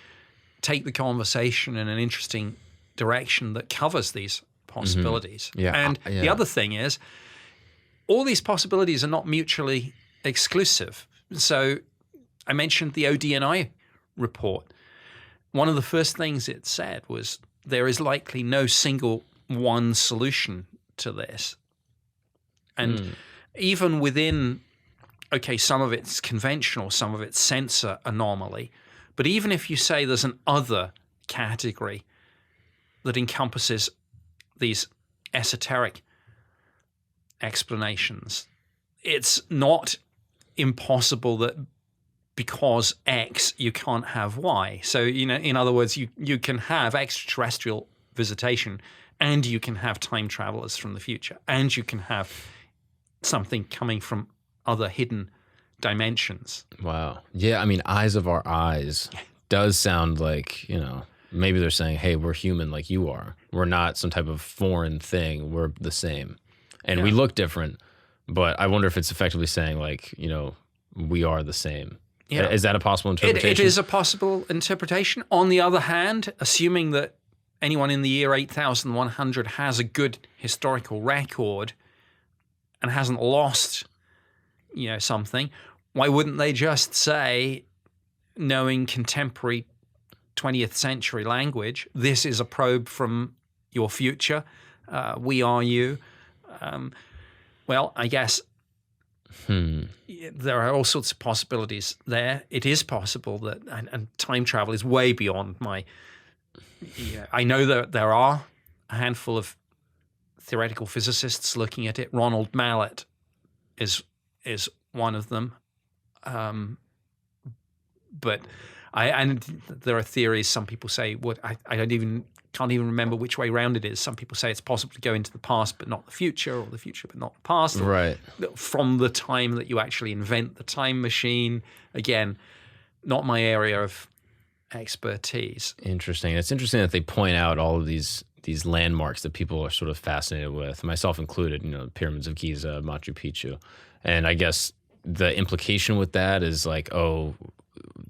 take the conversation in an interesting direction that covers these possibilities. And the other thing is, all these possibilities are not mutually exclusive. So I mentioned the ODNI report. One of the first things it said was there is likely no single one solution to this. And even within, some of it's conventional, some of it's sensor anomaly. But even if you say there's an other category that encompasses these esoteric explanations, it's not impossible that because X, you can't have Y. So, in other words, you can have extraterrestrial visitation, and you can have time travelers from the future, and you can have something coming from other hidden dimensions. Wow. Yeah, eyes of our eyes does sound like, maybe they're saying, hey, we're human like you are. We're not some type of foreign thing. We're the same. And we look different, but I wonder if it's effectively saying, like, we are the same. Yeah. Is that a possible interpretation? It is a possible interpretation. On the other hand, assuming that anyone in the year 8100 has a good historical record and hasn't lost, something, why wouldn't they just say, knowing contemporary 20th century language, this is a probe from your future, we are you? Well, I guess there are all sorts of possibilities there. It is possible that, and time travel is way beyond my, I know that there are a handful of theoretical physicists looking at it. Ronald Mallet is one of them. But And there are theories. Some people say, I can't even remember which way round it is. Some people say it's possible to go into the past but not the future, or the future but not the past. Right. From the time that you actually invent the time machine. Again, not my area of expertise. Interesting. It's interesting that they point out all of these landmarks that people are sort of fascinated with, myself included, pyramids of Giza, Machu Picchu. And I guess the implication with that is like, oh,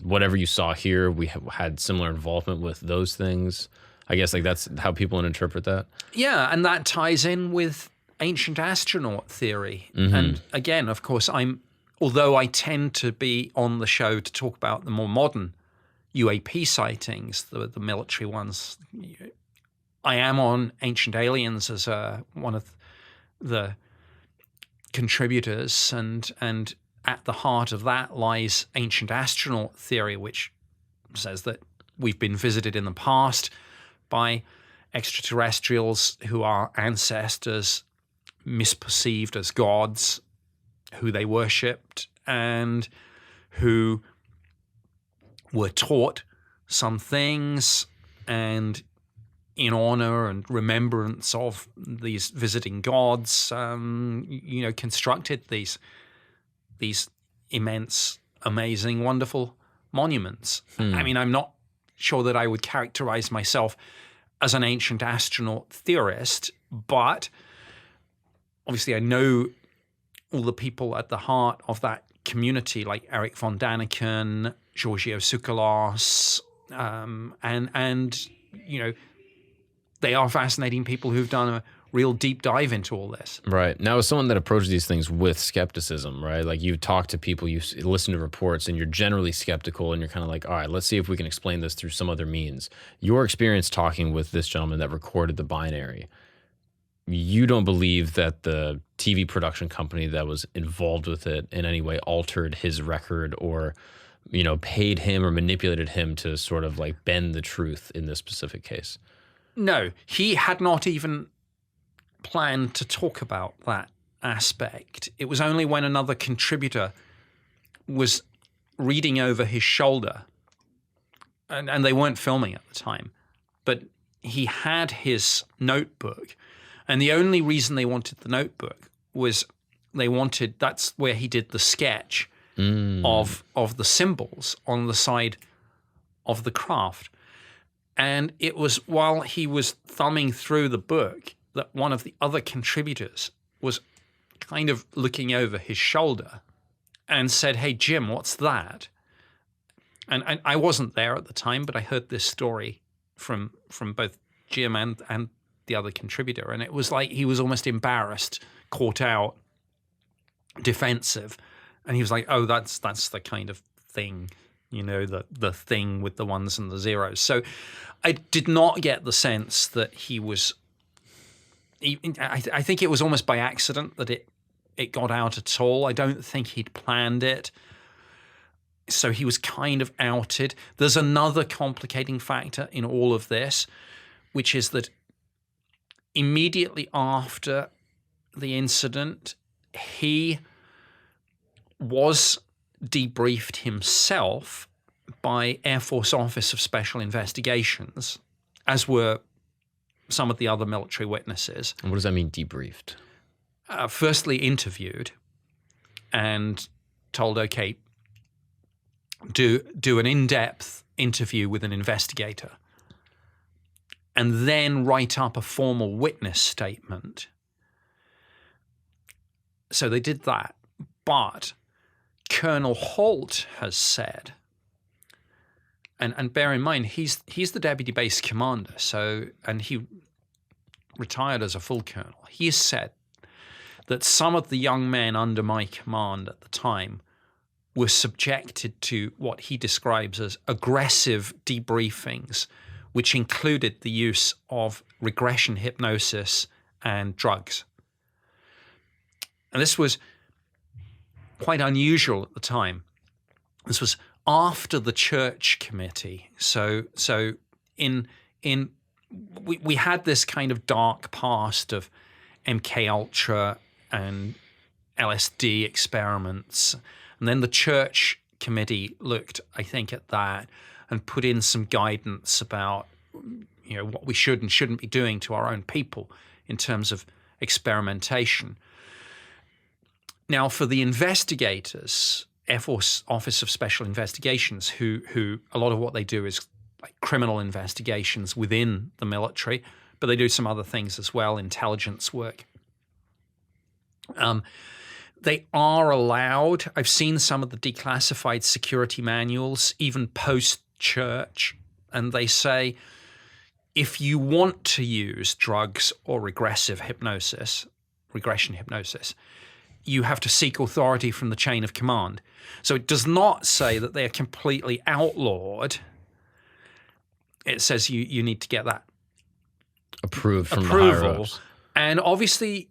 whatever you saw here, we had similar involvement with those things. I guess like that's how people would interpret that. Yeah, and that ties in with ancient astronaut theory. Mm-hmm. And again, of course, although I tend to be on the show to talk about the more modern UAP sightings, the military ones, I am on Ancient Aliens as one of the contributors, and at the heart of that lies ancient astronaut theory, which says that we've been visited in the past by extraterrestrials who are ancestors, misperceived as gods, who they worshipped, and who were taught some things, and in honor and remembrance of these visiting gods, constructed these immense, amazing, wonderful monuments. I mean, I'm not sure that I would characterize myself as an ancient astronaut theorist, but obviously I know all the people at the heart of that community, like Eric von Daniken, Giorgio Tsoukalos, and they are fascinating people who've done a real deep dive into all this. Right. Now, as someone that approaches these things with skepticism, right? Like you talk to people, you listen to reports, and you're generally skeptical, and you're kind of like, all right, let's see if we can explain this through some other means. Your experience talking with this gentleman that recorded the binary, you don't believe that the TV production company that was involved with it in any way altered his record or, paid him or manipulated him to sort of like bend the truth in this specific case? No, he had not even planned to talk about that aspect. It was only when another contributor was reading over his shoulder, and they weren't filming at the time, but he had his notebook, and the only reason they wanted the notebook was that's where he did the sketch of the symbols on the side of the craft. And it was while he was thumbing through the book that one of the other contributors was kind of looking over his shoulder and said, "Hey, Jim, what's that?" And I wasn't there at the time, but I heard this story from both Jim and the other contributor. And it was like he was almost embarrassed, caught out, defensive. And he was like, "Oh, that's the kind of thing, the thing with the ones and the zeros." So I did not get the sense that he was. I think it was almost by accident that it got out at all. I don't think he'd planned it. So he was kind of outed. There's another complicating factor in all of this, which is that immediately after the incident, he was debriefed himself by Air Force Office of Special Investigations, as were some of the other military witnesses. And what does that mean, debriefed? Firstly, interviewed and told, okay, do an in-depth interview with an investigator and then write up a formal witness statement. So they did that. But Colonel Holt has said, and bear in mind, he's the deputy base commander, and he retired as a full colonel. He has said that some of the young men under my command at the time were subjected to what he describes as aggressive debriefings, which included the use of regression hypnosis and drugs. And this was quite unusual at the time. This was after the church committee. So we had this kind of dark past of MK Ultra and LSD experiments, and then the church committee looked, I think, at that and put in some guidance about, what we should and shouldn't be doing to our own people in terms of experimentation. Now, for the investigators, Air Force Office of Special Investigations, who a lot of what they do is like criminal investigations within the military, but they do some other things as well, intelligence work. They are allowed. I've seen some of the declassified security manuals, even post-church, and they say, if you want to use drugs or regression hypnosis, you have to seek authority from the chain of command. So it does not say that they are completely outlawed. It says you need to get that approved from the higher-ups. And obviously,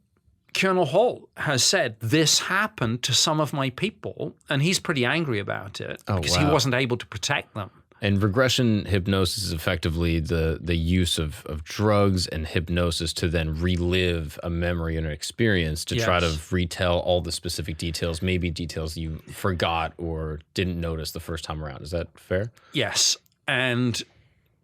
Colonel Holt has said this happened to some of my people, and he's pretty angry about it because he wasn't able to protect them. And regression hypnosis is effectively the use of drugs and hypnosis to then relive a memory and an experience to try to retell all the specific details, maybe details you forgot or didn't notice the first time around. Is that fair? Yes. And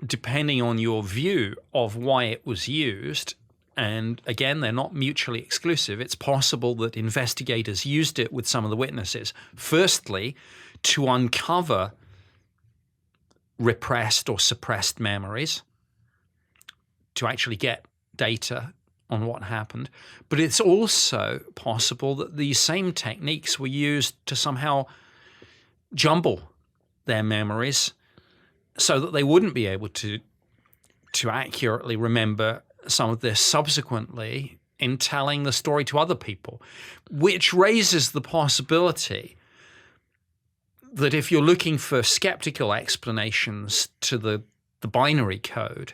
depending on your view of why it was used, and again, they're not mutually exclusive, it's possible that investigators used it with some of the witnesses. Firstly, to uncover repressed or suppressed memories, to actually get data on what happened. But it's also possible that these same techniques were used to somehow jumble their memories so that they wouldn't be able to accurately remember some of this subsequently in telling the story to other people, which raises the possibility that if you're looking for skeptical explanations to the binary code,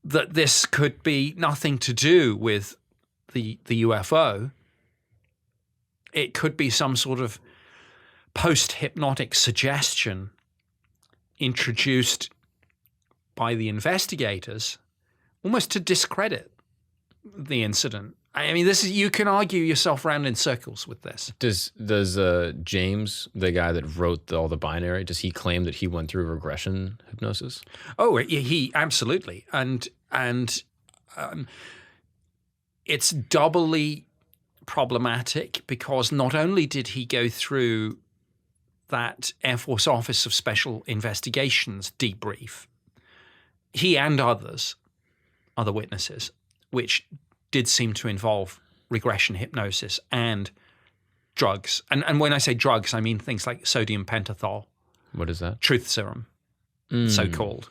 that this could be nothing to do with the UFO. It could be some sort of post-hypnotic suggestion introduced by the investigators almost to discredit the incident. I mean, you can argue yourself round in circles with this. Does James, the guy that wrote all the binary, does he claim that he went through regression hypnosis? Oh, he absolutely, and it's doubly problematic because not only did he go through that Air Force Office of Special Investigations debrief, he and other witnesses, which did seem to involve regression hypnosis and drugs. And when I say drugs, I mean things like sodium pentothal. What is that? Truth serum, so-called.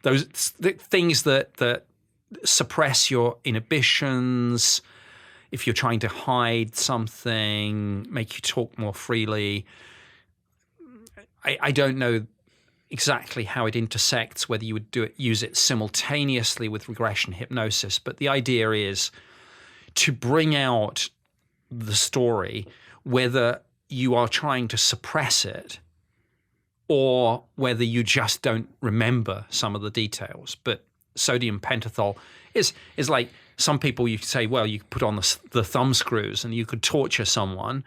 Those things that suppress your inhibitions, if you're trying to hide something, make you talk more freely. I don't know exactly how it intersects, whether you would use it simultaneously with regression hypnosis, but the idea is to bring out the story, whether you are trying to suppress it or whether you just don't remember some of the details. But sodium pentothal is like, some people you say, well, you put on the thumb screws and you could torture someone,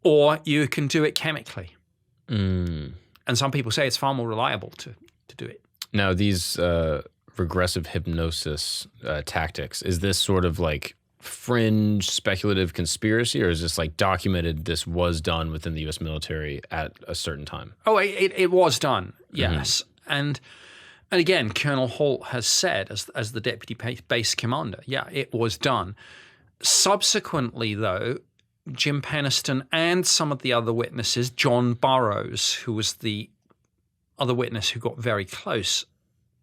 or you can do it chemically. And some people say it's far more reliable to do it. Now, these regressive hypnosis tactics, is this sort of like fringe speculative conspiracy, or is this like documented this was done within the U.S. military at a certain time? Oh, it was done, yes. And again, Colonel Holt has said, as the deputy base commander, yeah, it was done. Subsequently, though, Jim Penniston and some of the other witnesses, John Burroughs, who was the other witness who got very close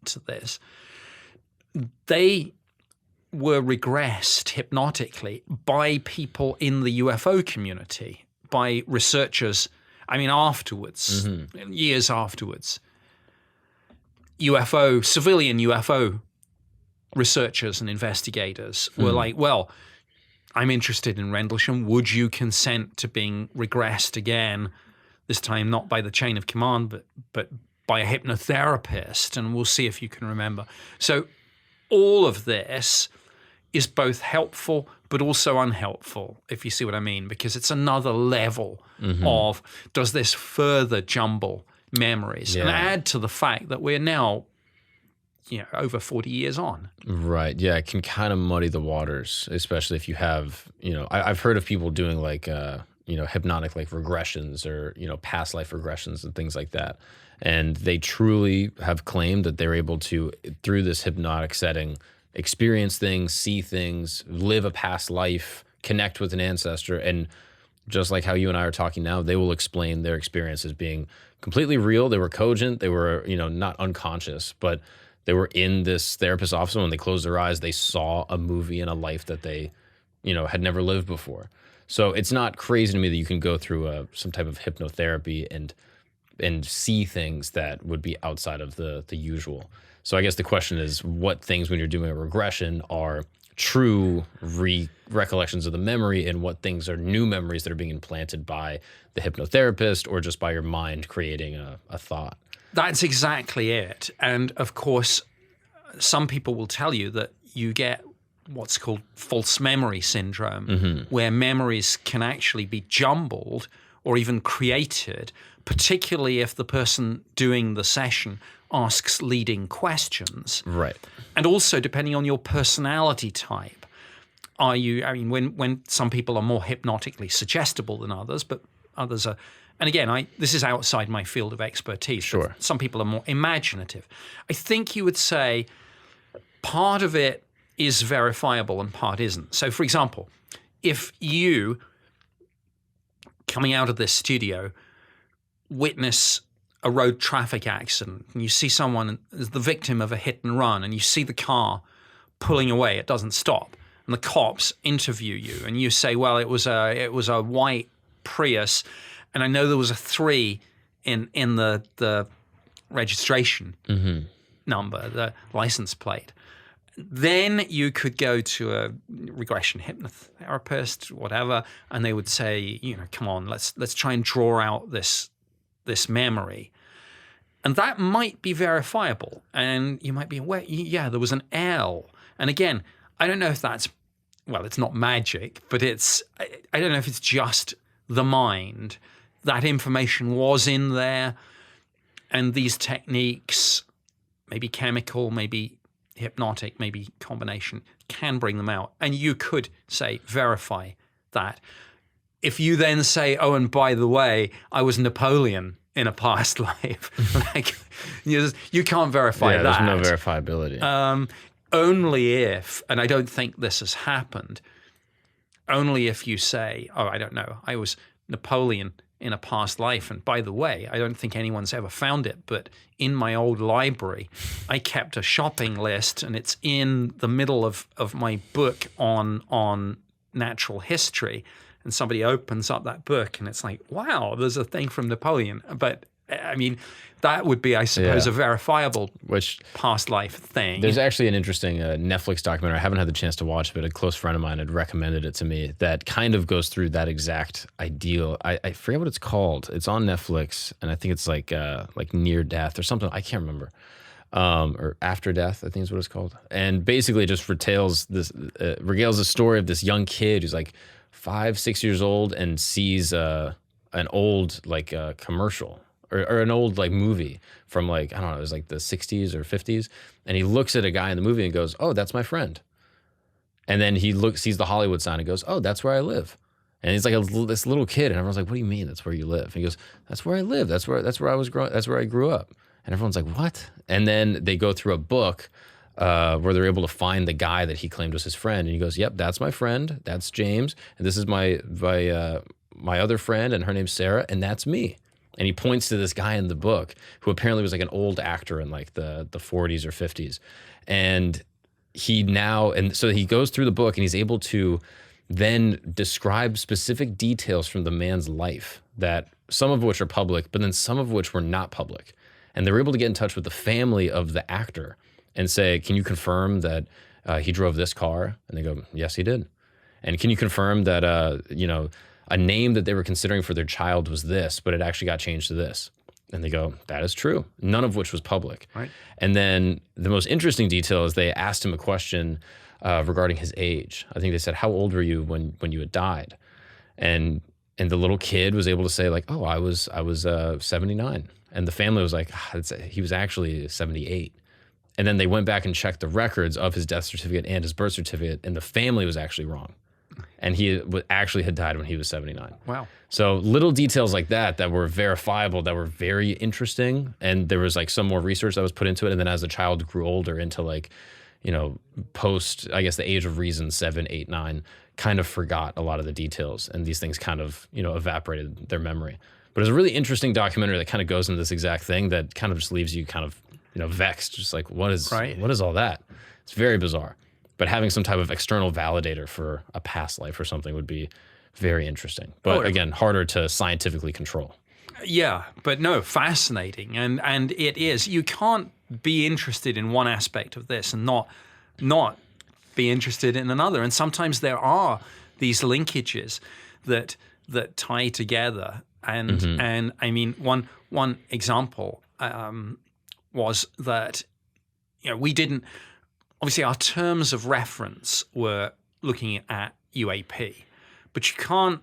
to this, they were regressed hypnotically by people in the UFO community, by researchers, afterwards, years afterwards. Civilian UFO researchers and investigators were like, well, I'm interested in Rendlesham. Would you consent to being regressed again, this time not by the chain of command, but by a hypnotherapist, and we'll see if you can remember. So all of this is both helpful but also unhelpful, if you see what I mean, because it's another level of, does this further jumble memories and add to the fact that we're now, over 40 years on. Right. Yeah, it can kind of muddy the waters, especially if you have, I've heard of people doing like, hypnotic like regressions or, past life regressions and things like that. And they truly have claimed that they're able to, through this hypnotic setting, experience things, see things, live a past life, connect with an ancestor. And just like how you and I are talking now, they will explain their experience as being completely real. They were cogent. They were, not unconscious, but they were in this therapist's office. When they closed their eyes, they saw a movie in a life that they, had never lived before. So it's not crazy to me that you can go through some type of hypnotherapy and see things that would be outside of the usual. So I guess the question is, what things when you're doing a regression are true recollections of the memory, and what things are new memories that are being implanted by the hypnotherapist or just by your mind creating a thought? That's exactly it. And of course, some people will tell you that you get what's called false memory syndrome, where memories can actually be jumbled or even created, particularly if the person doing the session asks leading questions. Right. And also depending on your personality type. When some people are more hypnotically suggestible than others, but others are, and again, this is outside my field of expertise. Sure. Some people are more imaginative. I think you would say part of it is verifiable and part isn't. So, for example, if you, coming out of this studio, witness a road traffic accident and you see someone as the victim of a hit and run and you see the car pulling away, it doesn't stop, and the cops interview you and you say, well, it was a white Prius, and I know there was a 3 in the registration number, the license plate. Then you could go to a regression hypnotherapist, whatever, and they would say, come on, let's try and draw out this memory. And that might be verifiable. And you might be aware, there was an L. And again, I don't know if that's, it's not magic, but I don't know if it's just the mind. That information was in there, and these techniques, maybe chemical, maybe hypnotic, maybe combination, can bring them out. And you could say, verify that. If you then say, oh, and by the way, I was Napoleon in a past life, you can't verify that. There's no verifiability. Only if, and I don't think this has happened, only if you say, oh, I don't know, I was Napoleon in a past life. And by the way, I don't think anyone's ever found it, but in my old library, I kept a shopping list, and it's in the middle of my book on natural history. And somebody opens up that book and it's like, wow, there's a thing from Napoleon. But I mean, that would be, I suppose, a verifiable past life thing. There's actually an interesting Netflix documentary. I haven't had the chance to watch it, but a close friend of mine had recommended it to me that kind of goes through that exact ideal. I forget what it's called. It's on Netflix, and I think it's like Near Death or something. I can't remember. Or After Death, I think is what it's called. And basically it just regales the story of this young kid who's like 5-6 years old and sees an old commercial or an old movie from I don't know, it was like the 60s or 50s, and he looks at a guy in the movie and goes, oh, that's my friend. And then he sees the Hollywood sign and goes, oh, that's where I live. And he's like this little kid, and everyone's like, what do you mean that's where you live? And he goes, that's where I live. That's where I was growing. That's where I grew up. And everyone's like, what? And then they go through a book where they're able to find the guy that he claimed was his friend. And he goes, yep, that's my friend. That's James. And this is my other friend, and her name's Sarah, and that's me. And he points to this guy in the book who apparently was like an old actor in like the 40s or 50s. And so he goes through the book, and he's able to then describe specific details from the man's life, that some of which are public, but then some of which were not public. And they were able to get in touch with the family of the actor and say, can you confirm that he drove this car? And they go, yes, he did. And can you confirm that, a name that they were considering for their child was this, but it actually got changed to this? And they go, that is true. None of which was public. Right. And then the most interesting detail is they asked him a question regarding his age. I think they said, how old were you when you had died? And the little kid was able to say like, oh, I was 79. And the family was like, he was actually 78. And then they went back and checked the records of his death certificate and his birth certificate, and the family was actually wrong. And he actually had died when he was 79. Wow. So little details like that were verifiable, that were very interesting. And there was like some more research that was put into it. And then as the child grew older into like, post, I guess, the age of reason, 7, 8, 9, kind of forgot a lot of the details. And these things kind of, evaporated their memory. But it's a really interesting documentary that kind of goes into this exact thing that kind of just leaves you kind of, vexed, just like, what is all that? It's very bizarre. But having some type of external validator for a past life or something would be very interesting. But again, harder to scientifically control. Yeah, but no, fascinating. And it is. You can't be interested in one aspect of this and not be interested in another. And sometimes there are these linkages that tie together. And I mean, one example was that we didn't. Obviously, our terms of reference were looking at UAP, but you can't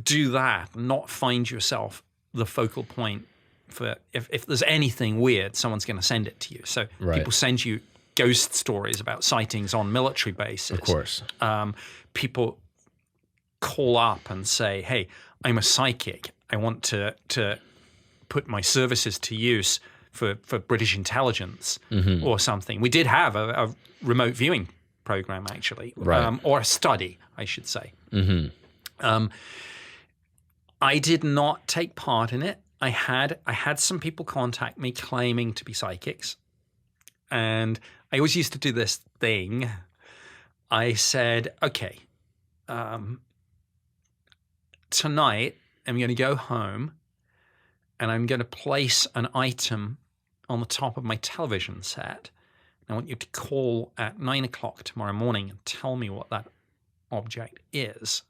do that and not find yourself the focal point for if there's anything weird, someone's going to send it to you. So people send you ghost stories about sightings on military bases. Of course. People call up and say, hey, I'm a psychic. I want to put my services to use for British intelligence or something. We did have a remote viewing program, actually, or a study, I should say. I did not take part in it. I had some people contact me claiming to be psychics, and I always used to do this thing. I said, okay, tonight I'm going to go home and I'm going to place an item on the top of my television set. I want you to call at 9 o'clock tomorrow morning and tell me what that object is.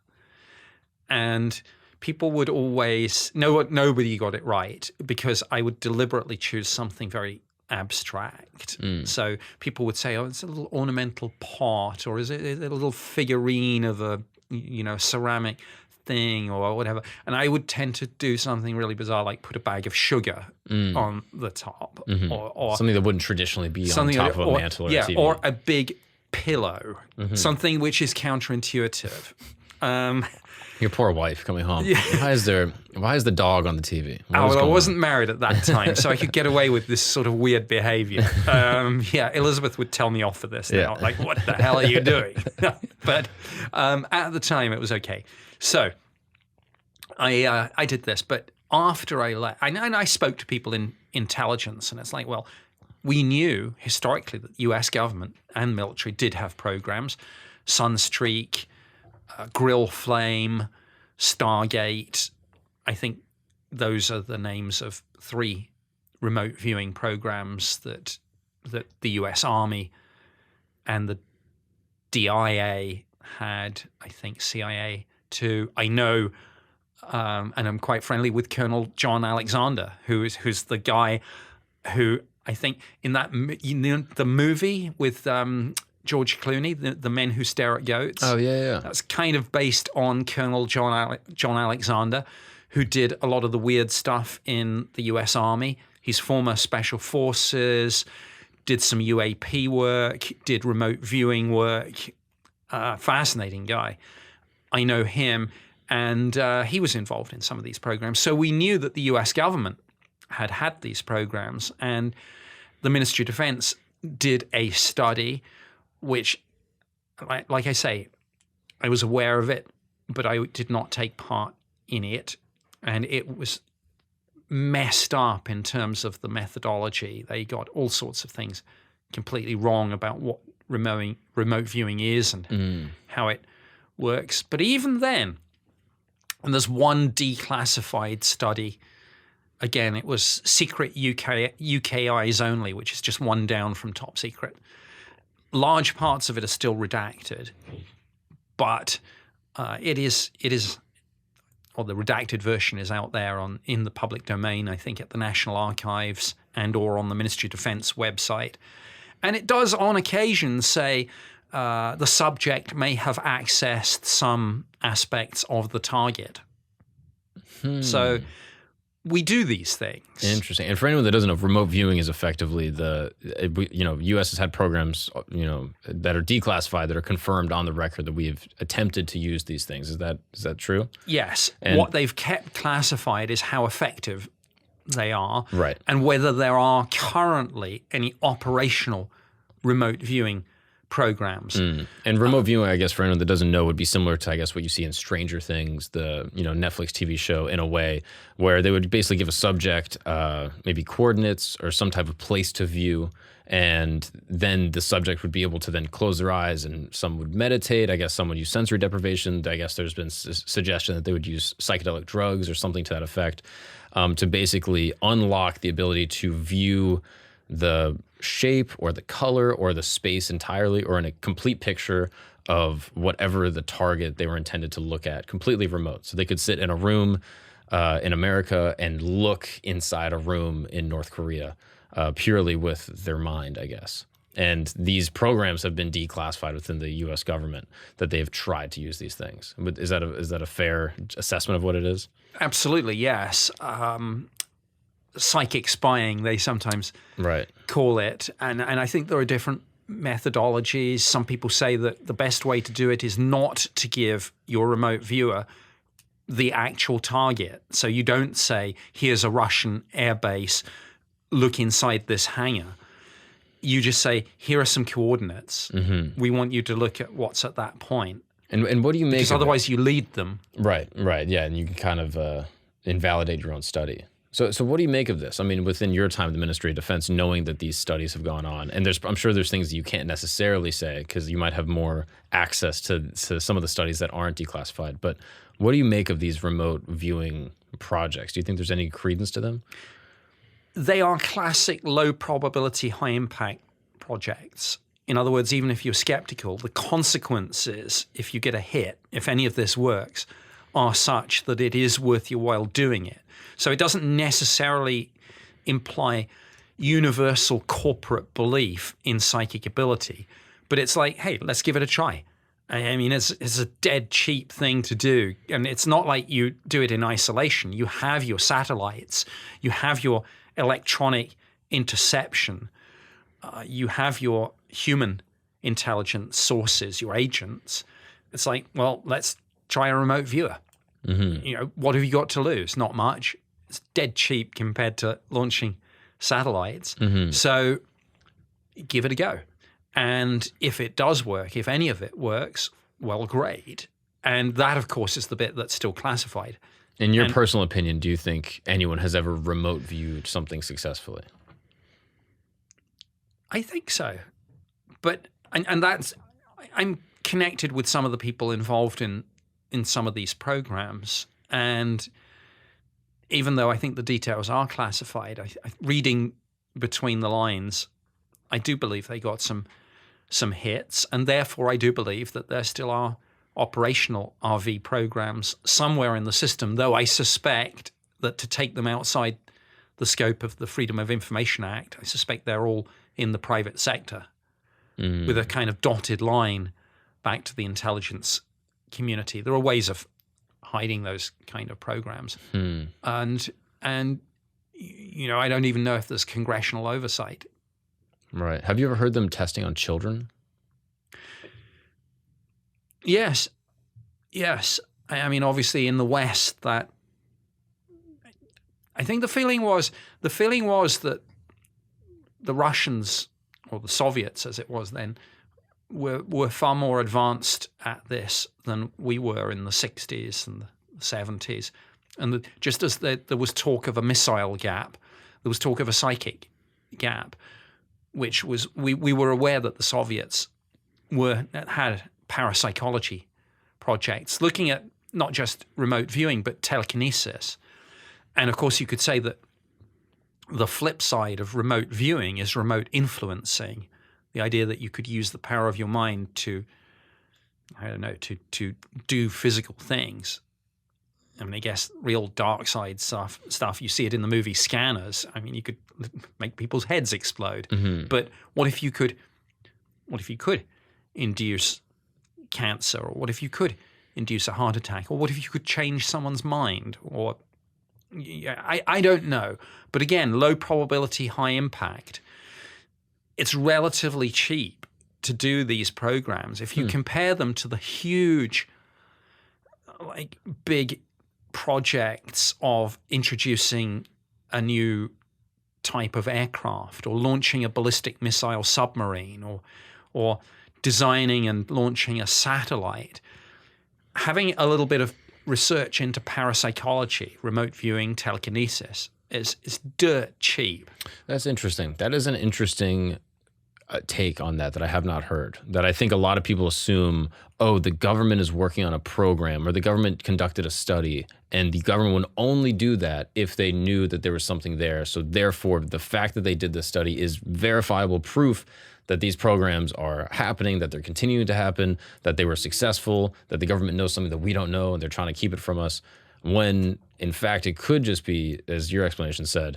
And people would always nobody got it right because I would deliberately choose something very abstract. So people would say, oh, it's a little ornamental pot, or is it a little figurine of a ceramic thing or whatever. And I would tend to do something really bizarre, like put a bag of sugar on the top, or something that wouldn't traditionally be on top of a mantle or a TV. Or a big pillow, something which is counterintuitive. Your poor wife coming home. Yeah. Why is the dog on the TV? I wasn't married at that time, so I could get away with this sort of weird behavior. Elizabeth would tell me off for this now. Like, what the hell are you doing? But at the time, it was okay. So I did this, but after I left, and I spoke to people in intelligence, and it's like, well, we knew historically that the U.S. government and military did have programs, Sunstreak, Grill Flame, Stargate. I think those are the names of 3 remote viewing programs that the U.S. Army and the DIA had. I think CIA too. I know, and I'm quite friendly with Colonel John Alexander, who's the guy who I think in that the movie with George Clooney, the Men Who Stare at Goats. Oh yeah. That's kind of based on Colonel John Alexander, who did a lot of the weird stuff in the U.S. Army. He's former Special Forces, did some UAP work, did remote viewing work. Fascinating guy. I know him, and he was involved in some of these programs. So we knew that the U.S. government had these programs, and the Ministry of Defense did a study, which, like I say, I was aware of it, but I did not take part in it, and it was messed up in terms of the methodology. They got all sorts of things completely wrong about what remote viewing is and how it works. But even then, and there's one declassified study, again, it was secret UK eyes only, which is just one down from top secret. Large parts of it are still redacted, but it is, or the redacted version is out there in the public domain, I think at the National Archives and or on the Ministry of Defense website. And it does on occasion say the subject may have accessed some aspects of the target. So we do these things. Interesting. And for anyone that doesn't know, remote viewing is effectively U.S. has had programs, that are declassified, that are confirmed on the record that we have attempted to use these things. Is that true? Yes. And what they've kept classified is how effective they are, right, and whether there are currently any operational remote viewing programs. And remote viewing, I guess, for anyone that doesn't know, would be similar to, I guess, what you see in Stranger Things, the Netflix TV show, in a way, where they would basically give a subject maybe coordinates or some type of place to view, and then the subject would be able to then close their eyes, and some would meditate. I guess some would use sensory deprivation. I guess there's been suggestion that they would use psychedelic drugs or something to that effect, to basically unlock the ability to view the shape or the color or the space entirely, or in a complete picture of whatever the target they were intended to look at, completely remote. So they could sit in a room in America and look inside a room in North Korea, purely with their mind, I guess. And these programs have been declassified within the U.S. government, that they've tried to use these things. Is that a fair assessment of what it is? Absolutely, yes. Psychic spying, they sometimes call it. And I think there are different methodologies. Some people say that the best way to do it is not to give your remote viewer the actual target. So you don't say, here's a Russian airbase, look inside this hangar. You just say, here are some coordinates. Mm-hmm. We want you to look at what's at that point. And what do you make of it? Because otherwise you lead them. Right, yeah, and you can kind of invalidate your own study. So what do you make of this? I mean, within your time in the Ministry of Defense, knowing that these studies have gone on, and I'm sure there's things that you can't necessarily say because you might have more access to some of the studies that aren't declassified, but what do you make of these remote viewing projects? Do you think there's any credence to them? They are classic low probability, high impact projects. In other words, even if you're skeptical, the consequences, if you get a hit, if any of this works, are such that it is worth your while doing it. So it doesn't necessarily imply universal corporate belief in psychic ability, but it's like, hey, let's give it a try. I mean, it's a dead cheap thing to do. And it's not like you do it in isolation. You have your satellites, you have your electronic interception, you have your human intelligence sources, your agents. It's like, well, let's try a remote viewer. Mm-hmm. What have you got to lose? Not much. It's dead cheap compared to launching satellites. Mm-hmm. So give it a go. And if it does work, if any of it works, well, great. And that, of course, is the bit that's still classified. In your personal opinion, do you think anyone has ever remote viewed something successfully? I think so. But, and that's, I'm connected with some of the people involved in some of these programs. And even though I think the details are classified, reading between the lines, I do believe they got some hits. And therefore, I do believe that there still are operational RV programs somewhere in the system, though I suspect that to take them outside the scope of the Freedom of Information Act, I suspect they're all in the private sector with a kind of dotted line back to the intelligence community. There are ways of hiding those kind of programs. And I don't even know if there's congressional oversight. Right. Have you ever heard them testing on children? Yes. I mean, obviously in the West, that I think the feeling was that the Russians, or the Soviets as it was then, were far more advanced at this than we were in the 60s and the 70s. And just as there was talk of a missile gap, there was talk of a psychic gap, which was we were aware that the Soviets had parapsychology projects looking at not just remote viewing but telekinesis. And of course you could say that the flip side of remote viewing is remote influencing, the idea that you could use the power of your mind to do physical things. I mean, I guess real dark side stuff, you see it in the movie Scanners. I mean, you could make people's heads explode. Mm-hmm. But what if you could induce cancer? Or what if you could induce a heart attack? Or what if you could change someone's mind? Or I don't know. But again, low probability, high impact. It's relatively cheap to do these programs. If you compare them to the huge, like big projects of introducing a new type of aircraft or launching a ballistic missile submarine or designing and launching a satellite, having a little bit of research into parapsychology, remote viewing, telekinesis is dirt cheap. That's interesting. That is an interesting take on that I have not heard. That I think a lot of people assume, oh, the government is working on a program or the government conducted a study, and the government would only do that if they knew that there was something there. So therefore, the fact that they did this study is verifiable proof that these programs are happening, that they're continuing to happen, that they were successful, that the government knows something that we don't know and they're trying to keep it from us. When in fact, it could just be, as your explanation said,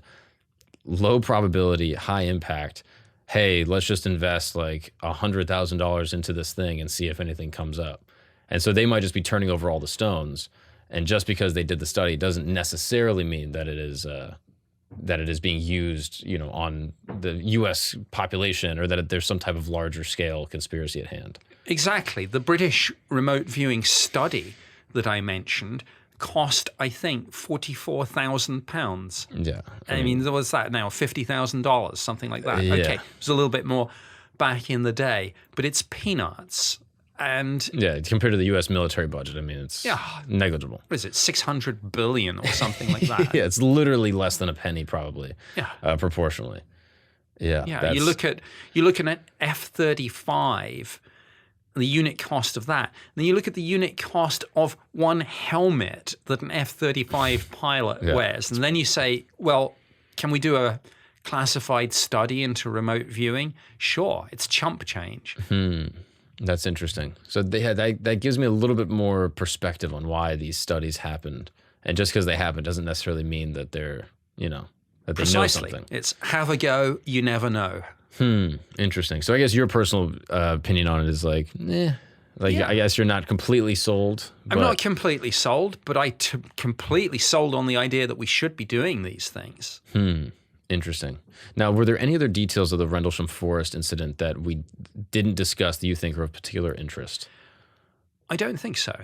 low probability, high impact. Hey, let's just invest like $100,000 into this thing and see if anything comes up. And so they might just be turning over all the stones. And just because they did the study doesn't necessarily mean that it is being used, on the U.S. population, or that there's some type of larger scale conspiracy at hand. Exactly. The British remote viewing study that I mentioned cost, I think, £44,000. Yeah. I mean, there was that now, $50,000, something like that. Yeah. Okay, it was a little bit more back in the day, but it's peanuts. And yeah, compared to the U.S. military budget, I mean, it's negligible. What is it, $600 billion or something like that? Yeah, it's literally less than a penny, probably. Yeah, proportionally. Yeah. Yeah. You look at an F-35, the unit cost of that. And then you look at the unit cost of one helmet that an F-35 pilot wears, and then you say, well, can we do a classified study into remote viewing? Sure, it's chump change. That's interesting. So that gives me a little bit more perspective on why these studies happened. And just because they happen doesn't necessarily mean that they're, that they know something. It's have a go, you never know. Interesting. So I guess your personal opinion on it is like, I guess you're not completely sold. I'm not completely sold, but I completely sold on the idea that we should be doing these things. Interesting. Now, were there any other details of the Rendlesham Forest incident that we didn't discuss that you think are of particular interest? I don't think so.